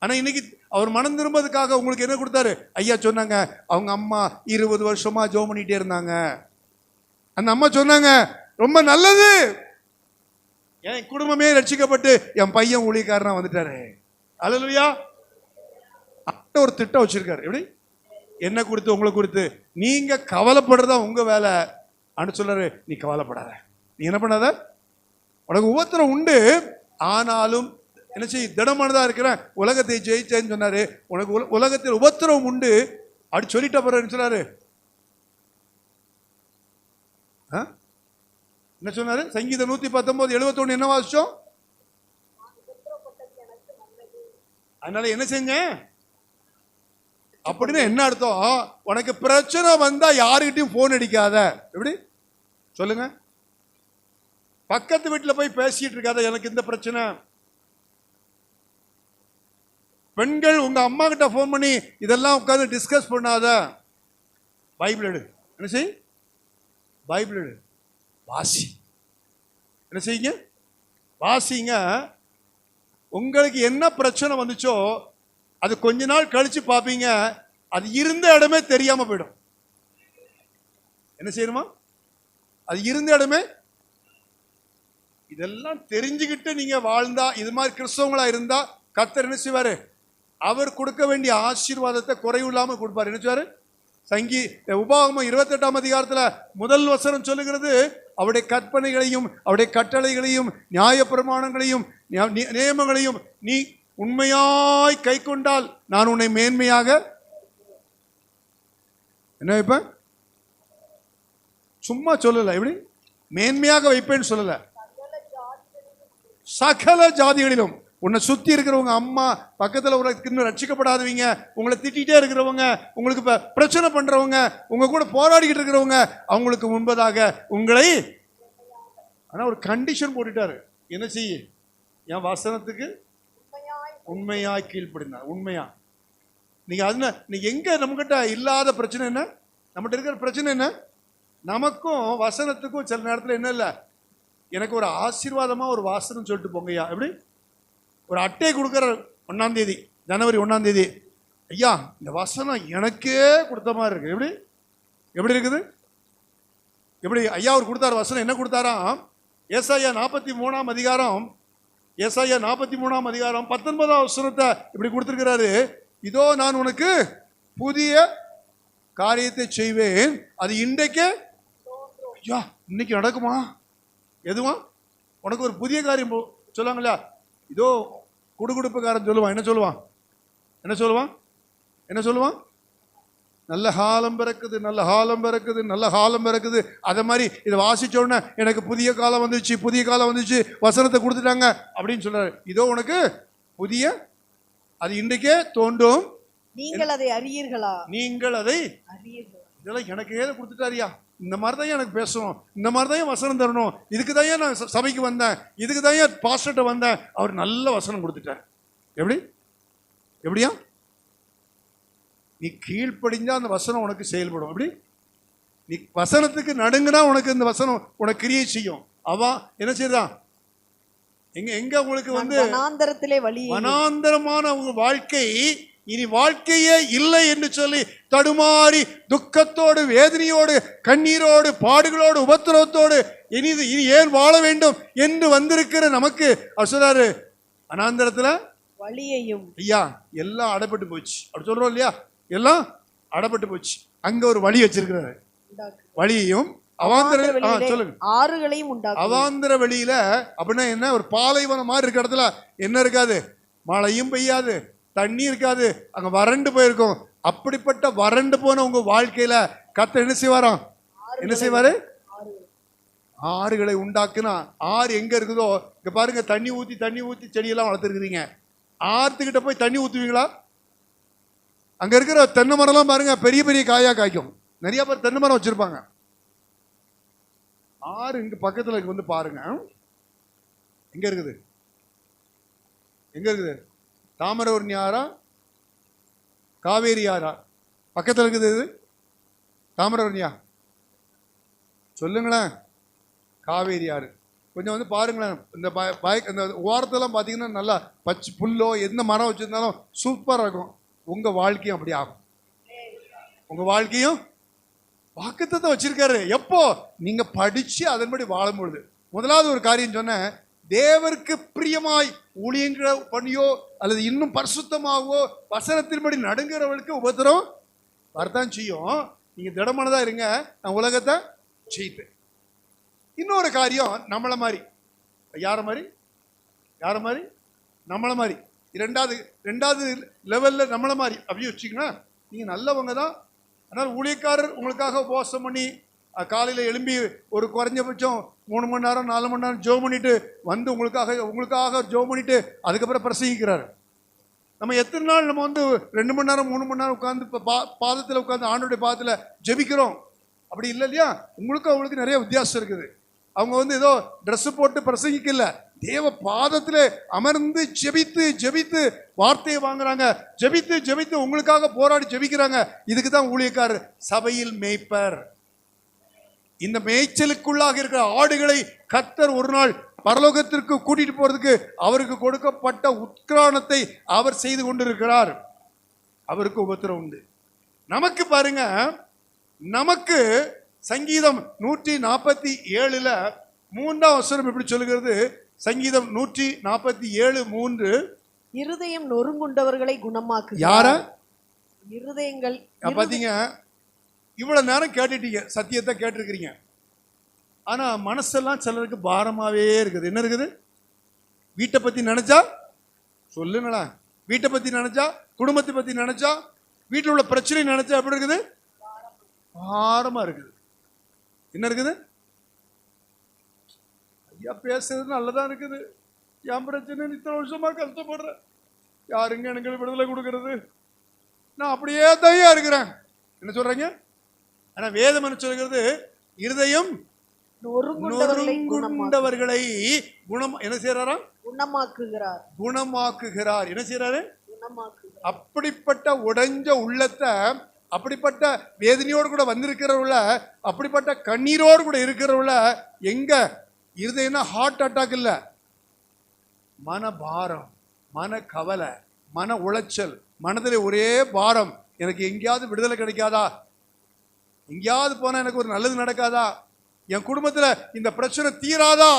ஆனா இன்னைக்கு அவர் மனம் திரும்பதுக்காக உங்களுக்கு என்ன கொடுத்தாரு? ஐயா சொன்னாங்க, அவங்க அம்மா 20 வருஷமா ஜெபம் பண்ணிட்டே இருந்தாங்க. அந்த அம்மா சொன்னாங்க, ரொம்ப நல்லது, என் குடும்பமே ரட்சிக்கப்பட்டு என் பையன் ஊழியக்காரனா வந்துட்டாரு. அல்லேலூயா. ஒரு திட்டம் வச்சிருக்காரு. எப்படி? என்ன குறித்து, உங்களை குறித்து. நீங்க கவலைப்படுறதா உங்க வேலை. அனு சொல்றாரு, நீ கவலைப்படாத, நீ என்ன பண்ணாத, உனக்கு உபத்திரம் உண்டு, ஆனாலும் என்ன செய்ய, திடமானதா இருக்கிற, உலகத்தை ஜெயிச்சேன்னு சொன்னாரு. உனக்கு உலகத்தில் உபத்திரம் உண்டு அப்படி சொல்லிட்ட பிறகு சொன்னாரு. என்ன சொன்னாரு? சங்கீதம் 119:71 என்ன வாசிச்சோம்? அதனால என்ன செஞ்ச அப்படின்னு என்ன அர்த்தம்? உனக்கு பிரச்சனை வந்தா யாருக்கிட்டையும் போன் அடிக்காத. எப்படி சொல்லுங்க? பக்கத்து வீட்டில் போய் பேசிட்டு இருக்காத, எனக்கு இந்த பிரச்சனை. பெண்கள் உங்க அம்மா கிட்ட போன் பண்ணி இதெல்லாம் உட்காந்து டிஸ்கஸ் பண்ணாத. பைபிள் எடு. என்ன செய்? பைபிள் எடு, வாசி. என்ன செய்யுங்க? வாசிங்க. உங்களுக்கு என்ன பிரச்சனை வந்துச்சோ அது கொஞ்ச நாள் கழிச்சு பார்ப்பீங்க, அது இருந்த இடமே தெரியாம போயிடும். என்ன செய்யணுமா? அது இருந்த இடமே. இதெல்லாம் தெரிஞ்சுக்கிட்டு நீங்க வாழ்ந்தா, இது மாதிரி கிறிஸ்தவங்களா இருந்தா கர்த்தர் என்ன செய்வாரு? அவர் கொடுக்க வேண்டிய ஆசீர்வாதத்தை குறைவில்லாம கொடுப்பாரு. என்ன செய்வாரு? உபாகமம் 28ஆம் அதிகாரத்துல முதல் வசனம் சொல்லுகிறது, அவருடைய கற்பனைகளையும் அவருடைய கட்டளைகளையும் நியாயப்பிரமாணங்களையும் நியமங்களையும் நீ உண்மையாய் கை கொண்டால் நான் உன்னை மேன்மையாக என்ன வைப்பேன். சும்மா சொல்லல, எப்படி மேன்மையாக வைப்பேன்னு சொல்லல, சகல ஜாதிகளிலும். உன்னை சுத்தி இருக்கிறவங்க, அம்மா பக்கத்துல இன்னும் ரட்சிக்கப்படாதவங்க, உங்களை திட்டிகிட்டே இருக்கிறவங்க, உங்களுக்கு பிரச்சனை பண்றவங்க, உங்க கூட போராடிக்கிட்டு இருக்கிறவங்க, அவங்களுக்கு முன்பதாக உங்களை. ஆனா ஒரு கண்டிஷன் போட்டுட்டாரு. என்ன செய்ய? என் வசனத்துக்கு உண்மையாய் கீழ்ப்படினார். உண்மையா நீங்க அது நீங்க எங்க நம்மகிட்ட இல்லாத பிரச்சனை என்ன? நம்மகிட்ட இருக்கிற பிரச்சனை என்ன? நமக்கும் வசனத்துக்கும் சில நேரத்தில் என்ன இல்லை, எனக்கு ஒரு ஆசீர்வாதமா ஒரு வாசனம் சொல்லிட்டு போங்கய்யா. எப்படி? ஒரு அட்டை கொடுக்குற 1ஆம் தேதி, ஜனவரி 1ஆம் தேதி, ஐயா இந்த வசனம் எனக்கே கொடுத்த மாதிரி இருக்கு. எப்படி? எப்படி இருக்குது? எப்படி ஐயா அவர் கொடுத்தாரு வசனம்? என்ன கொடுத்தாராம்? ஏசாயா 43ஆம் அதிகாரம் 19ஆம் வசனத்தை இப்படி கொடுத்திருக்கிறாரு. இதோ நான் உனக்கு புதிய காரியத்தை செய்வேன், அது இன்றைக்கே. ஐயா இன்னைக்கு நடக்குமா? எதுவா? உனக்கு ஒரு புதிய காரியம் சொல்லுவாங்களா? இதோ குடுகுடுப்புக்காரன் சொல்லுவான். என்ன சொல்லுவான்? என்ன சொல்லுவான்? என்ன சொல்லுவான்? நல்ல காலம் பிறக்குது, நல்ல காலம் பிறக்குது, நல்ல காலம் பிறக்குது. அதை மாதிரி இதை வாசிச்ச உடனே எனக்கு புதிய காலம் வந்துச்சு, புதிய காலம் வந்துச்சு, வசனத்தை கொடுத்துட்டாங்க அப்படின்னு சொல்றாரு. இதோ உனக்கு புதிய, அது இன்றைக்கே தோன்றும், நீங்கள் அதை அறியீர்களா? நீங்கள் அதை அறியீர்களா? இதெல்லாம் எனக்கு ஏதோ கொடுத்துட்டாரியா, இந்த மாதிரி தான் எனக்கு பேசணும், இந்த மாதிரி தான் வசனம் தரணும், இதுக்கு தான் நான் சபைக்கு வந்தேன், இதுக்கு தான் பாஸ்டர்ட்ட வந்தேன், அவர் நல்ல வசனம் கொடுத்துட்டார். எப்படி? எப்படியா? நீ கீழ்ப்படிஞ்சா அந்த வசனம் உனக்கு செயல்படும். எப்படி? நீ வசனத்துக்கு நடுங்குனா உனக்கு இந்த வசனம் உனக்கு கிரியை செய்யும். அவன் என்ன செய்யறான்? எங்க எங்க உங்களுக்கு வந்து வனாந்தரத்திலே வழியையும் வனாந்தரமான உங்க வாழ்க்கை இனி வாழ்க்கையே இல்லை என்று சொல்லி தடுமாறி துக்கத்தோடு வேதனையோடு கண்ணீரோடு பாடுகளோடு உபத்திரவத்தோடு இனி ஏன் வாழ வேண்டும் என்று வந்திருக்கிற நமக்கு அவர் சொல்றாரு, வனாந்தரத்துல வழியையும். ஐயா எல்லாம் அடைப்பட்டு போச்சு அப்படி சொல்றோம் இல்லையா, எல்லாம் அடைப்பட்டு போச்சு. அங்க ஒரு வழி வச்சிருக்கிறாரு, வழியையும் சொல்லுங்க, ஆறுகளையும் உண்டாக்கும். அவாந்திர வெளியில அப்படின்னா என்ன, ஒரு பாலைவனம் மாதிரி இருக்க இடத்துல என்ன இருக்காது, மழையும் பெய்யாது, தண்ணி இருக்காது, அங்க வறண்டு போயிருக்கும். அப்படிப்பட்ட வறண்டு போன உங்க வாழ்க்கையில கர்த்தர் என்ன செய்வாராம், என்ன செய்வாரு, ஆறுகளை உண்டாக்குனா. ஆறு எங்க இருக்குதோ இங்க பாருங்க, தண்ணி ஊத்தி செடியெல்லாம் வளர்த்துருக்கிறீங்க. ஆத்துக்கிட்ட போய் தண்ணி ஊத்துவீங்களா? அங்க இருக்கிற தென்னை மரம்லாம் பாருங்க பெரிய பெரிய காயா காய்க்கும். நிறைய பேர் தென்னை மரம் வச்சிருப்பாங்க. ஆறு இங்க பக்கத்துல வந்து பாருங்க, எங்க இருக்குது, எங்க இருக்குது, தாமிரபரணி ஆறா காவேரி ஆறா பக்கத்துல இருக்குது? இது தாமிரபரணியா? சொல்லுங்களேன். காவேரி ஆறு. கொஞ்சம் வந்து பாருங்களேன், இந்த இந்த ஓரத்தெல்லாம் பார்த்தீங்கன்னா நல்லா பச்சை புல்லோ எந்த மரம் வச்சிருந்தாலும் சூப்பராக இருக்கும். உங்க வாழ்க்கையும் அப்படி ஆகும். உங்க வாழ்க்கையும் வாக்குத்தத்தம் வச்சிருக்காரு. எப்போ நீங்க படிச்சு அதன்படி வாழும்பொழுது. முதலாவது ஒரு காரியம் சொன்னேன், தேவருக்கு பிரியமாய் ஊழியங்கிற பண்ணியோ அல்லது இன்னும் பரிசுத்தமாகவோ வசனத்தின்படி நடுங்கிறவர்களுக்கு உபத்திரம் வரத்தான் செய்யும். நீங்க திடமானதா இருங்க, நான் உலகத்தை ஜெயிப்பேன். இன்னொரு காரியம், நம்மளை மாதிரி, யார மாதிரி, யார மாதிரி, நம்மளை மாதிரி, ரெண்டாவது லெவல்ல நம்மளை மாதிரி அப்படி வச்சுக்கோங்க. நீங்க நல்லவங்க தான். அதனால் ஊழியக்காரர் உங்களுக்காக உபவாசம் பண்ணி காலையில் எழும்பி ஒரு குறைஞ்சபட்சம் 3 மணி நேரம் 4 மணி நேரம் ஜெபம் பண்ணிட்டு வந்து உங்களுக்காக ஜெபம் பண்ணிட்டு அதுக்கப்புறம் பிரசங்கிக்கிறாரு. நம்ம எத்தனை நாள் நம்ம வந்து 2 மணி நேரம் 3 மணி நேரம் உட்காந்து பாதத்தில் உட்காந்து ஆண்டோடைய பாதத்தில் ஜெபிக்கிறோம்? அப்படி இல்லை இல்லையா? அவங்களுக்கு நிறைய வித்தியாசம் இருக்குது. அவங்க வந்து ஏதோ ட்ரெஸ் போட்டு பிரசங்கிக்கல, தேவ பாதத்தில் அமர்ந்து ஜெபித்து வார்த்தையை வாங்குறாங்க, ஜெபித்து உங்களுக்காக போராடி ஜெபிக்கிறாங்க. இதுக்கு தான் ஊழியக்காரர், சபையில் மேய்ப்பர். இந்த மேய்ச்சலுக்குள்ளாக இருக்கிற ஆடுகளை கர்த்தர் ஒரு நாள் பரலோகத்திற்கு கூட்டிட்டு போறதுக்கு அவருக்கு கொடுக்கப்பட்ட உத்கிரானத்தை அவர் செய்து கொண்டிருக்கிறார். அவருக்கு உபத்திரம் உண்டு. நமக்கு பாருங்க, நமக்கு சங்கீதம் 147 3ஆம் வசனம் எப்படி சொல்லுகிறது? சங்கீதம் 147:3, இருதயம் நொறுங்குண்டவர்களை குணமாக்கு. யார? இருதயங்கள். பாத்தீங்க, இவ்வளவு நேரம் கேட்டுட்டீங்க, சத்தியத்தை கேட்டிருக்கிறீங்க. ஆனா மனசெல்லாம் சிலருக்கு பாரமாவே இருக்குது. என்ன இருக்குது? வீட்டை பத்தி நினைச்சா சொல்லுங்களா, வீட்டை பத்தி நினைச்சா, குடும்பத்தை பத்தி நினைச்சா, வீட்டில் உள்ள பிரச்சனை நினைச்சா எப்படி இருக்குது? பாரமா இருக்குது. என்ன இருக்குது? ஐயா பேசுறது நல்லதான் இருக்குது, என் பிரச்சனை இத்தனை வருஷமா கஷ்டப்படுறேன், யாருங்க எனக்கு விடுதலை கொடுக்கறது? நான் அப்படியே தையா இருக்கிறேன். என்ன சொல்றீங்க? ஆனா வேதம் என்ன சொல்கிறது? இருதயம் நொறுங்குண்டவர்களை என்ன செய்யறாரா? குணமாக்குகிறார். என்ன செய்யறாரு? அப்படிப்பட்ட உடைஞ்ச உள்ளத்தை, அப்படிப்பட்ட வேதனையோடு கூட வந்திருக்கிறவள, அப்படிப்பட்ட கண்ணீரோடு கூட இருக்கிறவள, எங்க இருதயம்னா ஹார்ட் அட்டாக் இல்ல, மன பாரம், மன கவலை, மன உளைச்சல், மனதில் ஒரே பாரம். எனக்கு எங்கேயாவது விடுதலை கிடைக்காதா? எங்கேயாவது போனா எனக்கு ஒரு நல்லது நடக்காதா? என் குடும்பத்துல இந்த பிரச்சனை தீராதா?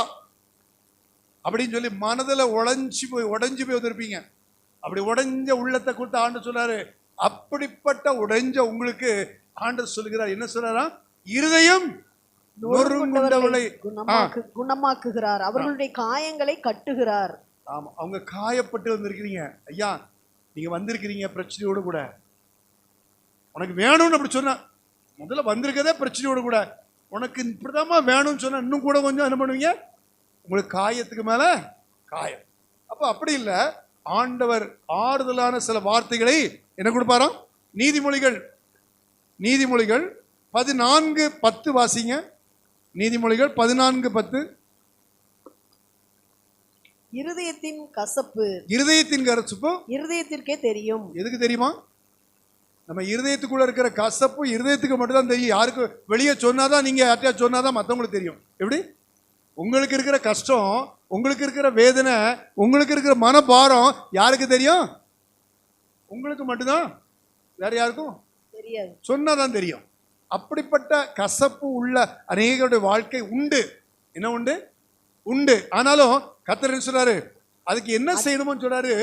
அப்படின்னு சொல்லி மனதில் உடைஞ்சு போய் வந்திருப்பீங்க. அப்படி உடைஞ்ச உள்ளத்தை கொடுத்து ஆண்டு சொல்றாரு, அப்படிப்பட்ட உடைஞ்ச உங்களுக்கு ஆண்டு சொல்லுகிறார். என்ன சொல்றாரா? இருதயம் நொறுங்குண்டவர்களை குணமாக்குகிறார், அவர்களுடைய காயங்களை கட்டுகிறார். ஆமா, அவங்க காயப்பட்டு வந்திருக்கிறீங்க. ஐயா நீங்க வந்திருக்கிறீங்க பிரச்சனையோடு கூட, உனக்கு வேணும்னு அப்படி சொன்ன, முதல்ல வந்திருக்கதே பிரச்சனையோடு கூட, உனக்கு இப்படிதாம்மா வேணும்னு சொன்னா இன்னும் கூட கொஞ்சம் என்ன பண்ணுவீங்க? உங்களுக்கு காயத்துக்கு மேல காயம். அப்ப அப்படி இல்லை, ஆண்டவர் ஆறுதலான சில வார்த்தைகளை என்ன கொடுப்பாராம்? நீதிமொழிகள் 14:10 வாசிங்க. நீதிமொழிகள் 14:10. இருதயத்தின் கசப்பு இருதயத்திற்கே தெரியும். எதுக்கு தெரியுமா? நம்ம இருதயத்துக்குள்ள இருக்கிற கசப்பு இருதயத்துக்கு மட்டும் தான் தெரியும். யாருக்கு வெளியே சொன்னாதான், நீங்க யார்ட்டையா சொன்னாதான் மற்றவங்களுக்கு தெரியும். எப்படி? உங்களுக்கு இருக்கிற கஷ்டம், உங்களுக்கு இருக்கிற வேதனை, உங்களுக்கு இருக்கிற மனபாரம் யாருக்கு தெரியும்? உங்களுக்கு மட்டும்தான், வேற யாருக்கும் தெரியாது. சொன்னாதான் தெரியும். அப்படிப்பட்ட கசப்பு உள்ள அநேகருடைய வாழ்க்கை உண்டு. என்ன உண்டு? உண்டு. ஆனாலும் கர்த்தர் என்ன சொல்றாரு? அதுக்கு என்ன செய்யணும்னு சொல்றாரு?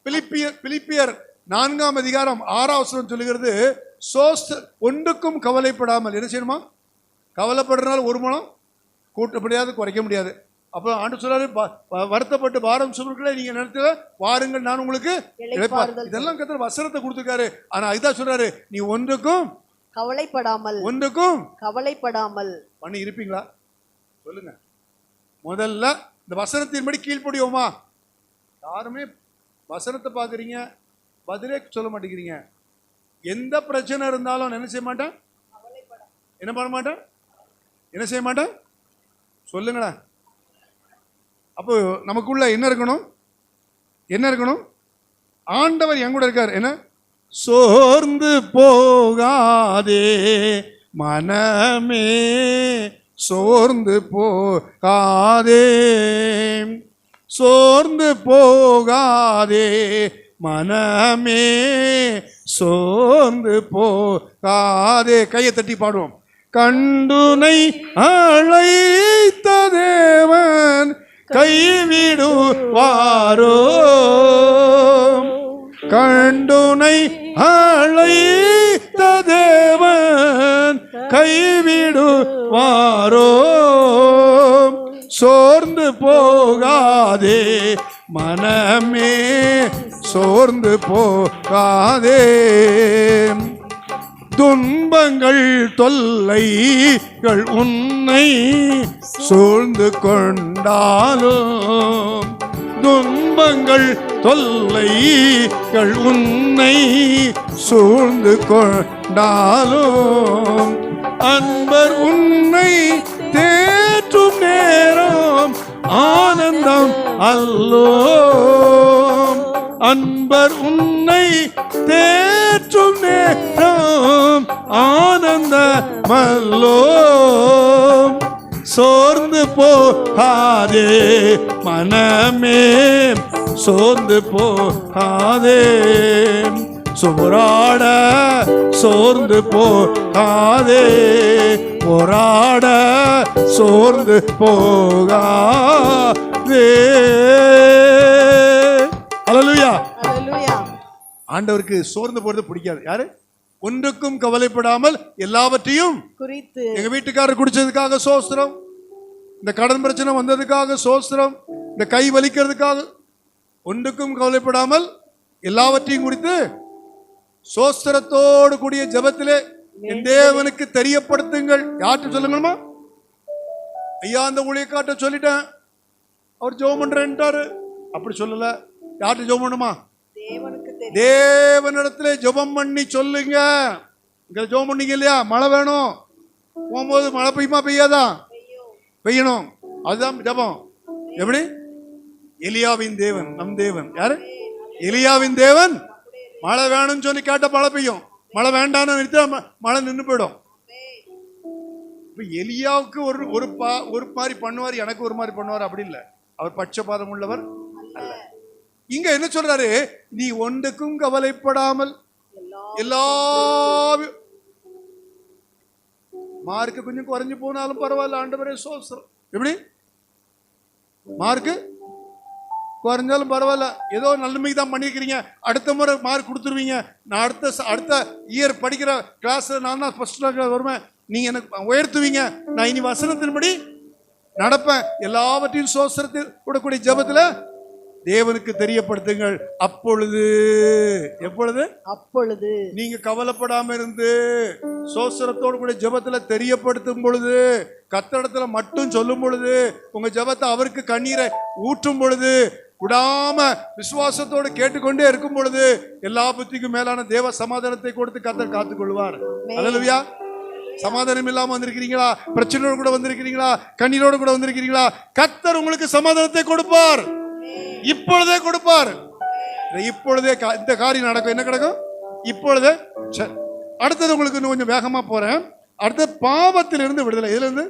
பிலிப்பியர் 4ஆம் அதிகாரம் 6ஆம் வசனம் சொல்லுகிறது, ஒன்றுக்கும் கவலைப்படாமல். என்ன செய்யணுமா? கவலைப்படுறதுனால ஒரு மனம் கூட்ட முடியாது, குறைக்க முடியாது. அப்போ ஆண்டு சொல்றாரு, வருத்தப்பட்டு பாரம் சுமக்கிறவர்களே நீங்க நேரத்துல வாருங்கள், நான் உங்களுக்கு இளைப்பார். இதெல்லாம் கர்த்தர் வசனத்தை கொடுத்துருக்காரு. ஆனா இதான் சொல்றாரு, நீ ஒன்றுக்கும் கவலைப்படாமல் பண்ணி இருப்பீங்களா? சொல்லுங்க. முதல்ல இந்த வசனத்தின்படி கீழ்ப்படியோமா? யாருமே வசனத்தை பார்க்குறீங்க, பதிலே சொல்ல மாட்டேங்கிறீங்க. எந்த பிரச்சனை இருந்தாலும் என்ன செய்ய மாட்டேன்? என்ன பண்ண மாட்டேன்? என்ன செய்ய மாட்டேன்? சொல்லுங்களேன். அப்போ நமக்குள்ள என்ன இருக்கணும்? என்ன இருக்கணும்? ஆண்டவர் என் கூட இருக்கார். என்ன? சோர்ந்து போகாதே மனமே, சோர்ந்து போகாதே, சோர்ந்து போகாதே மனமே, சோர்ந்து போகாதே. கையை தட்டி பாடுவோம். கண்டுனை அழைத்த தேவன் கைவிடுவாரோ, கண்டுனை அழைத்த தேவன் கைவிடுவாரோ, சோர்ந்து போகாதே மனமே, சோர்ந்து போகாதே. துன்பங்கள் தொல்லைகள் உன்னை சூழ்ந்து கொண்டாலும், துன்பங்கள் தொல்லைகள் உன்னை சூழ்ந்து கொண்டாலும், அன்பர் உன்னை தேற்றும் நேரம் ஆனந்தம் அல்லோ, அன்பர் உன்னை தேற்றும் நேரம் ஆனந்தமல்லோ, சோர்ந்து போகாதே மனமே, சோர்ந்து போகாதே. போராட சோர்ந்து போகாதே, போராட சோர்ந்து போகாதே. அல்லேலூயா. ஆண்டவருக்கு சோர்ந்து போறது பிடிக்காது. யாரு? ஒன்றுக்கும் கவலைப்படாமல் எல்லாவற்றையும் குறித்து. எங்க வீட்டுக்காரர் குடிச்சதுக்காக சோஸ்திரம், இந்த கடன் பிரச்சனை வந்ததுக்காக சோஸ்திரம், இந்த கை வலிக்கிறதுக்காக, ஒன்றுக்கும் கவலைப்படாமல் எல்லாவற்றையும் குறித்து சோஸ்திரத்தோடு கூடிய ஜெபத்திலே என் தேவனுக்கு தெரியப்படுத்துங்கள். யார்கிட்ட சொல்லுங்கம்மா? ஐயா அந்த ஊழியக்காட்ட சொல்லிட்டேன், அவர் ஜெபம் பண்றேன்ட்டாரு. அப்படி சொல்லல. யார்கிட்ட ஜெபம் பண்ணுமா? தேவனிடத்துல ஜெபம் பண்ணி சொல்லுங்க. இங்க ஜெபம் பண்ணீங்க இல்லையா? மழை வேணும், போகும்போது மழை பெய்யுமா பெய்யாதா? பெய்யணும். அதுதான் ஜெபம். எப்படி? எலியாவின் தேவன் நம் தேவன். யாரு? எலியாவின் தேவன். மழை வேணும்னு சொல்லி கேட்ட மழை பெய்யும், மழை வேண்டான்னு நிறுத்த மழை நின்று போயிடும். இப்ப எலியாவுக்கு ஒரு மாதிரி பண்ணுவார், எனக்கு ஒரு மாதிரி பண்ணுவார், அப்படி இல்லை. அவர் பட்சபாதம் உள்ளவர் அல்ல. இங்க என்ன சொல்றாரு? நீ ஒன்றுக்கும் கவலைப்படாமல் எல்லா மார்க்கு கொஞ்சம் குறைஞ்சு போனாலும் பரவாயில்ல, ஆண்டவரே சோஸ்திரம். எப்படி? மார்க்கு குறைஞ்சாலும் பரவாயில்ல, ஏதோ நன்மைக்கு தான் பண்ணிருக்கிறீங்க, அடுத்த முறை மார்க் கொடுத்துருவீங்க, நான் அடுத்த இயர் படிக்கிற கிளாஸ்ல நான் தான் ஃபர்ஸ்ட் வருவேன், நீங்க எனக்கு உயர்த்துவீங்க, நான் இனி வசனத்தின்படி நடப்பேன். எல்லாவற்றையும் சோஸ்திரத்தில் கூடக்கூடிய ஜெபத்துல தேவனுக்கு தெரியப்படுத்துங்கள். அப்பொழுது, எப்பொழுது? அப்பொழுது நீங்க கவலைப்படாம இருந்து சோஸ்திரத்தோடு கூட ஜெபத்துல தெரியப்படுத்தும் பொழுது, கர்த்தரிடத்துல மட்டும் சொல்லும் பொழுது, உங்க ஜெபத்தை அவருக்கு கண்ணீரை ஊற்றும் பொழுது, விடாம விசுவாசத்தோடு கேட்டுக்கொண்டே இருக்கும் பொழுது, எல்லா புத்திக்கும் மேலான தேவ சமாதானத்தை கொடுத்து கர்த்தர் காத்துக்கொள்வார். அல்லேலூயா. சமாதானம் இல்லாம வந்திருக்கிறீங்களா? பிரச்சனையோடு கூட வந்திருக்கிறீங்களா? கண்ணீரோடு கூட வந்திருக்கிறீங்களா? கர்த்தர் உங்களுக்கு சமாதானத்தை கொடுப்பார். இப்பொழுதே கொடுப்பார். இப்பொழுதே இந்த காரியம் நடக்கும். என்ன கிடக்கும்? இப்பொழுதே. அடுத்தது உங்களுக்கு இன்னும் கொஞ்சம் வேகமா போறேன். அடுத்த பாவத்திலிருந்து விடுதலை. இதுல இருந்து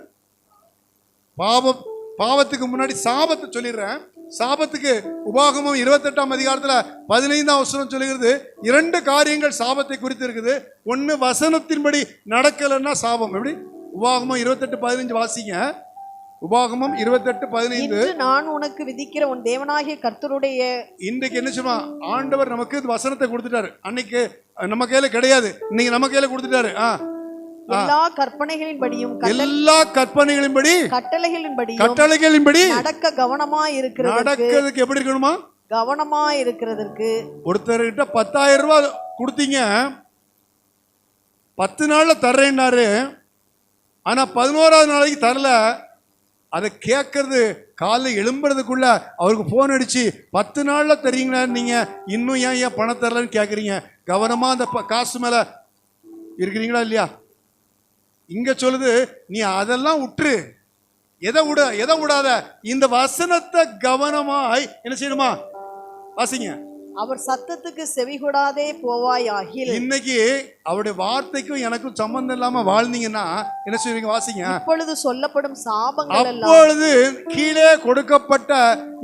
பாவத்துக்கு முன்னாடி சாபத்தை சொல்லிடுறேன். சாபத்துக்கு உபாகமம் 28ஆம் அதிகாரத்துல 15ஆம் வசனம் சொல்லுகிறது. 2 காரியங்கள் சாபத்தை குறித்து இருக்குது. ஒன்னு, வசனத்தின்படி நடக்கலன்னா சாபம். எப்படி? உபாகமம் 28:15 வாசிங்க. உபாகமம் 28:15. இன்று நான் உனக்கு விதிக்கிற உன் தேவனாகிய கர்த்தருடைய. இன்றைக்கு என்ன சொல்லுவா? ஆண்டவர் நமக்கு வசனத்தை கொடுத்துட்டாரு. அன்னைக்கு நம்ம கையில கிடையாது, இன்னைக்கு நம்ம கையில கொடுத்துட்டாரு. எல்லா கற்பனைகளின்படியும் எல்லா கற்பனைகளின்படி கட்டளைகளின்படி நடக்க கவனமா இருக்கிறது. நடக்கிறதுக்கு எப்படி இருக்கணுமா? கவனமா இருக்கிறதற்கு. ஒருத்தர்கிட்ட 10,000 ரூபாய் கொடுத்தீங்க, 10 நாள்ல தர்றேன்னாரு. ஆனா 11ஆவது நாளைக்கு தரல. அதை கேட்கறது காலைல எழும்புறதுக்குள்ள அவருக்கு போன் அடிச்சு 10 நாள்ல தரீங்களா, நீங்க இன்னும் ஏன் பணம் தரலன்னு கேட்குறீங்க. கவனமா அந்த காசு மேல இருக்கிறீங்களா இல்லையா? இங்க சொல்லுது, நீ அதெல்லாம் விட்டுரு. எதை விடாத, இந்த வசனத்தை கவனமாய் என்ன செய்யணுமா? வாசிங்க. அவர் சத்தத்துக்கு செவிகொடாதே போவாயாகில். இன்னைக்கு அவருடைய வார்த்தைக்கும் எனக்கும் சம்பந்தம் இல்லாம வாழ்ந்தீங்கன்னா என்ன செய்வீங்க? வாசிங்க. இப்பொழுது சொல்லப்படும் சாபங்கள் எல்லாம், அப்பொழுது கீழே கொடுக்கப்பட்ட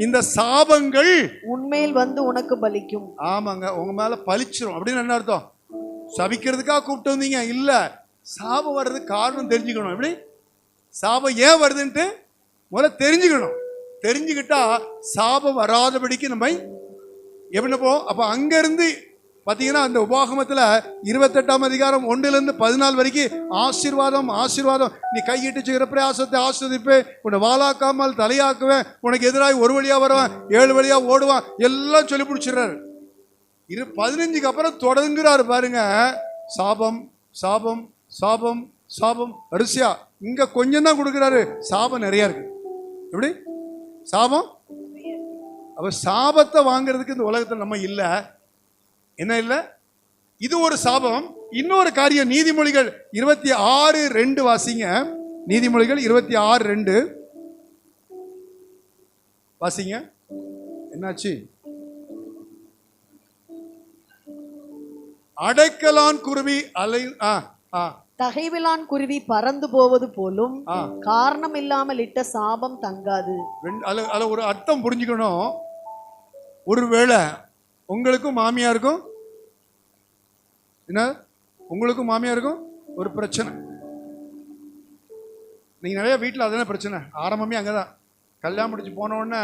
இந்த சாபங்கள் உன்மேல் வந்து உனக்கு பலிக்கும். ஆமாங்க, உங்க மேல பலிச்சிரும். அப்படின்னு என்ன அர்த்தம்? சபிக்கிறதுக்காக கூப்பிட்டு வந்தீங்க இல்ல, சாபம் வர்றதுக்கு காரணம் தெரிஞ்சுக்கணும். எப்படி சாபம் ஏன் வருதுன்ட்டு முதல்ல தெரிஞ்சுக்கணும். தெரிஞ்சுக்கிட்டா சாபம் வராதபடிக்கு நம்ம எப்படி போ. அப்ப அங்க இருந்து பாத்தீங்கன்னா அந்த உபாகமத்துல 28ஆம் அதிகாரம் 1லிருந்து 14 வரைக்கும் ஆசீர்வாதம் ஆசீர்வாதம். நீ கையிட்டு செய்கிற பிரயாசத்தை ஆஸ்வதிப்பேன், உன்னை வாளாக்காமல் தலையாக்குவேன், உனக்கு எதிராக ஒரு வழியா வருவான், 7 வழியா ஓடுவான், எல்லாம் சொல்லி பிடிச்சிடுறாரு. 15க்கு அப்புறம் தொடங்குறாரு பாருங்க. சாபம் சாபம் சாபம் சாபம் வரிசையா. இங்க கொஞ்சம் தான் கொடுக்குறாரு, சாபம் நிறைய இருக்கு. எப்படி சாபம்? அப்ப சாபத்தை வாங்குறதுக்கு இந்த உலகத்தில் நம்ம இல்ல. என்ன இல்ல? இது ஒரு சாபம். இன்னொரு காரியம், நீதிமொழிகள் 26:2 வாசிங்க. நீதிமொழிகள் 26:2 வாசிங்க. என்னாச்சு? அடைக்கலான் குருவி அலை தகைவிலான் குருவி பறந்து போவது போலும் காரணம் இல்லாமல் இட்ட சாபம் தங்காது. ஒரு அர்த்தம் புரிஞ்சுக்கணும். ஒருவேளை உங்களுக்கும் மாமியாருக்கும் என்ன, உங்களுக்கும் மாமியாருக்கும் ஒரு பிரச்சனை. நீங்க நிறைய வீட்டில் அதான பிரச்சனை. ஆரம்பமே அங்கதான். கல்யாணம் முடிச்சு போன உடனே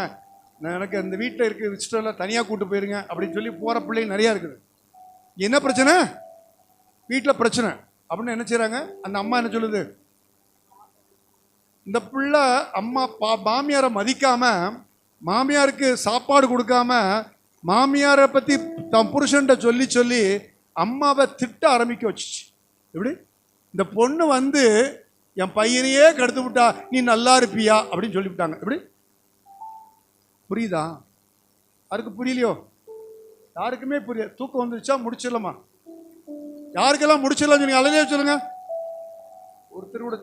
எனக்கு அந்த வீட்டில் இருக்க விசிட்டர்ல தனியாக கூட்டு போயிருங்க அப்படின்னு சொல்லி போற பிள்ளைங்க நிறைய இருக்குது. என்ன பிரச்சனை? வீட்டில் பிரச்சனை அப்படின்னு என்ன செய்யறாங்க? அந்த அம்மா என்ன சொல்லுது? இந்த பிள்ளை அம்மா மாமியாரை மதிக்காம, மாமியாருக்கு சாப்பாடு கொடுக்காம, மாமியாரை பத்தி தன் புருஷன்ட்ட சொல்லி சொல்லி அம்மாவை திட்ட ஆரம்பிக்க வச்சுச்சு. எப்படி? இந்த பொண்ணு வந்து என் பையனையே கெடுத்து விட்டா, நீ நல்லா இருப்பியா அப்படின்னு சொல்லிவிட்டாங்க. எப்படி புரியுதா? யாருக்கு புரியலையோ? யாருக்குமே புரிய. தூக்கம் வந்துருச்சா? முடிச்சிடலாமா? யாருக்கெல்லாம் முடிச்சிடலாம் சொல்லுங்க, அல்லையா சொல்லுங்க. ஒருத்தர் கூட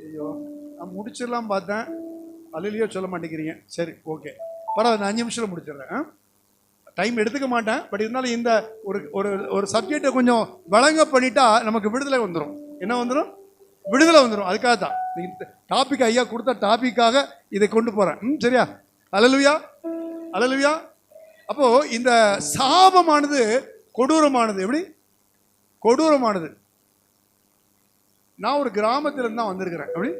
ஐயோ நான் முடிச்சிடலாம் பார்த்தேன், அல்லையோ சொல்ல மாட்டேங்கிறீங்க. சரி ஓகே பரவாயில்ல, 5 நிமிஷத்துல முடிச்சிடுறேன். டைம் எடுத்துக்க மாட்டேன். பட் இருந்தாலும் இந்த ஒரு ஒரு ஒரு சப்ஜெக்டை கொஞ்சம் வழங்க பண்ணிட்டா நமக்கு விடுதலை வந்துடும். என்ன வந்துடும்? விடுதலை வந்துடும். அதுக்காக தான் இந்த டாபிக் ஐயா கொடுத்த டாபிக்காக இதை கொண்டு போறேன். சரியா? அல்லேலூயா அல்லேலூயா. அப்போ இந்த சாபமானது கொடூரமானது. எப்படி கொடூரமானது? நான் ஒரு கிராமத்திலிருந்து தான் வந்திருக்கிறேன். எப்படி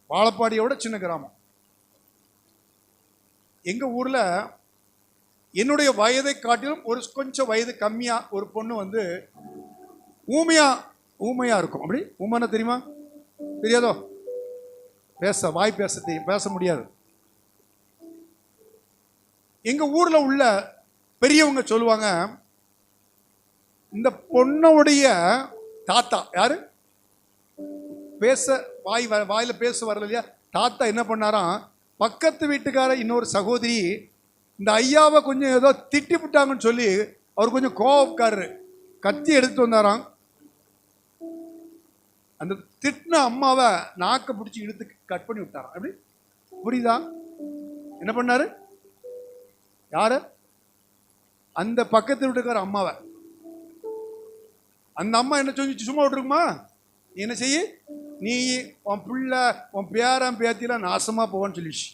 வாழப்பாடியோட சின்ன கிராமம். எங்க ஊர்ல என்னுடைய வயதை காட்டிலும் ஒரு கொஞ்சம் வயது கம்மியா ஒரு பொண்ணு வந்து ஊமையா இருக்கும். அப்படி ஊமைன்னா தெரியுமா? தெரியாதோ? வாய் பேச முடியாது. எங்க ஊர்ல உள்ள பெரியவங்க சொல்லுவாங்க, இந்த பொண்ணுடைய தாத்தா யாரு? வாயில பேச வரல இல்லையா? தாத்தா என்ன பண்ணாராம், பக்கத்து வீட்டுக்கார இன்னொரு சகோதரி இந்த ஐயாவை கொஞ்சம் ஏதோ திட்டி விட்டாங்கன்னு சொல்லி அவர் கொஞ்சம் கோவக்காரரு, கத்தி எடுத்துட்டு வந்தாராம். அந்த திட்டின அம்மாவை நாக்க பிடிச்சி இழுத்து கட் பண்ணி விட்டாராம். எப்படி புரியுதா? என்ன பண்ணாரு? யாரு? அந்த பக்கத்து வீட்டுக்கார அம்மாவை. அந்த அம்மா என்ன செஞ்சு சும்மா விட்டுருக்குமா? என்ன செய்ய? நீ உன் பிள்ளை உன் பேரன் பேத்திலாம் நாசமா போவான்னு சொல்லிடுச்சு.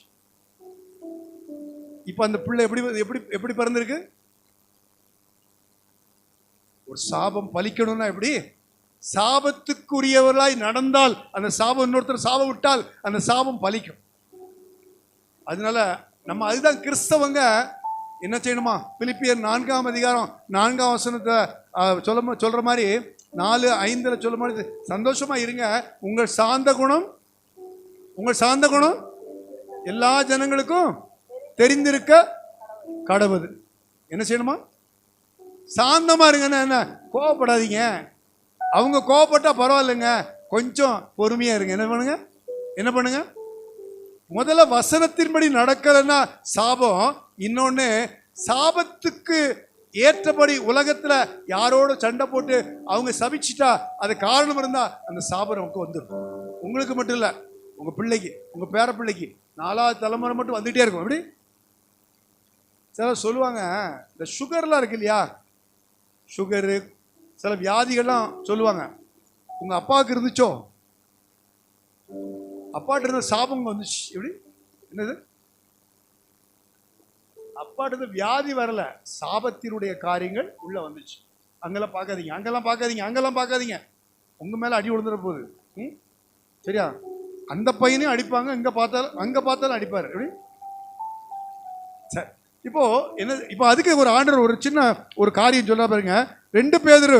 இப்ப அந்த பிள்ளை எப்படி எப்படி எப்படி பிறந்திருக்கு? ஒரு சாபம் பலிக்கணும்னா எப்படி? சாபத்துக்குரியவர்களாய் நடந்தால் அந்த சாபம், இன்னொருத்தர் சாபம் விட்டால் அந்த சாபம் பலிக்கும். அதனால நம்ம அதுதான் கிறிஸ்தவங்க என்ன செய்யணுமா? பிலிப்பியர் 4ஆம் அதிகாரம் 4ஆம் வசனத்தை சொல்ற மாதிரி 4:5 சொல்ல மாதிரி சந்தோஷமா இருங்க. உங்கள் சாந்த குணம் எல்லா ஜனங்களுக்கும் தெரிந்திருக்க கடவுது. என்ன செய்யணுமா? சாந்தமா இருங்கன்னா என்ன? கோவப்படாதீங்க. அவங்க கோவப்பட்டா பரவாயில்லைங்க, கொஞ்சம் பொறுமையா இருங்க. என்ன பண்ணுங்க? முதல்ல வசனத்தின்படி நடக்கலன்னா சாபம். இன்னொன்னு, சாபத்துக்கு ஏற்றபடி உலகத்துல யாரோட சண்டை போட்டு அவங்க சபிச்சுட்டா அது காரணம் இருந்தா அந்த சாபம் நமக்கு வந்துடும். உங்களுக்கு மட்டும் இல்ல, உங்க பிள்ளைக்கு, உங்க பேர பிள்ளைக்கு 4வது தலைமுறை மட்டும் வந்துட்டே இருக்கும். எப்படி சிலர் சொல்லுவாங்க, இந்த சுகர்லாம் இருக்கு இல்லையா, சுகரு சில வியாதிகள்லாம் சொல்லுவாங்க, உங்க அப்பாவுக்கு இருந்துச்சோ, அப்பாட்ட இருந்த சாபம் வந்துச்சு. எப்படி? என்னது? அப்பாட்ட இருந்து வியாதி வரல, சாபத்தினுடைய காரியங்கள் உள்ள வந்துச்சு. அங்கெல்லாம் பார்க்காதீங்க, உங்க மேல அடி விழுந்துற போகுது. சரியா? அந்த பையனையும் அடிப்பாங்க, அங்க பார்த்தாலும் அடிப்பாரு. எப்படி? சரி, இப்போ என்ன? இப்போ அதுக்கு ஒரு ஆண்டவர் ஒரு சின்ன ஒரு காரியம் சொல்ல பாருங்க. 2 பேதுரு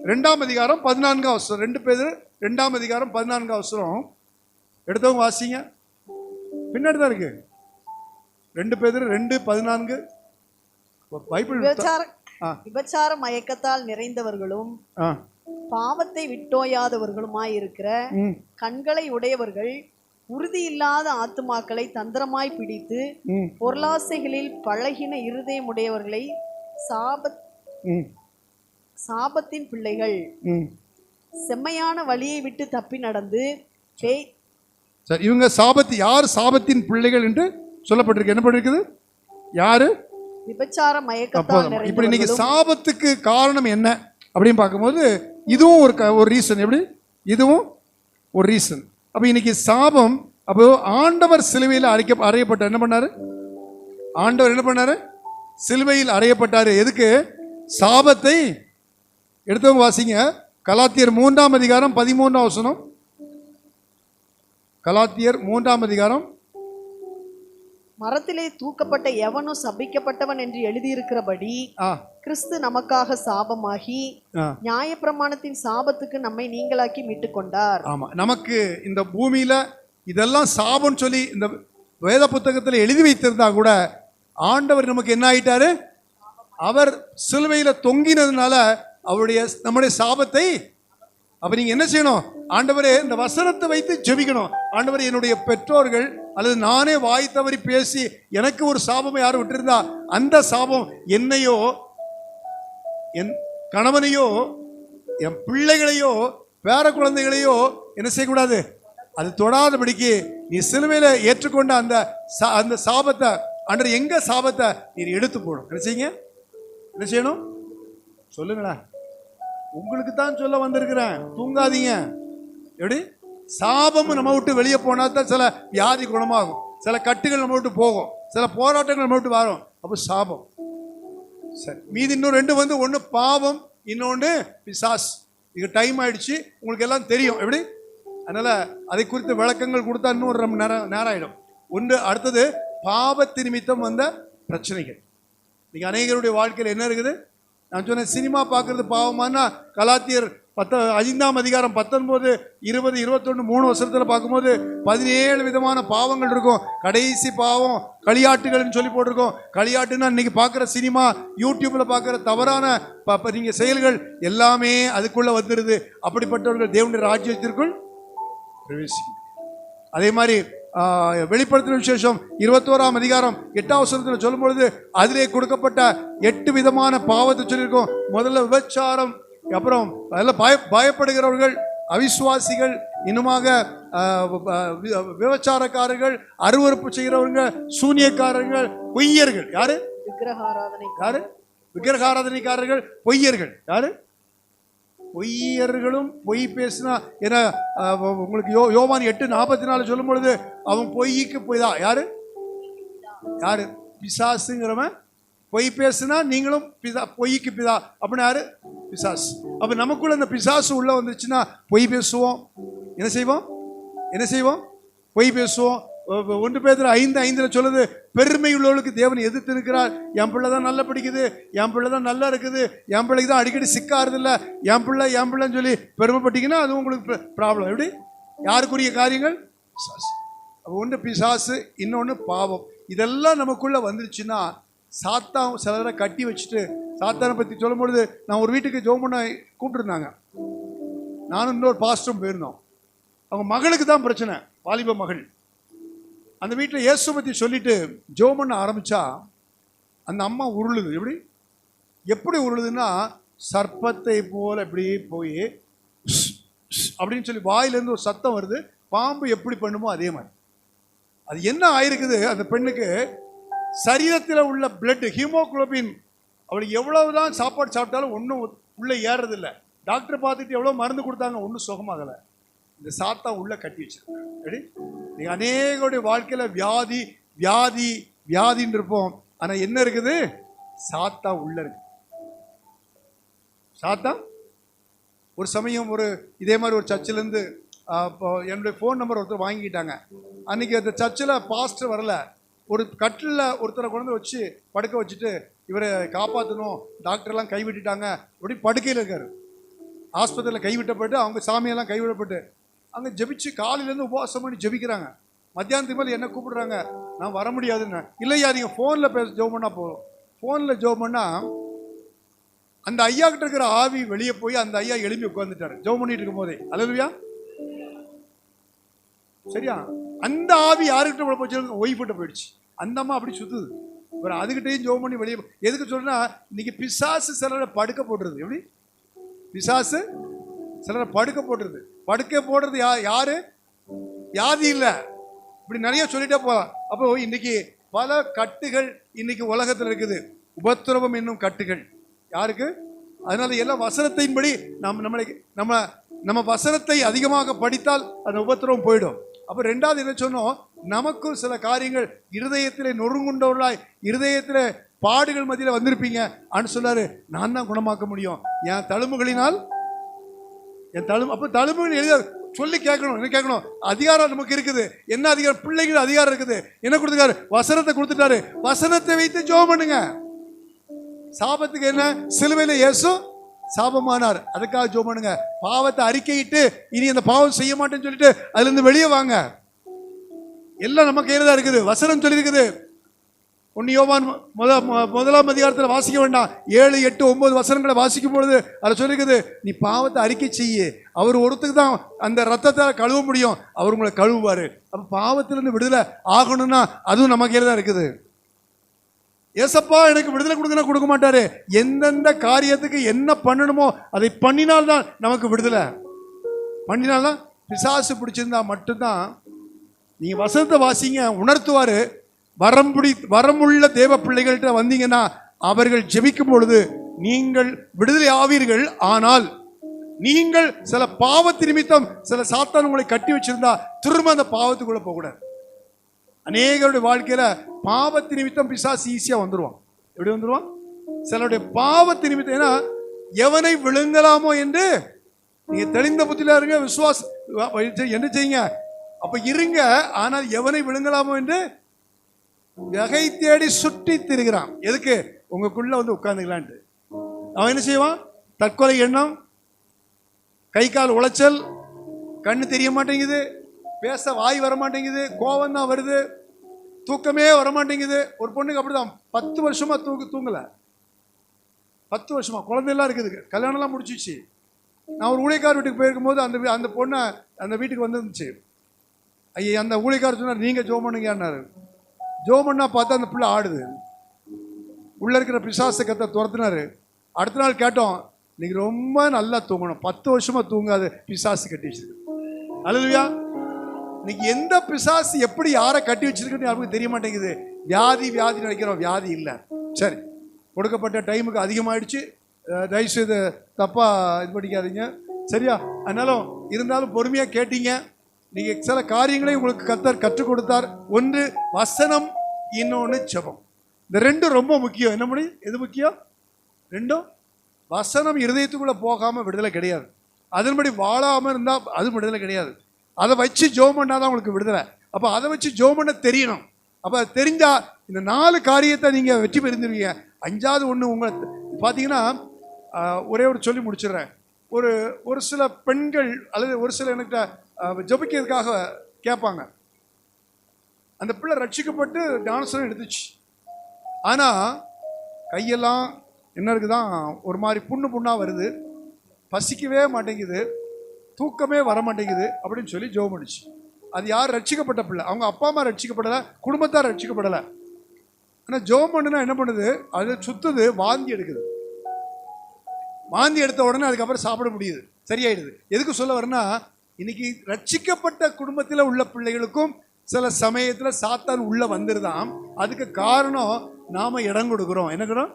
2ஆம் அதிகாரம் 14ஆம் வசனம். 2 பேதுரு 2ஆம் அதிகாரம் 14ஆம் வசனம் எடுத்தவங்க வாசிங்க. பின்னாடி தான் இருக்கு. 2 பேதுரு 2:14. பைபிள். விபச்சார மயக்கத்தால் நிறைந்தவர்களும் பாவத்தை விட்டோயாதவர்களுமாய் இருக்கிற கண்களை உடையவர்கள் உறுதி இல்லாத ஆத்துமாக்களை தந்திரமாய் பிடித்து பொருளாசைகளில் பழகின இருதயம் உடையவர்களை சாபத்தின் பிள்ளைகள் செம்மையான வழியை விட்டு தப்பி நடந்து இவங்க யார் சாபத்தின் பிள்ளைகள் என்று சொல்லப்பட்டிருக்கு. என்ன பண்ணிருக்குது? யாரு? விபச்சார மயக்கத்தால். இப்படி இன்னைக்கு சாபத்துக்கு காரணம் என்ன அப்படின்னு பார்க்கும்போது இதுவும் ஒரு ரீசன். எப்படி? இதுவும் ஒரு ரீசன். அப்ப இன்னைக்கு சாபம். அப்போ ஆண்டவர் சிலுவையில் அறையப்பட்டார். என்ன பண்ணாரு? ஆண்டவர் என்ன பண்ணாரு? சிலுவையில் அறையப்பட்டாரு. எதுக்கு? சாபத்தை. எடுத்தவங்க வாசிங்க. கலாத்தியர் 3ஆம் அதிகாரம் 13ஆம் வசனம். கலாத்தியர் 3ஆம் அதிகாரம். மரத்திலே தூக்கப்பட்ட எவனும் சபிக்கப்பட்டவன் என்று எழுதியிருக்கிறபடி கிறிஸ்து நமக்காக சாபமாகி நியாயப்பிரமாணத்தின் சாபத்துக்கு நம்மை நீங்களாக்கி மீட்டுக் கொண்டார். ஆமா, நமக்கு இந்த பூமியில இதெல்லாம் சாபம் சொல்லி இந்த வேத புத்தகத்தில் எழுதி வைத்திருந்தா கூட ஆண்டவர் நமக்கு என்ன ஆயிட்டாரு? அவர் சிலுவையில தொங்கினதுனால நம்முடைய சாபத்தை. அப்ப நீங்க என்ன செய்யணும்? ஆண்டவரே, இந்த வசனத்தை வைத்து ஜெபிக்கணும். ஆண்டவரே, என்னுடைய பெற்றோர்கள் அல்லது நானே வாய் தவறி பேசி எனக்கு ஒரு சாபம் யாரும் விட்டிருந்தா அந்த சாபம் என்னையோ என் கணவனையோ என் பிள்ளைகளையோ பேர குழந்தைகளையோ என்ன செய்யக்கூடாது, அது தொடாதபடிக்கு நீ சிலுவையில ஏற்றுக்கொண்ட அந்த சாபத்தை ஆண்டவர் எங்க சாபத்தை நீர் எடுத்து போடும். என்ன செய்யுங்க? என்ன செய்யணும்? சொல்லுங்களேன். உங்களுக்கு தான் சொல்ல வந்திருக்கிறேன். தூங்காதீங்க. எப்படி? சாபம் நம்ம விட்டு வெளியே போனா தான் சில வியாதி குணமாகும், சில கட்டுகள் நம்ம விட்டு போகும், சில போராட்டங்கள் நம்ம விட்டு வரும். அப்போ சாபம். சரி, மீதி இன்னும் 2 வந்து, ஒன்று பாவம், இன்னொன்று பிசாஸ். இது டைம் ஆயிடுச்சு, உங்களுக்கு எல்லாம் தெரியும். எப்படி? அதனால அதை குறித்து விளக்கங்கள் கொடுத்தா இன்னும் ஒரு நேரம் ஆயிடும். ஒன்று. அடுத்தது பாவத்து நிமித்தம் வந்த பிரச்சனைகள். இன்னைக்கு அநேகருடைய வாழ்க்கையில் என்ன இருக்குது? நான் சொன்னேன், சினிமா பார்க்கறது பாவமானா கலாத்தியர் 5ஆம் அதிகாரம் 19, 20, 21, 3 வருஷத்துல பார்க்கும்போது 17 விதமான பாவங்கள் இருக்கும். கடைசி பாவம் களியாட்டுகள்னு சொல்லி போட்டிருக்கோம். களியாட்டுன்னா இன்னைக்கு பார்க்குற சினிமா, யூடியூப்ல பார்க்குற தவறான நீங்க செயல்கள் எல்லாமே அதுக்குள்ள வந்துடுது. அப்படிப்பட்டவர்கள் தேவனுடைய ராஜ்யத்திற்குள் பிரவேசிக்கும். அதே மாதிரி வெளிப்படுத்தின விசேஷம் 21ஆம் அதிகாரம் 8ஆம் வசனத்தில் சொல்லும் பொழுது அதிலே கொடுக்கப்பட்ட 8 விதமான பாவத்தை சொல்லியிருக்கோம். முதல்ல விபச்சாரம், அப்புறம் அதில் பயப்படுகிறவர்கள், அவிசுவாசிகள், இன்னுமாக விபச்சாரக்காரர்கள், அருவருப்பு செய்கிறவங்க, சூனியக்காரர்கள், பொய்யர்கள். யாரு? விக்கிரகாராதனைக்காரர்கள், பொய்யர்கள். யாரு? பொய்யர்களும் பொய் பேசினா ஏன்னா உங்களுக்கு யோவான் 8:44 சொல்லும் பொழுது அவன் பொய்க்கு பொய் தான். யாரு யாரு? பிசாசுங்கிறவன். பொய் பேசுனா நீங்களும் பொய்க்கு பிதா அப்படின்னு யாரு? பிசாசு. அப்ப நமக்குள்ள இந்த பிசாசு உள்ள வந்துச்சுன்னா பொய் பேசுவோம். என்ன செய்வோம்? பொய் பேசுவோம். 1 பேதுரு 5:5 சொல்லுது, பெருமை உள்ளவர்களுக்கு தேவன் எதிர்த்து இருக்கிறார். என் பிள்ளை தான் நல்லா படிக்குது, என் பிள்ளை தான் நல்லா இருக்குது, என் பிள்ளைக்கு தான் அடிக்கடி சிக்காருது இல்லை, என் பிள்ளைன்னு சொல்லி பெருமைப்பட்டீங்கன்னா அது உங்களுக்கு ப்ராப்ளம். எப்படி? யாருக்குரிய காரியங்கள்? பிசாசு. அப்போ ஒன்று பிசாசு, இன்னொன்று பாவம். இதெல்லாம் நமக்குள்ள வந்துருச்சுன்னா சாத்தான் சிலரை கட்டி வச்சுட்டு, சாத்தானை பற்றி சொல்லும் பொழுது நான் ஒரு வீட்டுக்கு ஜெபம் பண்ண கூப்பிட்டுருந்தாங்க. நானும் இன்னொரு பாஸ்டரும் போயிருந்தோம். அவங்க மகளுக்கு தான் பிரச்சனை, வாலிப மகள். அந்த வீட்டில் இயேசு பற்றி சொல்லிட்டு ஜெபம் பண்ண ஆரம்பித்தா அந்த அம்மா உருளுது. எப்படி உருளுதுன்னா, சர்ப்பத்தை போல் இப்படி போய் அப்படின்னு சொல்லி வாயிலேருந்து ஒரு சத்தம் வருது. பாம்பு எப்படி பண்ணுமோ அதே மாதிரி. அது என்ன ஆயிருக்குது, அந்த பெண்ணுக்கு சரீரத்தில் உள்ள பிளட் ஹீமோகுளோபின் அவளுக்கு எவ்வளவுதான் சாப்பாடு சாப்பிட்டாலும் ஒன்றும் உள்ளே ஏறதில்லை. டாக்டர் பார்த்துட்டு எவ்வளோ மருந்து கொடுத்தாங்க, ஒன்றும் சுகமாகலை. இந்த சாத்தா உள்ள கட்டி வச்சிருக்காங்க. நீ அநேகருடைய வாழ்க்கையில வியாதி வியாதி வியாதின்னு இருப்போம். ஆனா என்ன இருக்குது? சாத்தா உள்ள இருக்கு. சாத்தா ஒரு சமயம் இதே மாதிரி ஒரு சர்ச்சிலேருந்து என்னுடைய ஃபோன் நம்பர் ஒருத்தர் வாங்கிக்கிட்டாங்க. அன்னைக்கு அந்த சர்ச்சில் பாஸ்டர் வரல. ஒரு கட்டிலில் ஒருத்தரை கொண்டு வச்சு படுக்க வச்சுட்டு இவரை காப்பாற்றணும், டாக்டர்லாம் கைவிட்டுட்டாங்க, அப்படி படுக்கையில் இருக்காரு. ஆஸ்பத்திரியில் கைவிட்டப்பட்டு அவங்க சாமியெல்லாம் கைவிடப்பட்டு அங்கே ஜெபிச்சு காலையிலேருந்து உபவாசம் பண்ணி ஜெபிக்கிறாங்க. மத்தியானத்துக்கு மேலே என்ன கூப்பிடுறாங்க, நான் வர முடியாதுன்னு. இல்லையா, நீங்கள் ஃபோனில் ஜெபம் பண்ணால் போதும். ஃபோனில் ஜெபம் பண்ணால் அந்த ஐயா கிட்ட இருக்கிற ஆவி வெளியே போய் அந்த ஐயா எழுப்பி உட்காந்துட்டாரு ஜெபம் பண்ணிட்டு இருக்கும் போதே. அல்லேலூயா. சரியா? அந்த ஆவி யாருக்கிட்ட போச்சு? ஒய்ஃப்கிட்ட போயிடுச்சு. அந்த அம்மா அப்படி சுத்துது. ஒரு அதுகிட்டையும் ஜெபம் பண்ணி வெளியே. எதுக்கு சொல்றேன்னா, இன்னைக்கு பிசாசு சிலரை படுக்க போடுறது. எப்படி? பிசாசு சிலரை படுக்க போடுறது. படுக்க போடுறது யாரு? வியாதி இல்லை, இப்படி நிறைய சொல்லிட்டே போகலாம். அப்போ இன்னைக்கு பல கட்டுகள் இன்னைக்கு உலகத்தில் இருக்குது. உபத்திரவம் என்னும் கட்டுகள் யாருக்கு? அதனால எல்லாம் வசனத்தின்படி நம்ம வசனத்தை அதிகமாக படித்தால் அந்த உபத்திரவம் போயிடும். அப்போ ரெண்டாவது என்ன சொன்னோம், நமக்கும் சில காரியங்கள் இருதயத்திலே நொறுங்குண்டவர்களாய் இருதயத்திலே பாடுகள் மத்தியில் வந்திருப்பீங்க. அப்படின்னு சொன்னாரு, நான் தான் குணமாக்க முடியும் என் தழும்புகளினால். அப்போ தழும்புகள் எழுத சொல்லி கேட்கணும். என்ன கேட்கணும்? அதிகாரம் நமக்கு இருக்குது. என்ன அதிகாரம்? பிள்ளைகள் அதிகாரம் இருக்குது. என்ன கொடுத்துருக்காரு? வசனத்தை கொடுத்துட்டாரு. வசனத்தை வைத்து ஜெபம் பண்ணுங்க. சாபத்துக்கு என்ன? சிலுவையில் இயேசு சாபமானார், அதுக்காக ஜெபம் பண்ணுங்க. பாவத்தை அறிக்கையிட்டு இனி அந்த பாவம் செய்ய மாட்டேன்னு சொல்லிட்டு அதுல இருந்து வெளியே வாங்க. எல்லாம் நம்ம கையில தான் இருக்குது. வசனம் சொல்லி இருக்குது. 1 யோவான் 1ஆம் அதிகாரத்தில் வாசிக்க வேண்டாம், 7, 8, 9 வசனங்களை வாசிக்கும் பொழுது அதை சொல்லிருக்குது, நீ பாவத்தை அறிக்கை செய்ய, அவர் ஒருத்தருக்கு தான் அந்த ரத்தத்தால் கழுவ முடியும், அவர் உங்களை கழுவுவாரு. அப்ப பாவத்திலிருந்து விடுதலை ஆகணும்னா அதுவும் நம்ம கையில தான் இருக்குது. ஏசப்பா எனக்கு விடுதலை கொடுக்கணும், கொடுக்க மாட்டாரு. எந்தெந்த காரியத்துக்கு என்ன பண்ணணுமோ அதை பண்ணினால்தான் நமக்கு விடுதலை. பண்ணினால்தான். பிசாசு பிடிச்சிருந்தா மட்டும்தான். நீங்க வசனத்தை வாசிங்க, உணர்த்துவாரு. வரமுள்ள தேவ பிள்ளைகள்கிட்ட வந்தீங்கன்னா அவர்கள் ஜெபிக்கும் பொழுது நீங்கள் விடுதலை ஆவீர்கள். ஆனால் நீங்கள் சில பாவத்து நிமித்தம் சில சாத்தான் உங்களை கட்டி வச்சிருந்தா திரும்ப அந்த பாவத்துக்குள்ள போகக்கூடாது. அநேகருடைய வாழ்க்கையில பாவத்து நிமித்தம் பிசாசு ஈஸியா வந்துருவான். எப்படி வந்துருவான்? சிலருடைய பாவத்து நிமித்தம். ஏன்னா எவனை விழுங்கலாமோ என்று நீங்க தெளிந்த புத்தியில இருங்க, விசுவாசம் என்ன செய்யுங்க, அப்ப இருங்க. ஆனால் எவனை விழுங்கலாமோ என்று வகை தேடி சுற்றி திரிகிறான். எதுக்கு? உங்களுக்குள்ள வந்து உட்கார்ந்துக்கலான்ட்டு. அவன் என்ன செய்வான்? தற்கொலை எண்ணம், கை கால் உளைச்சல், கண்ணு தெரிய மாட்டேங்குது, பேச வாய் வர மாட்டேங்குது, கோபம் தான் வருது, தூக்கமே வர மாட்டேங்குது. ஒரு பொண்ணுக்கு அப்படிதான் 10 வருஷமா தூங்கல. 10 வருஷமா குழந்தையெல்லாம் இருக்குது, கல்யாணம்லாம் முடிச்சிச்சு. நான் ஒரு ஊழியக்கார வீட்டுக்கு போயிருக்கும் போது அந்த பொண்ணை அந்த வீட்டுக்கு வந்துருந்துச்சு. ஐயா, அந்த ஊழியக்காரர் சொன்னார், நீங்க ஜெபம் பண்ணுங்கன்னாரு. ஜெபம் பண்ணா பார்த்தா அந்த பிள்ளை ஆடுது. உள்ள இருக்கிற பிசாசை கத்த துரத்துனாரு. அடுத்த நாள் கேட்டோம், நீங்க ரொம்ப நல்லா தூங்கணும், 10 வருஷமா தூங்காது பிசாசு கட்டி வச்சிருக்கு. அல்லேலூயா. இன்னைக்கு எந்த பிசாசு எப்படி யாரை கட்டி வச்சிருக்குன்னு யாருக்கும் தெரிய மாட்டேங்குது. வியாதி நினைக்கிறோம், வியாதி இல்லை. சரி, கொடுக்கப்பட்ட டைமுக்கு அதிகமாயிடுச்சு, தயவுசெய்து தப்பா இது பண்ணிக்காதீங்க, சரியா? அதனாலும் இருந்தாலும் பொறுமையா கேட்டீங்க. நீங்க சில காரியங்களை உங்களுக்கு கர்த்தர் கற்றுக் கொடுத்தார். ஒன்று வசனம், இன்னொன்று ஜெபம். இந்த ரெண்டும் ரொம்ப முக்கியம். என்ன பண்ணி எது முக்கியம்? ரெண்டும். வசனம் இருதயத்துக்குள்ள போகாம விடுதலை கிடையாது. அதன்படி வாழாம இருந்தா அது விடுதலை கிடையாது. அதை வச்சு ஜெபம் பண்ணாதான் உங்களுக்கு விடுதலை. அப்ப அதை வச்சு ஜெபம் பண்ண தெரியணும். அப்ப தெரிஞ்சா இந்த 4 காரியத்தை நீங்க வெற்றி பெறுவீங்க. 5வது ஒண்ணு உங்களை பாத்தீங்கன்னா, ஒரே ஒரு சொல்லி முடிச்சிடுறேன். ஒரு சில பெண்கள் அல்லது ஒரு சில எனக்கு ஜெபிக்கிறதுக்காக கேட்பாங்க. அந்த பிள்ளை ரட்சிக்கப்பட்டு டான்ஸ்லாம் எடுத்துச்சு. ஆனா கையெல்லாம் என்ன இருக்குதான், ஒரு மாதிரி புண்ணா வருது, பசிக்கவே மாட்டேங்குது, தூக்கமே வர மாட்டேங்குது அப்படின்னு சொல்லி ஜெபம் பண்ணிச்சு. அது யார்? ரட்சிக்கப்பட்ட பிள்ளை. அவங்க அப்பா அம்மா ரட்சிக்கப்படலை, குடும்பத்தார் ரட்சிக்கப்படலை. ஆனால் ஜெபம் பண்ணுனா என்ன பண்ணுது? அது சுத்துது, வாந்தி எடுக்குது. வாந்தி எடுத்த உடனே அதுக்கப்புறம் சாப்பிட முடியுது, சரியாயிடுது. எதுக்கு சொல்ல வரேன்னா, இன்னைக்கு ரட்சிக்கப்பட்ட குடும்பத்தில் உள்ள பிள்ளைகளுக்கும் சில சமயத்தில் சாத்தான் உள்ள வந்துருதான். அதுக்கு காரணம் நாம இடம் கொடுக்குறோம். என்னக்கிறோம்?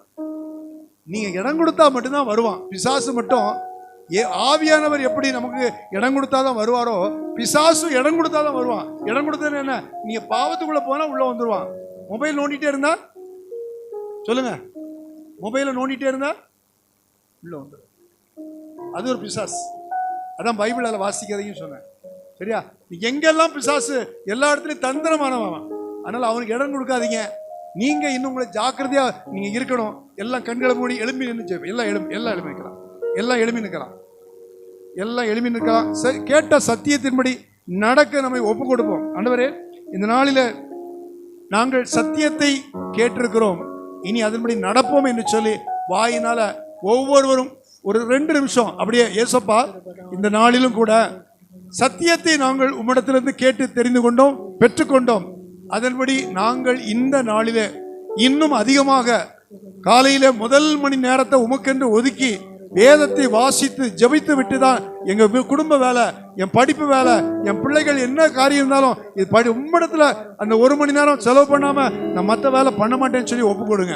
நீங்க இடம் கொடுத்தா மட்டும்தான் வருவான் பிசாசு. மட்டும் ஆவியானவர் எப்படி நமக்கு இடம் கொடுத்தாதான் வருவாரோ, பிசாசு இடம் கொடுத்தாதான் வருவான். இடம் கொடுத்தது என்ன? நீங்க பாவத்துக்குள்ள போனா உள்ள வந்துருவான். மொபைல் நோண்டிட்டே இருந்தா, சொல்லுங்க, மொபைல நோண்டிட்டே இருந்தா உள்ள வந்துடும். அது ஒரு பிசாசு. அதான் பைபிளால வாசிக்கிறதையும் சொன்னேன், சரியா? எங்கெல்லாம் பிசாசு, எல்லா இடத்துலயும் தந்திரமானவன். அதனால அவனுக்கு இடம் கொடுக்காதீங்க. நீங்க இன்னும் உங்களை ஜாக்கிரதையா நீங்க இருக்கணும். எல்லாம் கண்களை மூடி எழுப்பி நின்று எல்லாம் எழுப்பி நிற்கலாம். எல்லாம் எழுப்பி நிற்கலாம். எல்லாம் எழுப்பி நிற்கலாம். கேட்ட சத்தியத்தின்படி நடக்க நம்மை ஒப்பு கொடுப்போம். ஆண்டவரே, இந்த நாளில நாங்கள் சத்தியத்தை கேட்டிருக்கிறோம், இனி அதன்படி நடப்போம் என்று சொல்லி வாயினால ஒவ்வொருவரும் ஒரு 2 நிமிஷம் அப்படியே, ஏசப்பா, இந்த நாளிலும் கூட சத்தியத்தை நாங்கள் உம்மிடத்திலிருந்து கேட்டு தெரிந்து கொண்டோம், பெற்றுக்கொண்டோம். அதன்படி நாங்கள் இந்த நாளிலே இன்னும் அதிகமாக காலையில முதல் மணி நேரத்தை உமக்கென்று ஒதுக்கி வேதத்தை வாசித்து ஜெபித்து விட்டுதான் எங்க குடும்ப வேலை, என் படிப்பு வேலை, என் பிள்ளைகள் என்ன காரியம் இருந்தாலும் இது உம்மிடத்துல அந்த 1 மணி நேரம் செலவு பண்ணாம நான் மற்ற வேலை பண்ண மாட்டேன்னு சொல்லி ஒப்பு கொடுங்க.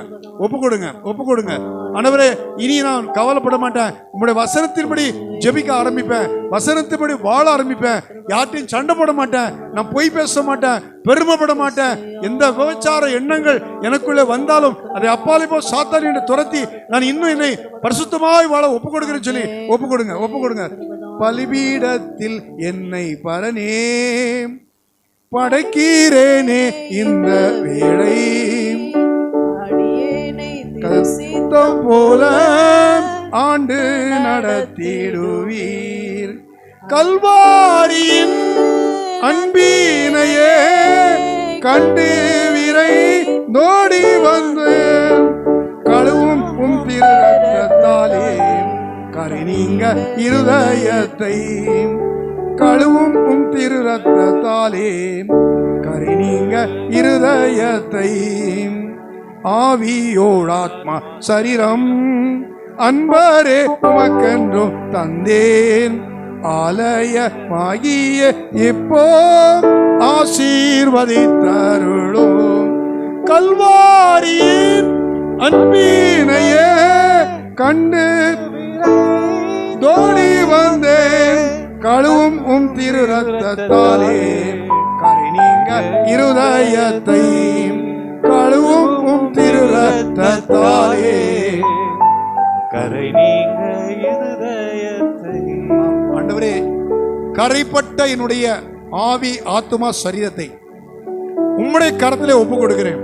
ஆண்டவரே, இனி நான் கவலைப்பட மாட்டேன். உங்களுடைய வசனத்தின்படி ஜெபிக்க ஆரம்பிப்பேன், வசனத்தின்படி வாழ ஆரம்பிப்பேன். யார்ட்டையும் சண்டை போட மாட்டேன், நான் பொய் பேச மாட்டேன், பெருமைப்பட மாட்டேன். எந்த விபச்சார எண்ணங்கள் எனக்குள்ளே வந்தாலும் அதை அப்பாலே போ சாத்தான் என்று துரத்தி நான் இன்னும் என்னை பரிசுத்தமாய் வாழ ஒப்பு கொடுக்கிறேன்னு சொல்லி ஒப்பு கொடுங்க. பலிபீடத்தில் என்னை பரனே படைக்கிறேனே இந்த வேளை, போல ஆண்டு நடத்திடுவீர். கல்வாரியின் அன்பினையே கண்டு விரை நோடி வந்து கழுவும் உம் திரு ரத்தத்தாலே கரை நீங்க இருதயத்தை, கழுவும் உம் திரு ரத்தத்தாலே கரை நீங்க இருதயத்தை. ஆவியோடாத்மா சரீரம் அன்பரே உமக்கென்றும் தந்தேன், ஆலயமாகிய இப்போ ஆசீர்வதித்தருளும். கல்வாரியின் அன்பினையே கண்டு தோடி வந்தேன், கழுவும் உம் திரு ரத்தத்தாலே கரை நீங்க இருதயத்தை, கழுவும் உம் திரு ரத்தத்தாலே கரை நீங்க இருதயத்தை. ஆண்டவரே, கரைப்பட்ட என்னுடைய ஆவி ஆத்துமா சரீரத்தை உம்முடைய கரத்திலே ஒப்பு கொடுக்கிறேன்.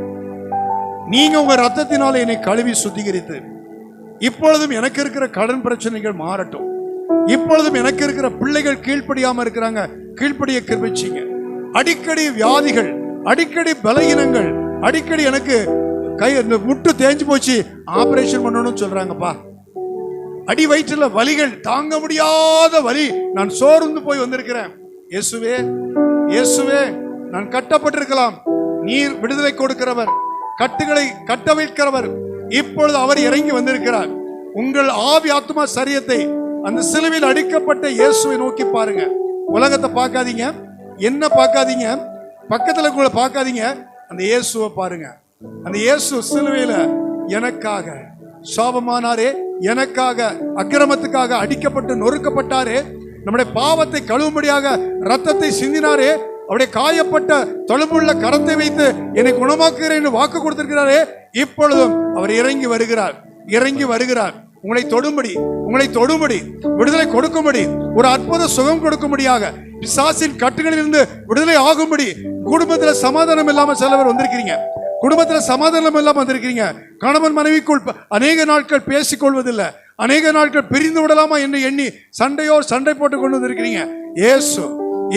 நீங்க உங்க ரத்தத்தினால என்னை கழுவி சுத்திகரித்து, இப்பொழுதும் எனக்கு இருக்கிற கடன் பிரச்சனைகள் மாறட்டும். இப்பொழுதும் எனக்கு இருக்கிற பிள்ளைகள் கீழ்ப்படியாம இருக்கிறாங்க, கீழ்ப்படிய கிருபை செய்யுங்க. அடிக்கடி வியாதிகள், அடிக்கடி பலகீனங்கள், அடிக்கடி எனக்கு கை இந்த முட்டு தேஞ்சு போச்சு ஆபரேஷன் பண்ணணும்னு சொல்றாங்கப்பா. அடி வயிற்றுல வலிகள், தாங்க முடியாத வலி, நான் சோர்ந்து போய் வந்திருக்கிறேன். இயேசுவே, இயேசுவே, நான் கட்டப்பட்டிருக்கலாம், நீர் விடுதலை கொடுக்கிறவர், கட்டுகளை கட்ட வைக்கிறவர். இப்பொழுது அவர் இறங்கி வந்திருக்கிறார். உங்கள் ஆவி ஆத்மா சரீரத்தை அந்த சிலுவையில் அடிக்கப்பட்ட இயேசுவை நோக்கி பாருங்க. உலகத்தை பார்க்காதீங்க, என்ன பார்க்காதீங்க, பக்கத்துல கூட பார்க்காதீங்க, அந்த இயேசுவை பாருங்க. அந்த இயேசு சிலுவையில எனக்காக சாபமானாரே, எனக்காக அக்கிரமத்துக்காக அடிக்கப்பட்டு நொறுக்கப்பட்டாரே, நம்முடைய பாவத்தை கழுவும்படியாக ரத்தத்தை சிந்தினாரே, அவருடைய காயப்பட்ட தொழும்புள்ள கரத்தை வைத்து என்னை குணமாக்குகிறேன் என்று வாக்கு கொடுத்திருக்கிறாரே, இப்பொழுதும் அவர் இறங்கி வருகிறார், இறங்கி வருகிறார். உங்களை தொடும்படி விடுதலை கொடுக்கும்படி, ஒரு அற்புத சுகம் கொடுக்கும்படியாக, பிசாசின் கட்டுகளில் இருந்து விடுதலை ஆகும்படி. குடும்பத்துல சமாதானம் இல்லாம சில பேர் வந்திருக்கிறீங்க, குடும்பத்துல சமாதானம் இல்லாம வந்திருக்கிறீங்க. கணவன் மனைவிக்குள் அநேக நாட்கள் பேசிக் கொள்வதில்லை, அநேக நாட்கள் பிரிந்து விடலாமா என்று எண்ணி சண்டை போட்டு கொண்டு வந்திருக்கிறீங்க. இயேசு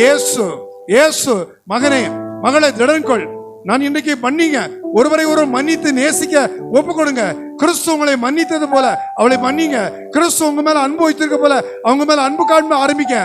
இயேசு இயேசு மகனே மகளே திடன்கொள். நான் இன்னைக்கு மன்னிங்க, ஒருவரை ஒருவர் மன்னித்து நேசிக்க ஒப்பு கொடுங்க. கிறிஸ்து உங்களை மன்னித்தது போல அவளை மன்னிங்க. கிறிஸ்து உங்க மேல அன்பு வைத்திருக்க போல அவங்க மேல அன்பு காண்ப ஆரம்பிக்க.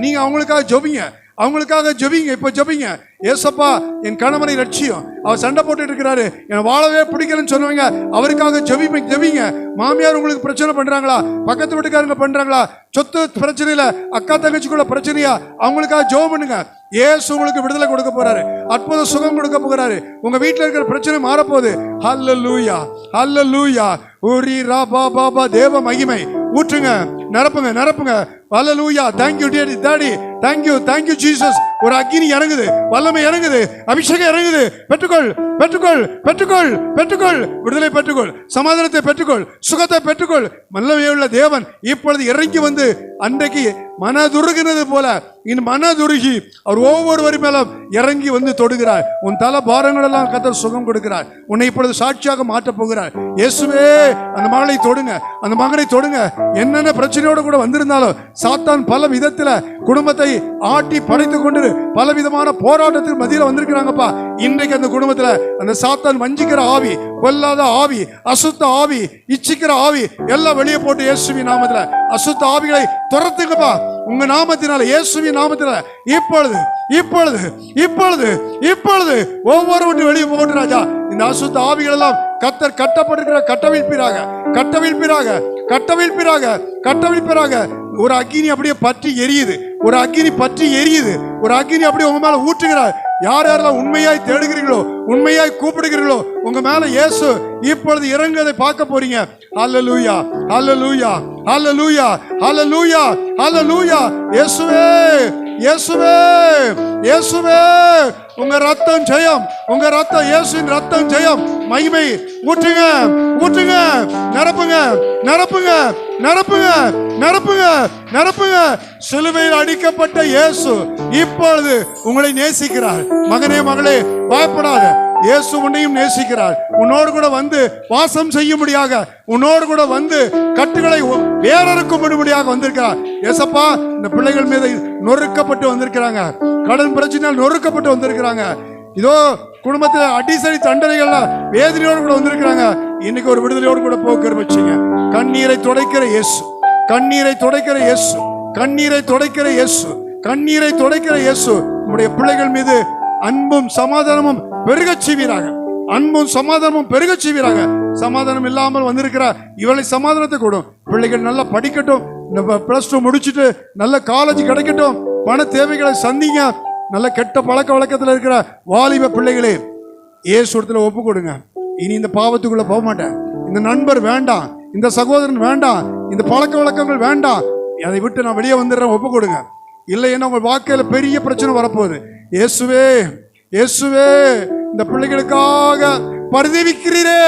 நீங்க அவங்களுக்காக ஜெபிங்க, அவங்களுக்காக ஜெபிங்க. இப்ப ஜெபிங்க, ஏசப்பா என் கணவனை ரட்சியும், அவர் சண்டை போட்டுட்டு இருக்கிறாரு, என் வாழவே பிடிக்கலன்னு சொன்னவங்க அவருக்காக ஜெபிங்க. மாமியார் உங்களுக்கு பிரச்சனை பண்றாங்களா, பக்கத்து வீட்டுக்காரங்க பண்றாங்களா, சொத்து பிரச்சனையில அக்கா தங்கச்சிக்குள்ள பிரச்சனையா, அவங்களுக்காக ஜெபம் பண்ணுங்க. இயேசு உங்களுக்கு விடுதலை கொடுக்க போறாரு, அற்புத சுகம் கொடுக்க போகிறாரு. உங்க வீட்டுல இருக்கிற பிரச்சனை மாறப்போகுது. ஹல்லேலூயா ஹல்லேலூயா. ஊரி ரா பா பாபா. தேவ மகிமை ஊற்றுங்க, நிரப்புங்க. Hallelujah. Thank you dear daddy, thank you Jesus. ஒரு அக்கினி இறங்குது, வல்லமை இறங்குது, அபிஷேகம் இறங்குது. பெற்றுக்கொள். விடுதலை பெற்றுக்கொள், சமாதானத்தை பெற்றுக்கொள், சுகத்தை பெற்றுக்கொள். வல்லமையுள்ள தேவன் இப்பொழுது இறங்கி வந்து அன்றைக்கு மனதுருகினது போல இன் மனதுருகி அவர் ஒவ்வொருவரி மேலும் இறங்கி வந்து தொடுகிறார். உன் தலை பாரங்கள் எல்லாம் கர்த்தர் சுகம் கொடுக்கிறார். உன்னை இப்பொழுது சாட்சியாக மாற்றப் போகிறார். இயேசுவே அந்த மகளை தொடுங்க, அந்த மகனை தொடுங்க. என்னென்ன பிரச்சனையோடு கூட வந்திருந்தாலும் சாத்தான் பல விதத்துல குடும்பத்தை ஆட்டி படைத்துக் கொண்டு பல விதமான போராட்டத்துக்கு மத்தியில் வந்திருக்கிறாங்கப்பா. இன்றைக்கு அந்த குடும்பத்துல அந்த சாத்தான் வஞ்சிக்கிற ஆவி, கொல்லாத ஆவி, அசுத்த ஆவி, இச்சிக்கிற ஆவி எல்லாம் வெளியே போட்டு இயேசுவின் நாமத்துல அசுத்த ஆவிகளை துரத்துங்கப்பா. உங்க நாமத்தினால, இயேசுவின் நாமத்தினால இப்பொழுது ஒவ்வொரு வெளியே போட்டு ராஜா இந்த அசுத்த ஆவிகள் எல்லாம் கர்த்தர் கட்டப்பட்டிருக்கிற கட்டவிழ்ப்பிறாக. ஒரு அக்கினி அப்படியே பற்றி எரியுது, ஒரு அக்கினி அப்படியே உங்க மேல ஊற்றுகிறார். யாரெல்லாம் உண்மையாய் தேடுகிறீர்களோ, உண்மையாய் கூப்பிடுகிறீர்களோ, உங்க மேல இயேசு இப்பொழுது இறங்குவதை பார்க்க போறீங்க. ஹல்லேலூயா ஹல்லேலூயா ஹல்லேலூயா ஹல்லேலூயா ஹல்லேலூயா. இயேசுவே உங்க ரத்தம் ஜெயம், உங்க ரத்தம், இயேசுவின் ரத்தம் ஜெயம். மகிமை ஊற்றுங்க. நிரப்புங்க. சிலுவையில் அடிக்கப்பட்ட இயேசு இப்பொழுது உங்களை நேசிக்கிறார். மகனே மகளே பயப்படாத, இயேசு உன்னையும் நேசிக்கிறார். உன்னோடு கூட வந்து வாசம் செய்யும்படியாக, உன்னோடு கூட வந்து கட்டுகளை வேறறுக்கும்படியாக வந்திருக்கிறார். ஏசப்பா இந்த பிள்ளைகள் மீது நொறுக்கப்பட்டு வந்திருக்கிறாங்க, கடன் பிரச்சனையால் நொறுக்கப்பட்டு வந்திருக்கிறாங்க. இதோ குடும்பத்தில் அடிசடி தண்டனைகள்ல வேதனையோடு கூட வந்திருக்கிறாங்க. இன்னைக்கு ஒரு விடுதலையோடு கூட போக்கு வச்சுங்க. கண்ணீரை துடைக்கிற இயேசு நம்முடைய பிள்ளைகள் மீது அன்பும் சமாதானமும் பெருகச் செய்வீராக. சமாதானம் இல்லாமல் வந்திருக்கிற இவளை சமாதானத்தை கொடும். பிள்ளைகள் நல்லா படிக்கட்டும், +2 முடிச்சுட்டு நல்ல காலேஜ் கிடைக்கட்டும், பண தேவைகளை சந்திங்க. நல்ல கெட்ட பழக்க வழக்கத்தில் இருக்கிற வாலிப பிள்ளைகளே இயேசு இடத்துல ஒப்பு கொடுங்க. இனி இந்த பாவத்துக்குள்ள போக மாட்டேன், இந்த நண்பர் வேண்டாம், இந்த சகோதரன் வேண்டாம், இந்த பழக்க வழக்கங்கள் வேண்டாம், அதை விட்டு நான் வெளியே வந்துடுறேன், ஒப்பு கொடுங்க. இல்லைன்னா உங்க வாழ்க்கையில பெரிய பிரச்சனை வரப்போகுது. இயேசுவே இந்த பிள்ளைகளுக்காக பரிதவிக்கிறீரே,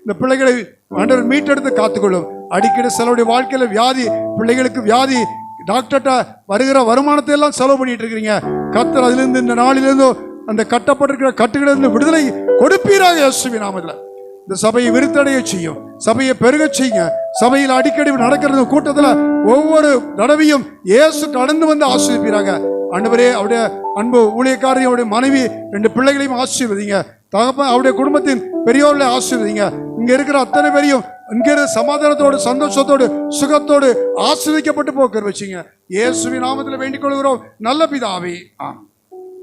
இந்த பிள்ளைகளை ஆண்டவர் மீட்டெடுத்து காத்துக்கொள்ளும். அடிக்கடி சிலருடைய வாழ்க்கையில வியாதி, பிள்ளைகளுக்கு வியாதி, டாக்டர்கிட்ட வருகிற வருமானத்தை எல்லாம் செலவு பண்ணிட்டு இருக்கிறீங்க. கர்த்தர் அதிலிருந்து இந்த நாளிலிருந்து அந்த கட்டப்பட்டிருக்கிற கட்டுகளிலிருந்து விடுதலை கொடுப்பீராக இயேசுவின் நாமத்தில். இந்த சபையை விருத்தடைய செய்யும், சபையை பெருக செய்யுங்க. சபையில் அடிக்கடி நடக்கிறது கூட்டத்தில் ஒவ்வொரு தடவையும் இயேசு கடந்து வந்து ஆசீர்வதிப்பீராக. ஆண்டவரே அவருடைய அன்பு ஊழியக்காரரையும் அவருடைய மனைவி 2 பிள்ளைகளையும் ஆசீர்வதிங்க. தகப்பன் அவருடைய குடும்பத்தின் பெரியோர்களை ஆசீர்வதிங்க. இங்க இருக்கிற அத்தனை பேரையும் இங்க சமாதானத்தோடு, சந்தோஷத்தோடு, சுகத்தோடு ஆசீர்வதிக்கப்பட்டு போக்க வச்சுங்க. இயேசுவின் நாமத்தில் வேண்டிக் கொள்கிறோம் நல்ல பிதாவே, ஆமென்.